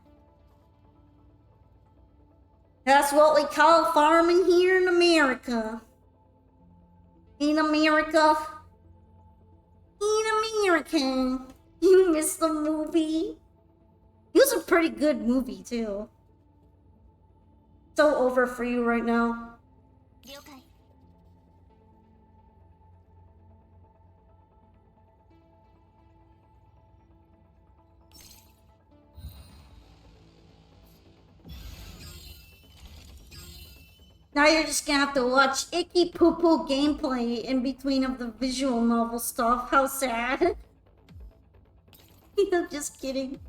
That's what we call farming here in America. In America. In America. You missed the movie. It was a pretty good movie too. So over for you right now. Now you're just gonna have to watch icky poo poo gameplay in between of the visual novel stuff. How sad. I'm just kidding.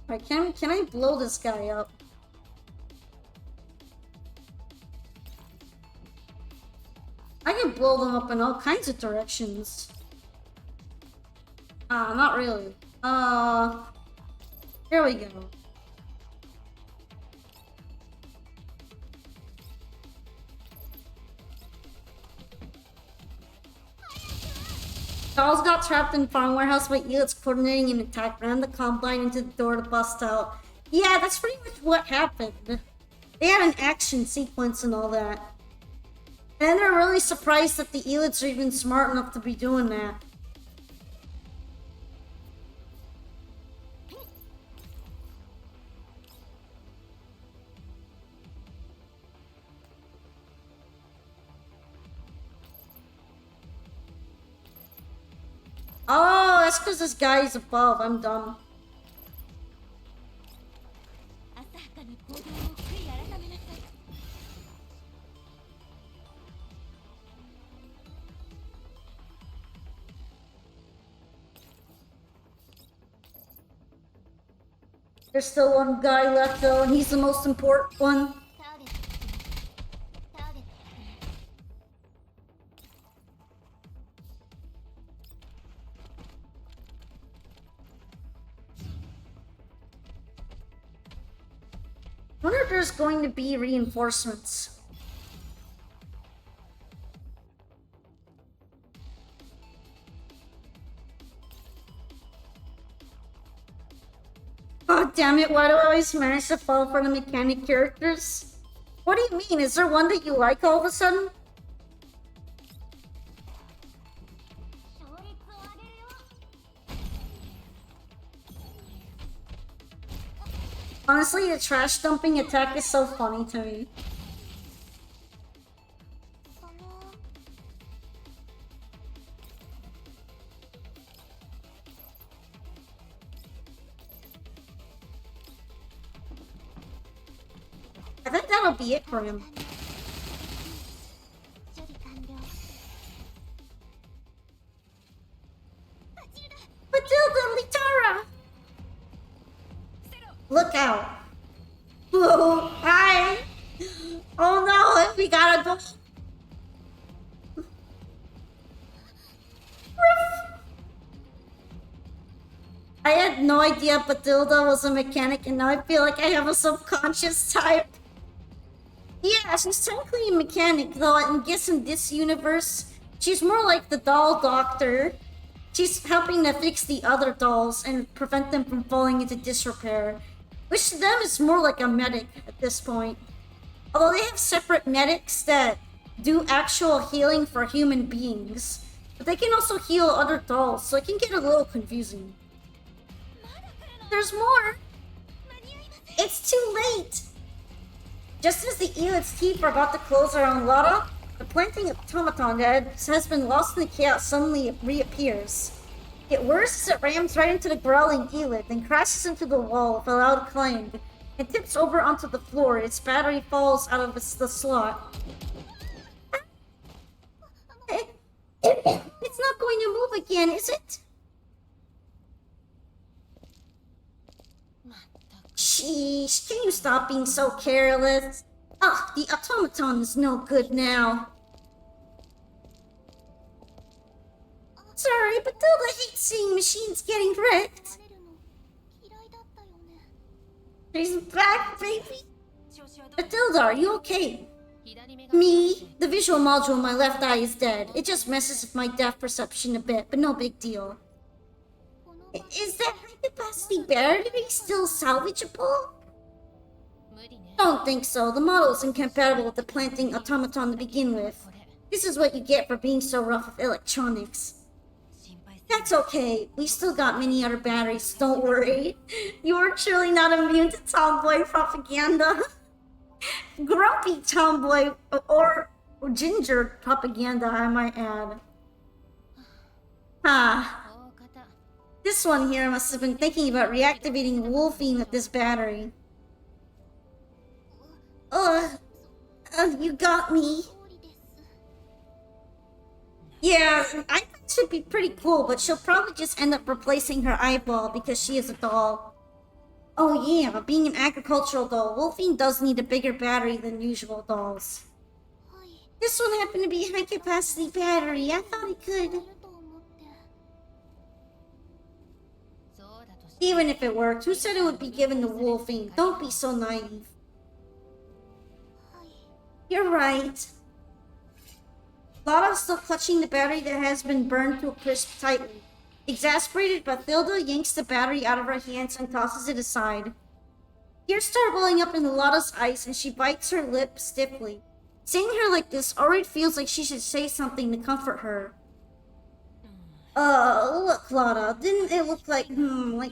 Alright, can I blow this guy up? I can blow them up in all kinds of directions. Not really. Here we go. Charles got trapped in farm warehouse by Elit's coordinating an attack, ran the combine into the door to bust out. Yeah, that's pretty much what happened. They had an action sequence and all that. And they're really surprised that the Elites are even smart enough to be doing that. Oh, that's because this guy is above. I'm dumb. There's still one guy left though, and he's the most important one. I wonder if there's going to be reinforcements. Oh damn it, why do I always manage to fall for the mechanic characters? What do you mean? Is there one that you like all of a sudden? Honestly, the trash dumping attack is so funny to me. I think that'll be it for him. Matilda, Litara! Look out! Oh, hi! Oh no, we gotta go. I had no idea Batilda was a mechanic, and now I feel like I have a subconscious type. Yeah, she's technically a mechanic, though I guess in this universe, she's more like the doll doctor. She's helping to fix the other dolls and prevent them from falling into disrepair, which to them is more like a medic at this point. Although they have separate medics that do actual healing for human beings, but they can also heal other dolls, so it can get a little confusing. There's more! It's too late! Just as the Elit's teeth are about to close around Lotta, the planting automaton that has been lost in the chaos suddenly reappears. It whirs as it rams right into the growling Elit, then crashes into the wall with a loud clang, and tips over onto the floor. Its battery falls out of the slot. It's not going to move again, is it? Sheesh, can you stop being so careless? Ugh, the automaton is no good now. Sorry, but Tilda hates seeing machines getting wrecked. She's back, baby! Matilda, are you okay? Me? The visual module in my left eye is dead. It just messes with my depth perception a bit, but no big deal. Is that high-capacity battery still salvageable? Don't think so. The model is incompatible with the planting automaton to begin with. This is what you get for being so rough with electronics. That's okay. We still got many other batteries, don't worry. You're truly not immune to tomboy propaganda. Grumpy tomboy or ginger propaganda, I might add. Ah. This one here must have been thinking about reactivating Wolfine with this battery. You got me. Yeah, I think she'd be pretty cool, but she'll probably just end up replacing her eyeball because she is a doll. Oh yeah, being an agricultural doll, Wolfine does need a bigger battery than usual dolls. This one happened to be a high-capacity battery. I thought it could. Even if it worked, who said it would be given to Wolfine? Don't be so naive. You're right. Lotta's still clutching the battery that has been burned to a crisp tightly. Exasperated, Bathilda yanks the battery out of her hands and tosses it aside. Tears start welling up into Lotta's eyes and she bites her lip stiffly. Seeing her like this already feels like she should say something to comfort her. Look, Lotta, didn't it look like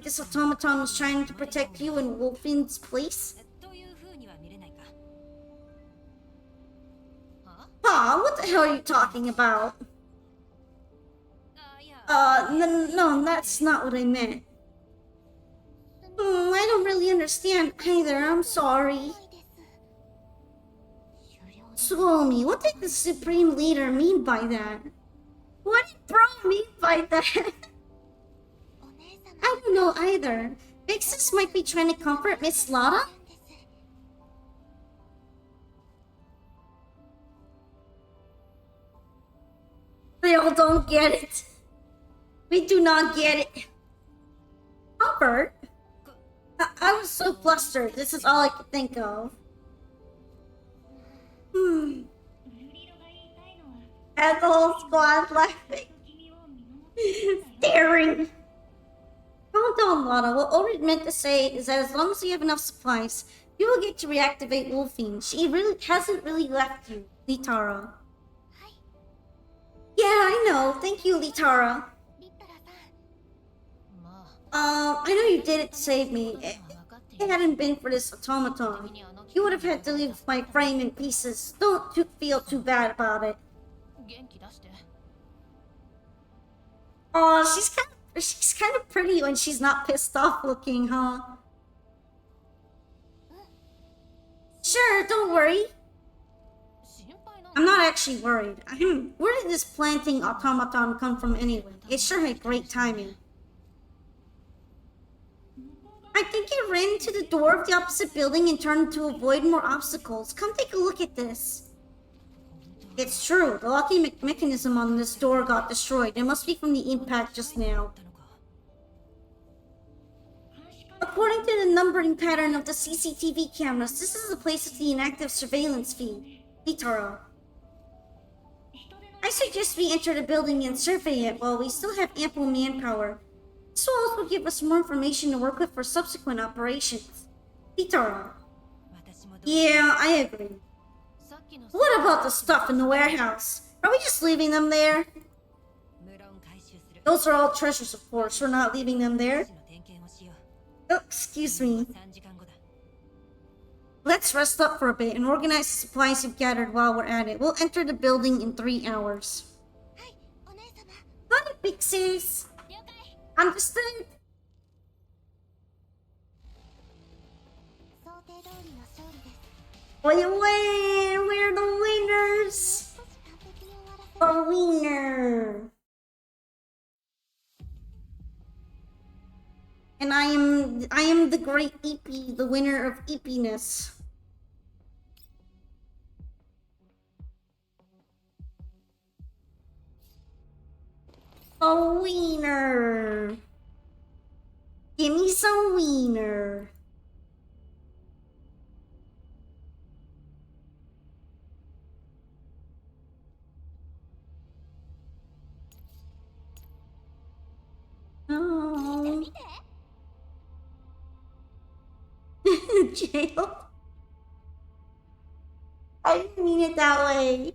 this automaton was trying to protect you in Wolfine's place? What the hell are you talking about? No, that's not what I meant. I don't really understand either, I'm sorry. Suomi, what did the Supreme Leader mean by that? What did Bro mean by that? I don't know either. Vixus might be trying to comfort Miss Lotta? They all don't get it. We do not get it. Comfort? I was so flustered. This is all I could think of. And the whole squad laughing. Staring. Calm down, Lotta. What Ulrich meant to say is that as long as you have enough supplies, you will get to reactivate Wolfine. She hasn't really left you, Litara. Yeah, I know. Thank you, Litara. I know you did it to save me. If it hadn't been for this automaton, you would have had to leave my frame in pieces. Don't feel too bad about it. Oh, she's kind of pretty when she's not pissed off looking, huh? Sure, don't worry. I'm not actually worried. Where did this planting automaton come from anyway? It sure had great timing. I think it ran into the door of the opposite building and turned to avoid more obstacles. Come take a look at this. It's true. The locking mechanism on this door got destroyed. It must be from the impact just now. According to the numbering pattern of the CCTV cameras, this is the place of the inactive surveillance feed. Litaro. I suggest we enter the building and survey it while we still have ample manpower. This will also give us more information to work with for subsequent operations. Litaro. Yeah, I agree. What about the stuff in the warehouse? Are we just leaving them there? Those are all treasures, of course. We're not leaving them there. Oh, excuse me. Let's rest up for a bit and organize the supplies we've gathered while we're at it. We'll enter the building in 3 hours. Got it, big sis. Understood. We win! We're the winners! A winner! And I am the great eepy, the winner of eepiness. A wiener! Give me some wiener! jail. I didn't mean it that way.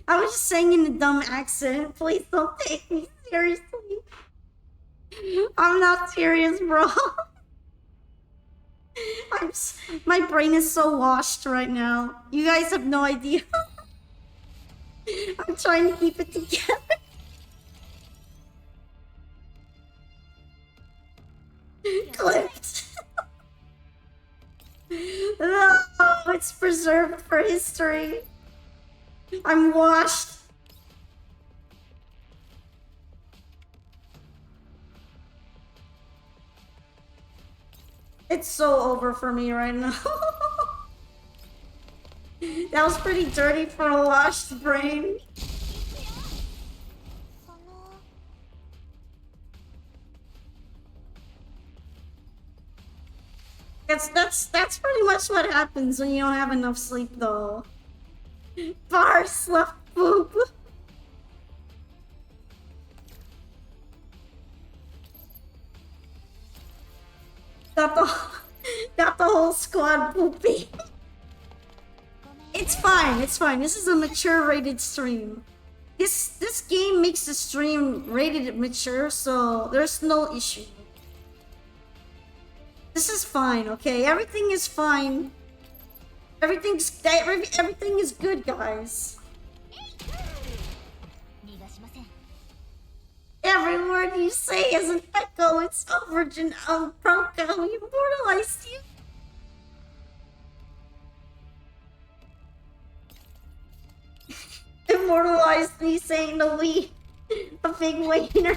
I was just saying in a dumb accent. Please don't take me seriously. I'm not serious, bro. My brain is so washed right now. You guys have no idea. I'm trying to keep it together. Clipped. No, it's preserved for history. I'm washed. It's so over for me right now. That was pretty dirty for a washed brain. That's pretty much what happens when you don't have enough sleep, though. Bar left poop. Got the whole squad poopy. It's fine. It's fine. This is a mature rated stream. This game makes the stream rated mature, so there's no issue. This is fine, okay? Everything is fine. Everything is good, guys. Every word you say is an echo. It's Virgin Proco. We immortalized you. Immortalized me saying the we. A big wiener.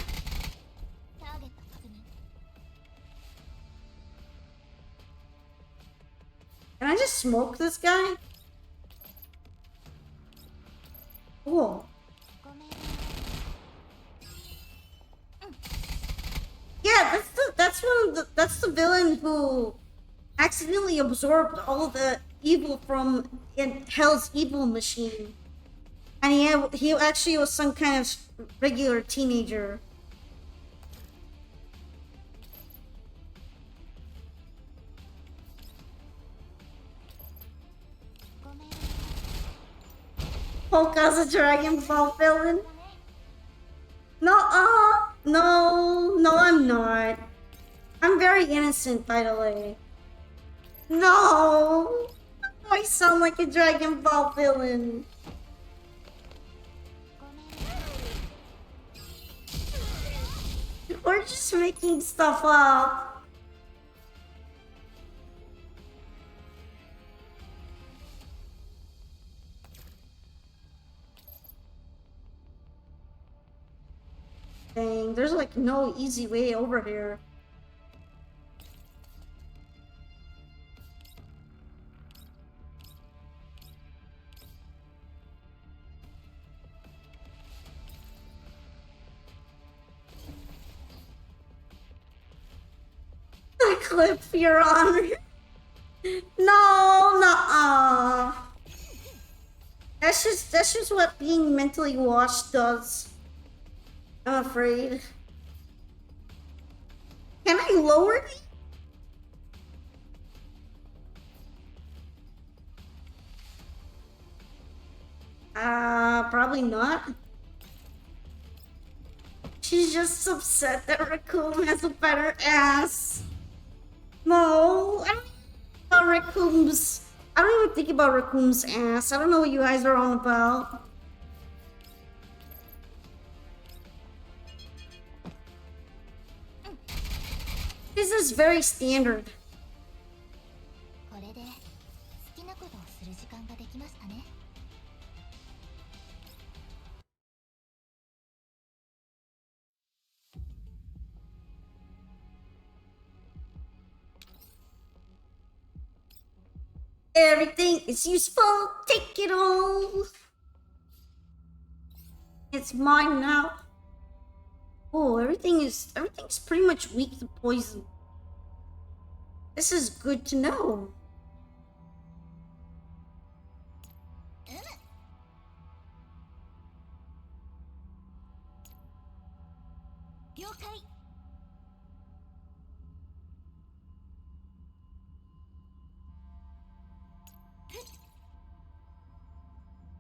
Can I just smoke this guy? Cool. Yeah, that's the villain who accidentally absorbed all the evil from Hell's evil machine, and he actually was some kind of regular teenager. Polka's a Dragon Ball villain. No, no, I'm not. I'm very innocent, by the way. No! I sound like a Dragon Ball villain. We're just making stuff up. Dang, there's like no easy way over here. The clip, Your Honor. No, nuh-uh. That's just what being mentally washed does. I'm afraid. Can I lower it? Probably not. She's just upset that Raccoon has a better ass. No, I don't think about Raccoon's. I don't even think about Raccoon's ass. I don't know what you guys are on about. This is very standard. Everything is useful. Take it all. It's mine now. Oh, everything's pretty much weak to poison. This is good to know.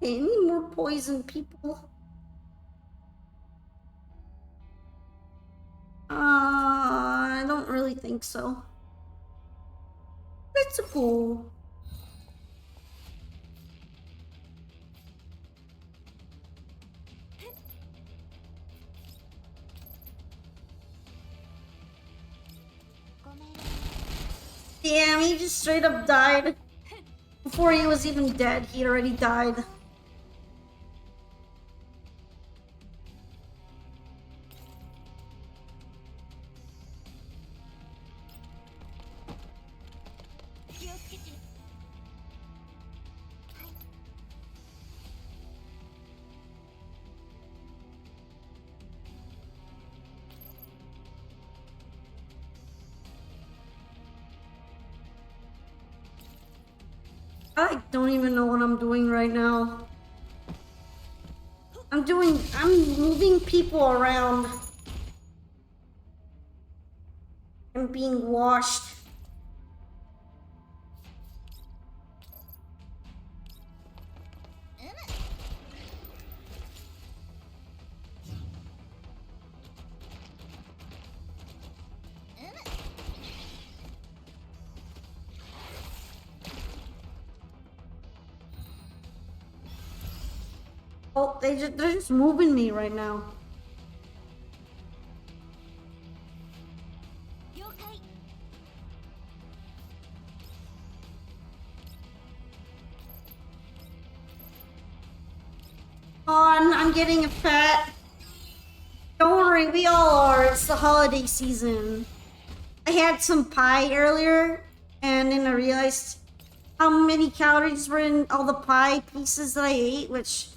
Okay, any more poison people? I don't really think so. It's cool. Damn, he just straight up died. Before he was even dead, he already died. I don't even know what I'm doing right now. I'm moving people around. I'm being washed. Oh, they're just moving me right now. I'm getting a fat. Don't worry, we all are. It's the holiday season. I had some pie earlier, and then I realized how many calories were in all the pie pieces that I ate, which,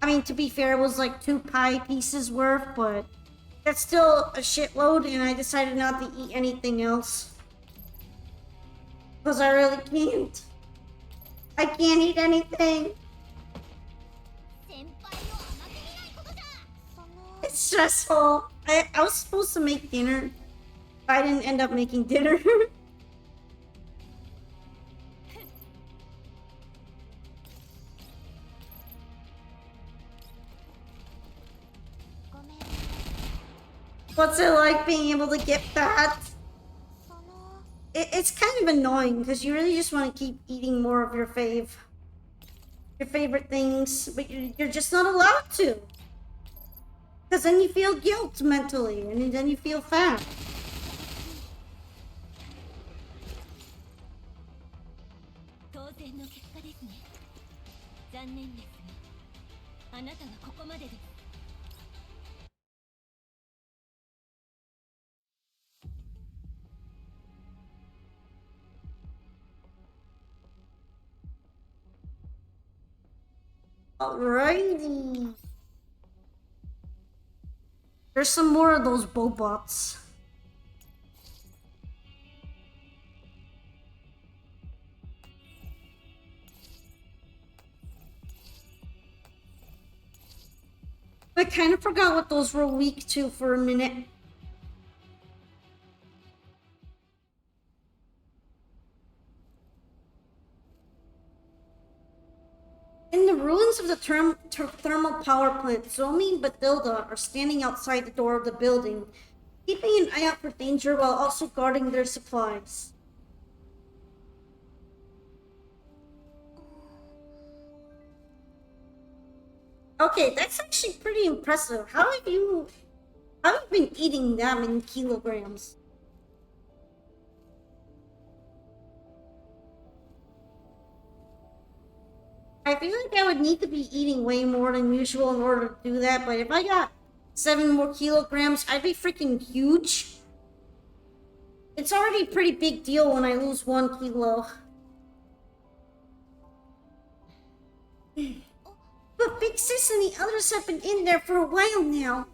I mean, to be fair, it was like 2 pie pieces worth, but that's still a shitload, and I decided not to eat anything else. Because I really can't. I can't eat anything. It's stressful. I was supposed to make dinner, but I didn't end up making dinner. What's it like being able to get fat? It's kind of annoying because you really just want to keep eating more of your favorite things, but you're just not allowed to. Because then you feel guilt mentally, and then you feel fat. Alrighty. There's some more of those bobots. I kind of forgot what those were weak to for a minute. In the ruins of the thermal power plant, Zomi and Bathilda are standing outside the door of the building, keeping an eye out for danger while also guarding their supplies. Okay, that's actually pretty impressive. How have you been eating that many kilograms? I feel like I would need to be eating way more than usual in order to do that, but if I got 7 more kilograms, I'd be freaking huge. It's already a pretty big deal when I lose 1 kilo. But Big Sis and the others have been in there for a while now.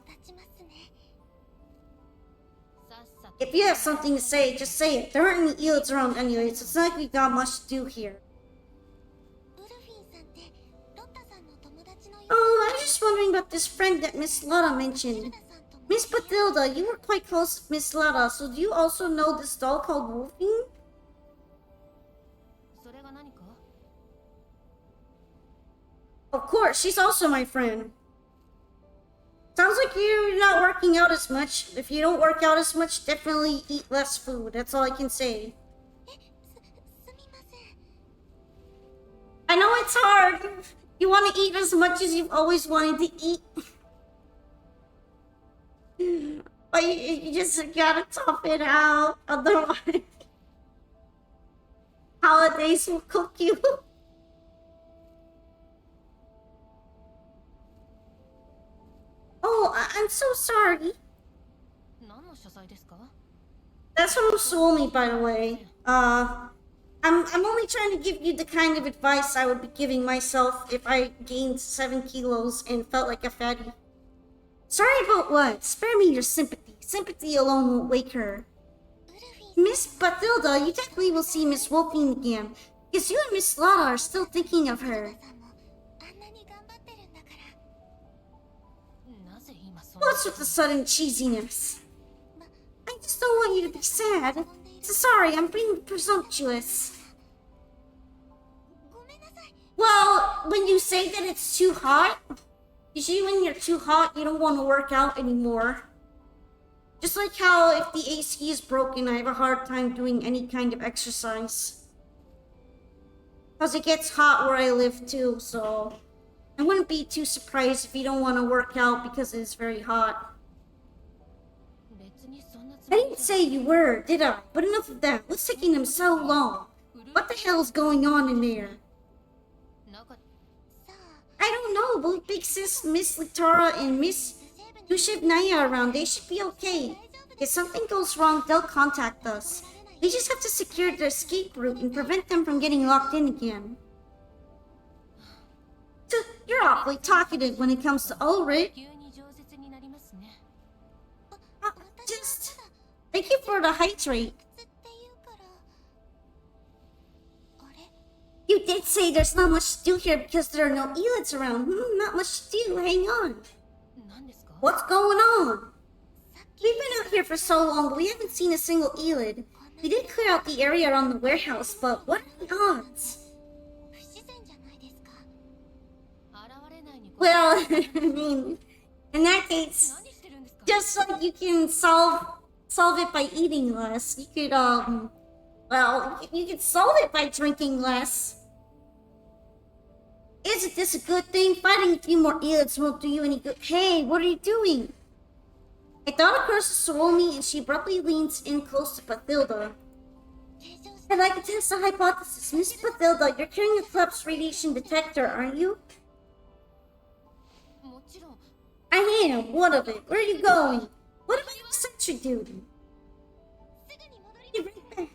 If you have something to say, just say it. There aren't any eels around anyway, so it's not like we got much to do here. Oh, I was just wondering about this friend that Miss Lotta mentioned. Miss Bathilda, you were quite close to Miss Lotta, so do you also know this doll called Wolfie? Of course, she's also my friend. Sounds like you're not working out as much. If you don't work out as much, definitely eat less food. That's all I can say. I know it's hard. You want to eat as much as you've always wanted to eat. But you just gotta tough it out. Otherwise, holidays will cook you. Oh, I'm so sorry. That's from Suomi, by the way. I'm only trying to give you the kind of advice I would be giving myself if I gained 7 kilos and felt like a fatty. Sorry about what? Spare me your sympathy. Sympathy alone won't wake her. Miss Bathilda, you definitely will see Miss Wolfing again, because you and Miss Lada are still thinking of her. What's with the sudden cheesiness? I just don't want you to be sad. So sorry, I'm being presumptuous. Well, when you say that it's too hot, usually when you're too hot, you don't want to work out anymore. Just like how if the AC is broken, I have a hard time doing any kind of exercise. Because it gets hot where I live too, so I wouldn't be too surprised if you don't want to work out because it's very hot. I didn't say you were, did I? But enough of that. What's taking them so long? What the hell's going on in there? I don't know, but big sis Miss Litara and Miss Dushevnaya around, they should be okay. If something goes wrong, they'll contact us. We just have to secure their escape route and prevent them from getting locked in again. You're awfully talkative when it comes to Ulrich. Just... Thank you for the hydrate. You did say there's not much to do here because there are no elids around. Not much to do. Hang on. What's going on? We've been out here for so long, but we haven't seen a single elid. We did clear out the area around the warehouse, but what are the odds? Well, I mean, in that case, just like you can solve it by eating less, you could, well, you could solve it by drinking less. Isn't this a good thing? Fighting a few more elids won't do you any good. Hey, what are you doing? I thought across the Suomi and she abruptly leans in close to Bathilda. I'd like to test a hypothesis. Miss Bathilda, you're carrying a collapsed radiation detector, aren't you? I am. What of it? Where are you going? What about your sentry duty? Be right back.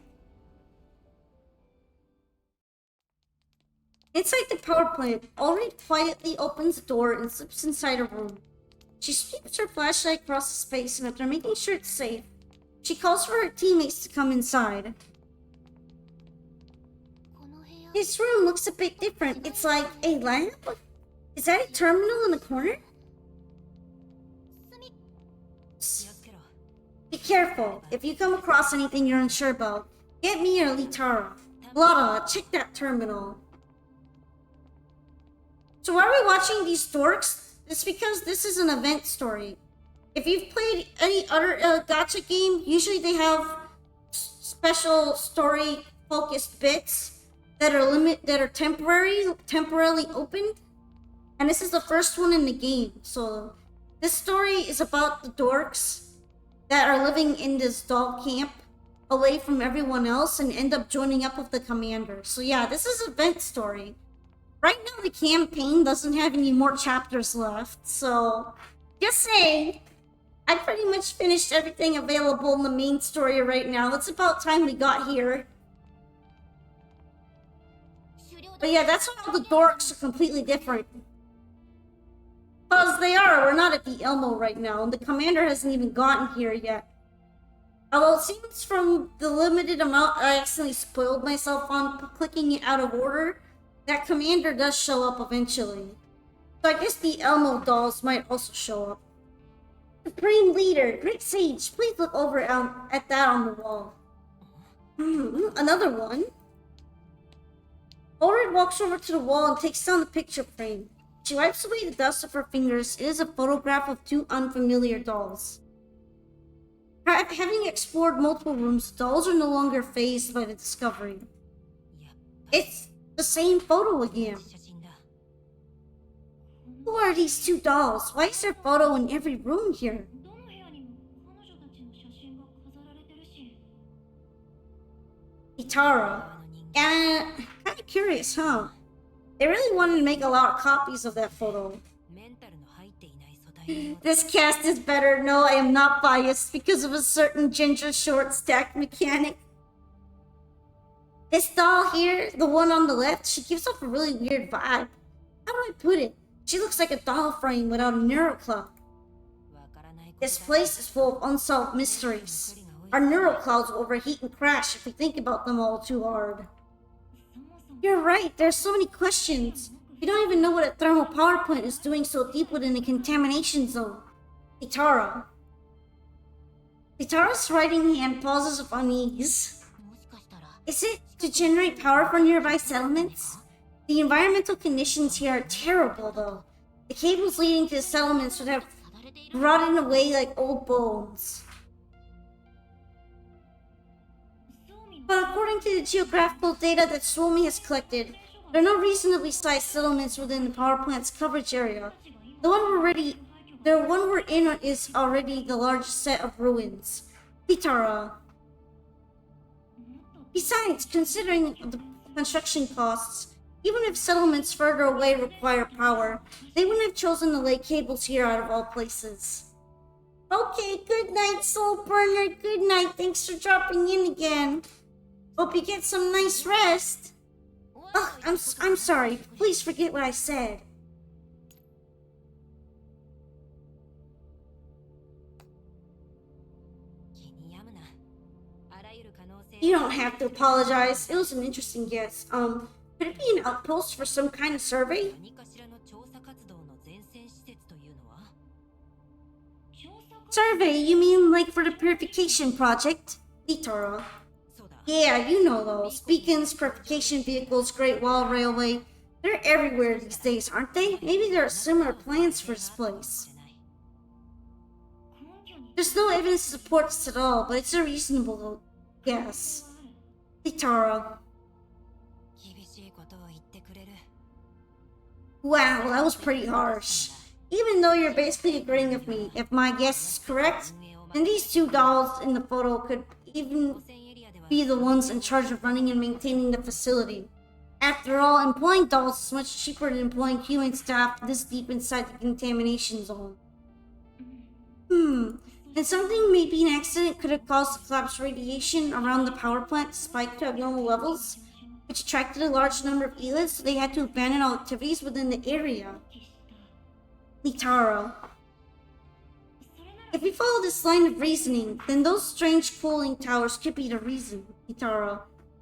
Inside the power plant, Ulrich quietly opens the door and slips inside a room. She sweeps her flashlight across the space, and after making sure it's safe, she calls for her teammates to come inside. This room looks a bit different. It's like a lab? Is that a terminal in the corner? Be careful. If you come across anything you're unsure about, get me or Litara. Lada, check that terminal. So why are we watching these dorks? It's because this is an event story. If you've played any other gacha game, usually they have special story-focused bits that are temporarily opened. And this is the first one in the game. So this story is about the dorks that are living in this doll camp away from everyone else and end up joining up with the commander. So yeah, this is an event story. Right now the campaign doesn't have any more chapters left, so just saying, I pretty much finished everything available in the main story right now. It's about time we got here. But yeah, that's why all the dorks are completely different. Because they are, we're not at the Elmo right now, and the commander hasn't even gotten here yet. Although it seems from the limited amount I accidentally spoiled myself on clicking it out of order, that commander does show up eventually. So I guess the Elmo dolls might also show up. Supreme Leader, Great Sage, please look over at that on the wall. Another one. Ulrich walks over to the wall and takes down the picture frame. She wipes away the dust of her fingers. It is a photograph of two unfamiliar dolls. Having explored multiple rooms, dolls are no longer fazed by the discovery. It's the same photo again. Who are these two dolls? Why is there a photo in every room here? Itara. And kind of curious, huh? They really wanted to make a lot of copies of that photo. This cast is better. No, I am not biased because of a certain ginger short stack mechanic. This doll here, the one on the left, she gives off a really weird vibe. How do I put it? She looks like a doll frame without a neural clock. This place is full of unsolved mysteries. Our neural clouds will overheat and crash if we think about them all too hard. You're right, there are so many questions. We don't even know what a thermal power plant is doing so deep within the contamination zone. Itara. Itara's writing hand pauses with unease. Is it to generate power for nearby settlements? The environmental conditions here are terrible, though. The cables leading to the settlements would have rotted away like old bones. But according to the geographical data that Suomi has collected, there are no reasonably sized settlements within the power plant's coverage area. The one we're in is already the largest set of ruins. Itara. Besides, considering the construction costs, even if settlements further away require power, they wouldn't have chosen to lay cables here out of all places. Okay, good night, Soul Burner. Good night. Thanks for dropping in again. Hope you get some nice rest. Ugh, I'm sorry. Please forget what I said. You don't have to apologize. It was an interesting guess. Could it be an outpost for some kind of survey? Survey? You mean like for the purification project? Itara. Yeah, you know those. Beacons, purification vehicles, Great Wall Railway. They're everywhere these days, aren't they? Maybe there are similar plans for this place. There's no evidence to support this at all, but it's a reasonable guess. Itara. Wow, that was pretty harsh. Even though you're basically agreeing with me, if my guess is correct, then these two dolls in the photo could even be the ones in charge of running and maintaining the facility. After all, employing dolls is much cheaper than employing human staff this deep inside the contamination zone. And something, maybe an accident, could have caused the collapse radiation around the power plant to spike to abnormal levels, which attracted a large number of elites, so they had to abandon all activities within the area. Itara. If we follow this line of reasoning, then those strange cooling towers could be the reason, Itara.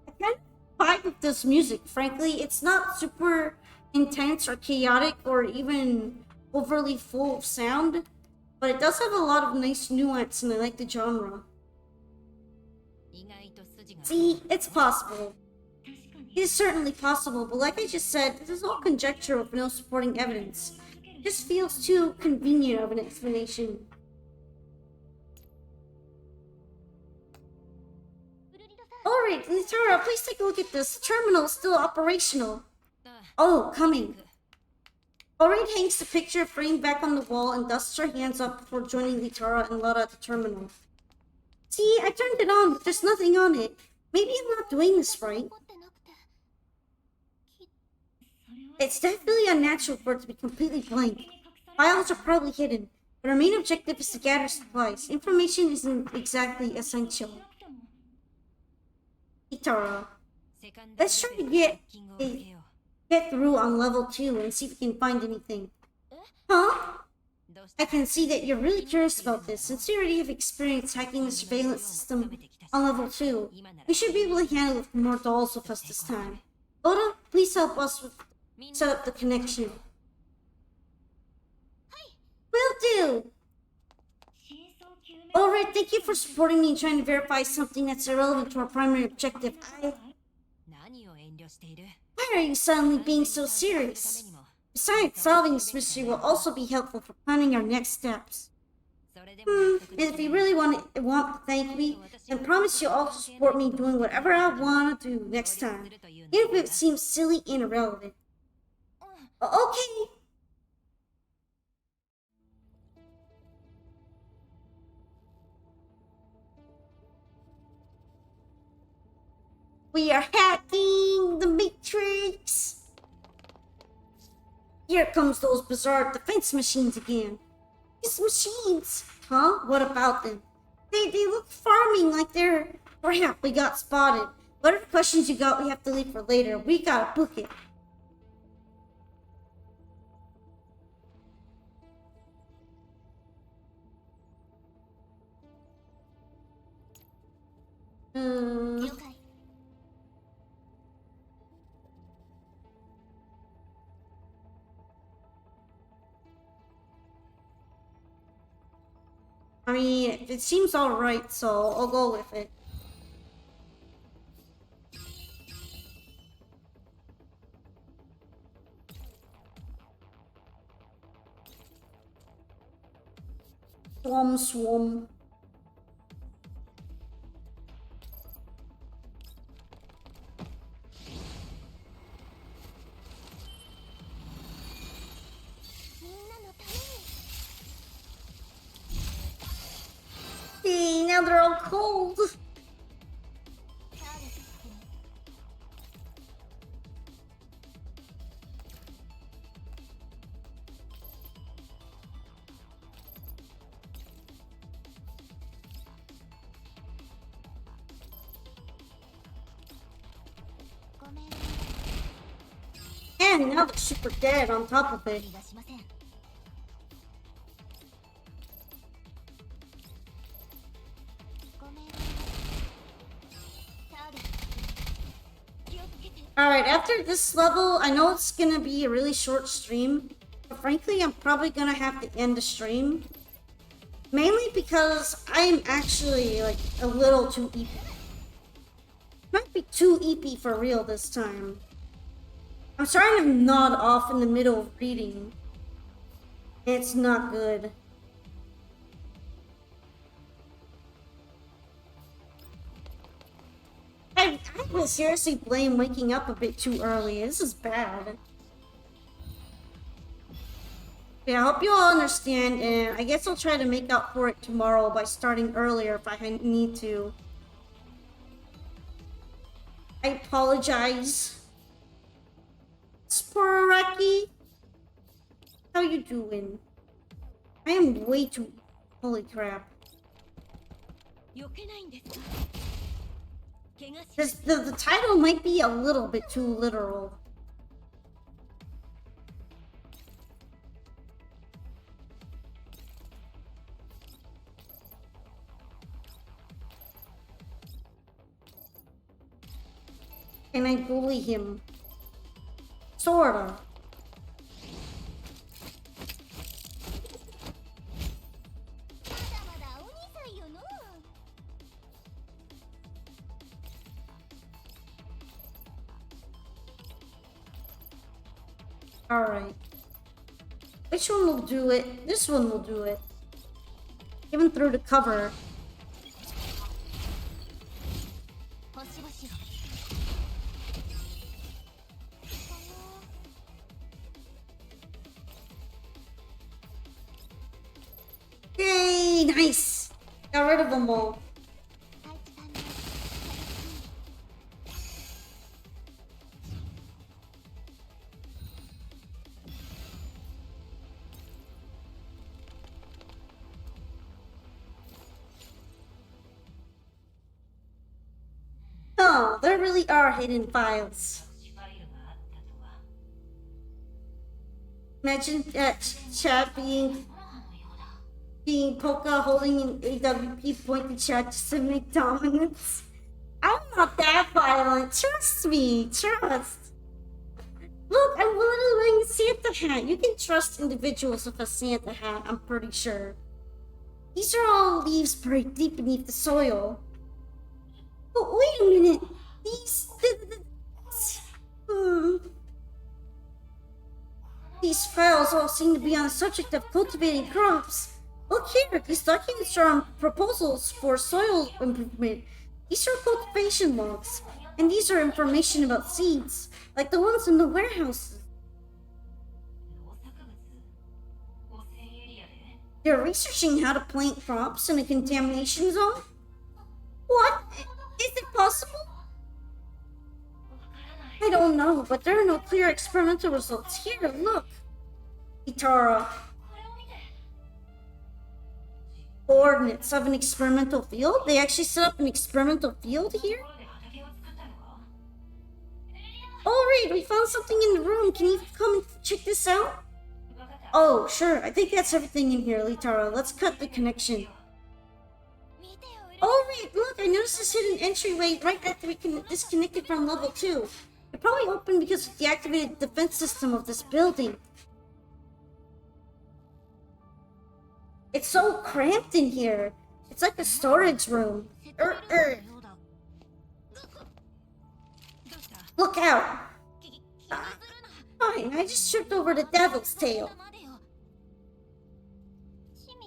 I kind of vibe with this music, frankly. It's not super intense or chaotic or even overly full of sound, but it does have a lot of nice nuance and I like the genre. See, it's possible. It is certainly possible, but like I just said, this is all conjecture with no supporting evidence. It just feels too convenient of an explanation. Alright, Nitara, please take a look at this. The terminal is still operational. Oh, coming. Alright hangs the picture framed back on the wall and dusts her hands up before joining Litara and Lara at the terminal. See, I turned it on, but there's nothing on it. Maybe I'm not doing this right. It's definitely unnatural for it to be completely blank. Files are probably hidden, but our main objective is to gather supplies. Information isn't exactly essential. Itara. Let's try to get through on level 2 and see if we can find anything. Huh? I can see that you're really curious about this. Since you already have experience hacking the surveillance system on level 2, we should be able to handle it with more dolls with us this time. Oda, please help us set up the connection. Will do! Alright, thank you for supporting me and trying to verify something that's irrelevant to our primary objective. Why are you suddenly being so serious? Besides, solving this mystery will also be helpful for planning our next steps. And if you really want to thank me, then promise you'll also support me doing whatever I want to do next time, even if it seems silly and irrelevant. Okay. We are hacking the Matrix! Here comes those bizarre defense machines again. These machines! Huh? What about them? They look farming like they're... Crap, we got spotted. Whatever questions you got, we have to leave for later. We gotta book it. I mean, it seems alright, so I'll go with it. Swam. Hey, now they're all cold. And now they're super dead on top of it. Alright, after this level, I know it's gonna be a really short stream, but frankly, I'm probably gonna have to end the stream. Mainly because I'm actually, like, a little too eepy. Might be too eepy for real this time. I'm starting to nod off in the middle of reading. It's not good. I would seriously blame waking up a bit too early. This is bad. Yeah, I hope you all understand, and I guess I'll try to make up for it tomorrow by starting earlier if I need to. I apologize. Sporaki, how you doing? I am way too... Holy crap. The title might be a little bit too literal. Can I bully him? Sorta. Alright. Which one will do it? This one will do it. Even through the cover. Yay! Nice! Got rid of them all. Oh, there really are hidden files. Imagine that chat being Polka holding an AWP pointed chat just to make dominance. I'm not that violent. Trust me. Trust. Look, I'm literally wearing a Santa hat. You can trust individuals with a Santa hat, I'm pretty sure. These are all leaves buried deep beneath the soil. But wait a minute. These... These files all seem to be on the subject of cultivating crops. Look here, these documents are on proposals for soil improvement. These are cultivation logs, and these are information about seeds, like the ones in the warehouses. They're researching how to plant crops in a contamination zone? What? Is it possible? I don't know, but there are no clear experimental results. Here, look. Itara. Coordinates of an experimental field? They actually set up an experimental field here? Alright, we found something in the room. Can you come and check this out? Oh, sure. I think that's everything in here, Litara. Let's cut the connection. Alright, look, I noticed this hidden entryway right after we disconnected from level 2. It probably opened because of the activated defense system of this building. It's so cramped in here. It's like a storage room. Look out! Fine, I just tripped over the devil's tail.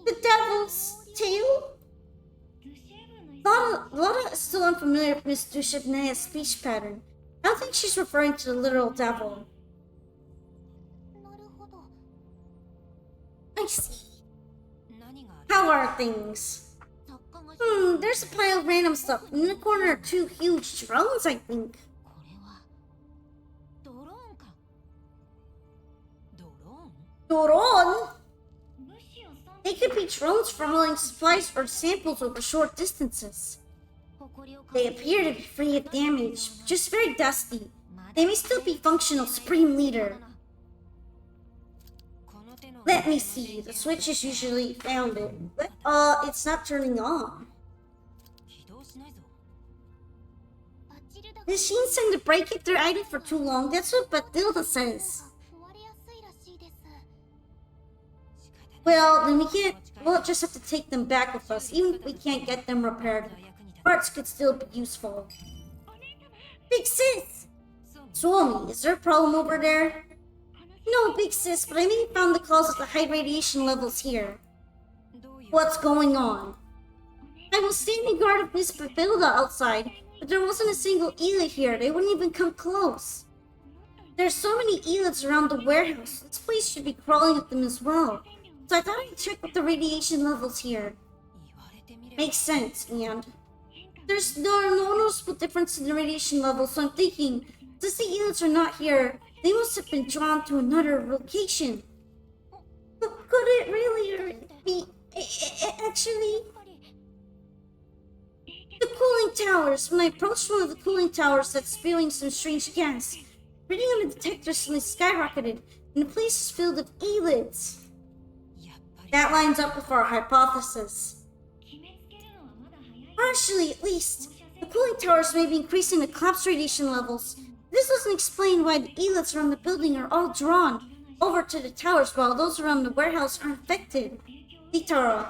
The devil's tail? Lotta is still unfamiliar with Miss Dushevnaya's speech pattern. I don't think she's referring to the literal devil. I see. How are things? There's a pile of random stuff. In the corner are 2 huge drones, I think. Drone? They could be drones for hauling supplies or samples over short distances. They appear to be free of damage, just very dusty. They may still be functional, Supreme Leader. Let me see. The switch is usually found it. It's not turning on. The machines tend to break if they're idle for too long. That's what Bathilda says. Well, then we'll just have to take them back with us, even if we can't get them repaired. Parts could still be useful. Big sis! Suomi, is there a problem over there? No, big sis, but I may have found the cause of the high radiation levels here. What's going on? I was standing guard of Miss Bathilda outside, but there wasn't a single Elite here. They wouldn't even come close. There's so many Elites around the warehouse. This place should be crawling with them as well. So I thought I'd check with the radiation levels here. Makes sense, and there's no noticeable difference in the radiation levels, so I'm thinking, since the Elites are not here, they must have been drawn to another location. But could it really be... Actually... The cooling towers. When I approached one of the cooling towers that's spewing some strange gas, reading on the detector suddenly skyrocketed, and the place is filled with Elites. That lines up with our hypothesis. Partially, at least. The cooling towers may be increasing the collapse radiation levels. This doesn't explain why the Elites around the building are all drawn over to the towers while those around the warehouse are infected. Itara.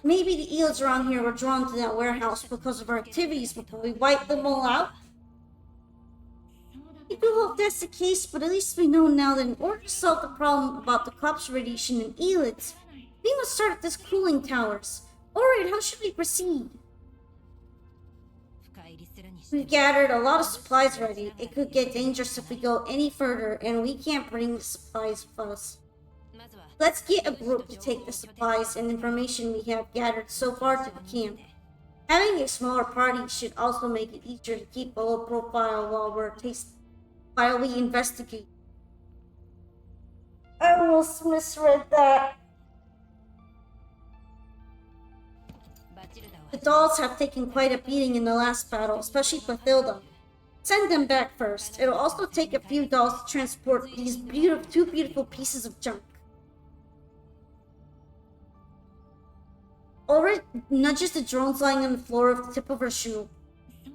Maybe the Elites around here were drawn to that warehouse because of our activities before we wiped them all out? I do hope that's the case, but at least we know now that in order to solve the problem about the collapse radiation and Elites, we must start at this cooling towers. Alright, how should we proceed? We've gathered a lot of supplies already. It could get dangerous if we go any further, and we can't bring the supplies with us. Let's get a group to take the supplies and information we have gathered so far to the camp. Having a smaller party should also make it easier to keep a low profile while we investigate. I almost misread that. The dolls have taken quite a beating in the last battle, especially Bathilda. Send them back first. It'll also take a few dolls to transport these two beautiful pieces of junk. Ulrich nudges the drones lying on the floor with the tip of her shoe.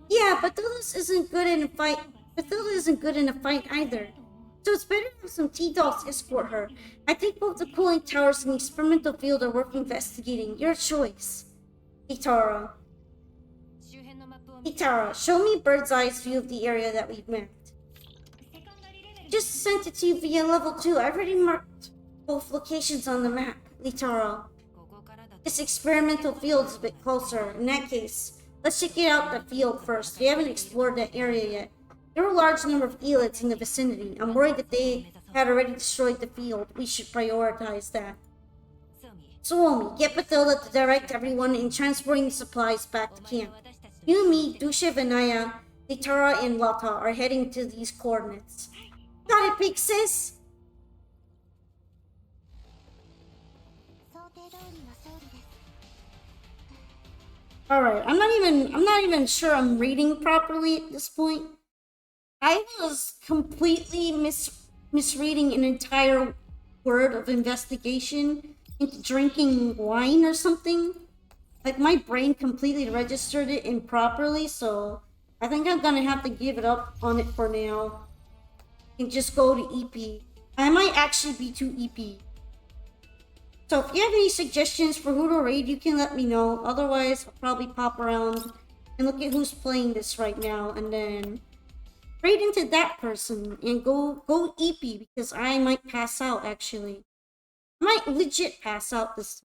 Yeah, Bathilda isn't good in a fight. Bathilda isn't good in a fight either. So it's better to have some T-dolls escort her. I think both the cooling towers and the experimental field are worth investigating. Your choice. Itara. Itara, show me a bird's eye view of the area that we've mapped. Just sent it to you via level 2. I've already marked both locations on the map, Litara. This experimental field's a bit closer. In that case, let's check out the field first. We haven't explored that area yet. There are a large number of elites in the vicinity. I'm worried that they had already destroyed the field. We should prioritize that. Suomi, get Bathilda to direct everyone in transporting supplies back to camp. You, me, Dusha, Vinaya, Litara, and Lata are heading to these coordinates. Got it, big sis? Alright, I'm not even sure I'm reading properly at this point. I was completely misreading an entire word of investigation into drinking wine or something. Like, my brain completely registered it improperly, so I think I'm gonna have to give it up on it for now and just go to eepy. I might actually be too eepy. So if you have any suggestions for who to raid, you can let me know. Otherwise, I'll probably pop around and look at who's playing this right now, and then raid into that person and go eepy, because I might pass out actually. I might legit pass out this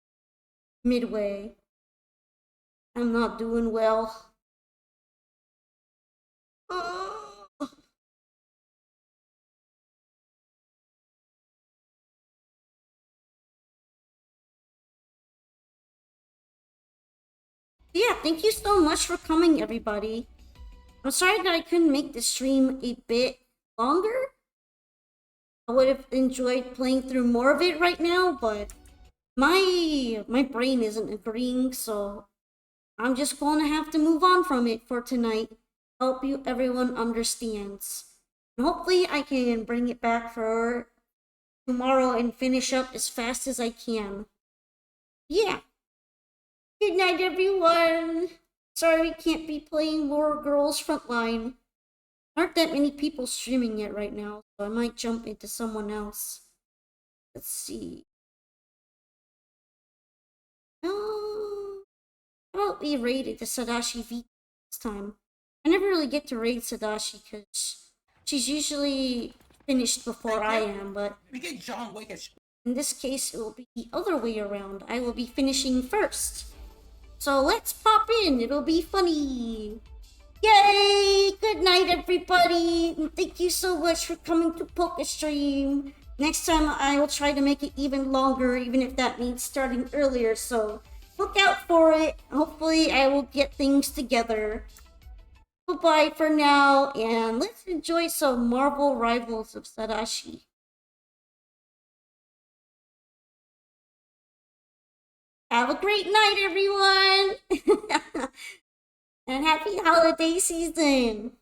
midway. I'm not doing well. Yeah, thank you so much for coming, everybody. I'm sorry that I couldn't make the stream a bit longer. I would have enjoyed playing through more of it right now, but my brain isn't agreeing, so I'm just going to have to move on from it for tonight. Hope everyone understands. And hopefully I can bring it back for tomorrow and finish up as fast as I can. Yeah. Good night, everyone. Sorry we can't be playing more Girls Frontline. Aren't that many people streaming it right now, so I might jump into someone else. Let's see. How about we raided the Sadashi V this time? I never really get to raid Sadashi because she's usually finished before I am, but in this case it will be the other way around. I will be finishing first. So let's pop in, it'll be funny. Yay! Good night, everybody! And thank you so much for coming to PokeStream. Next time I will try to make it even longer, even if that means starting earlier, so look out for it. Hopefully I will get things together. Goodbye for now, and let's enjoy some Marvel Rivals of Sadashi. Have a great night, everyone! And happy holiday season!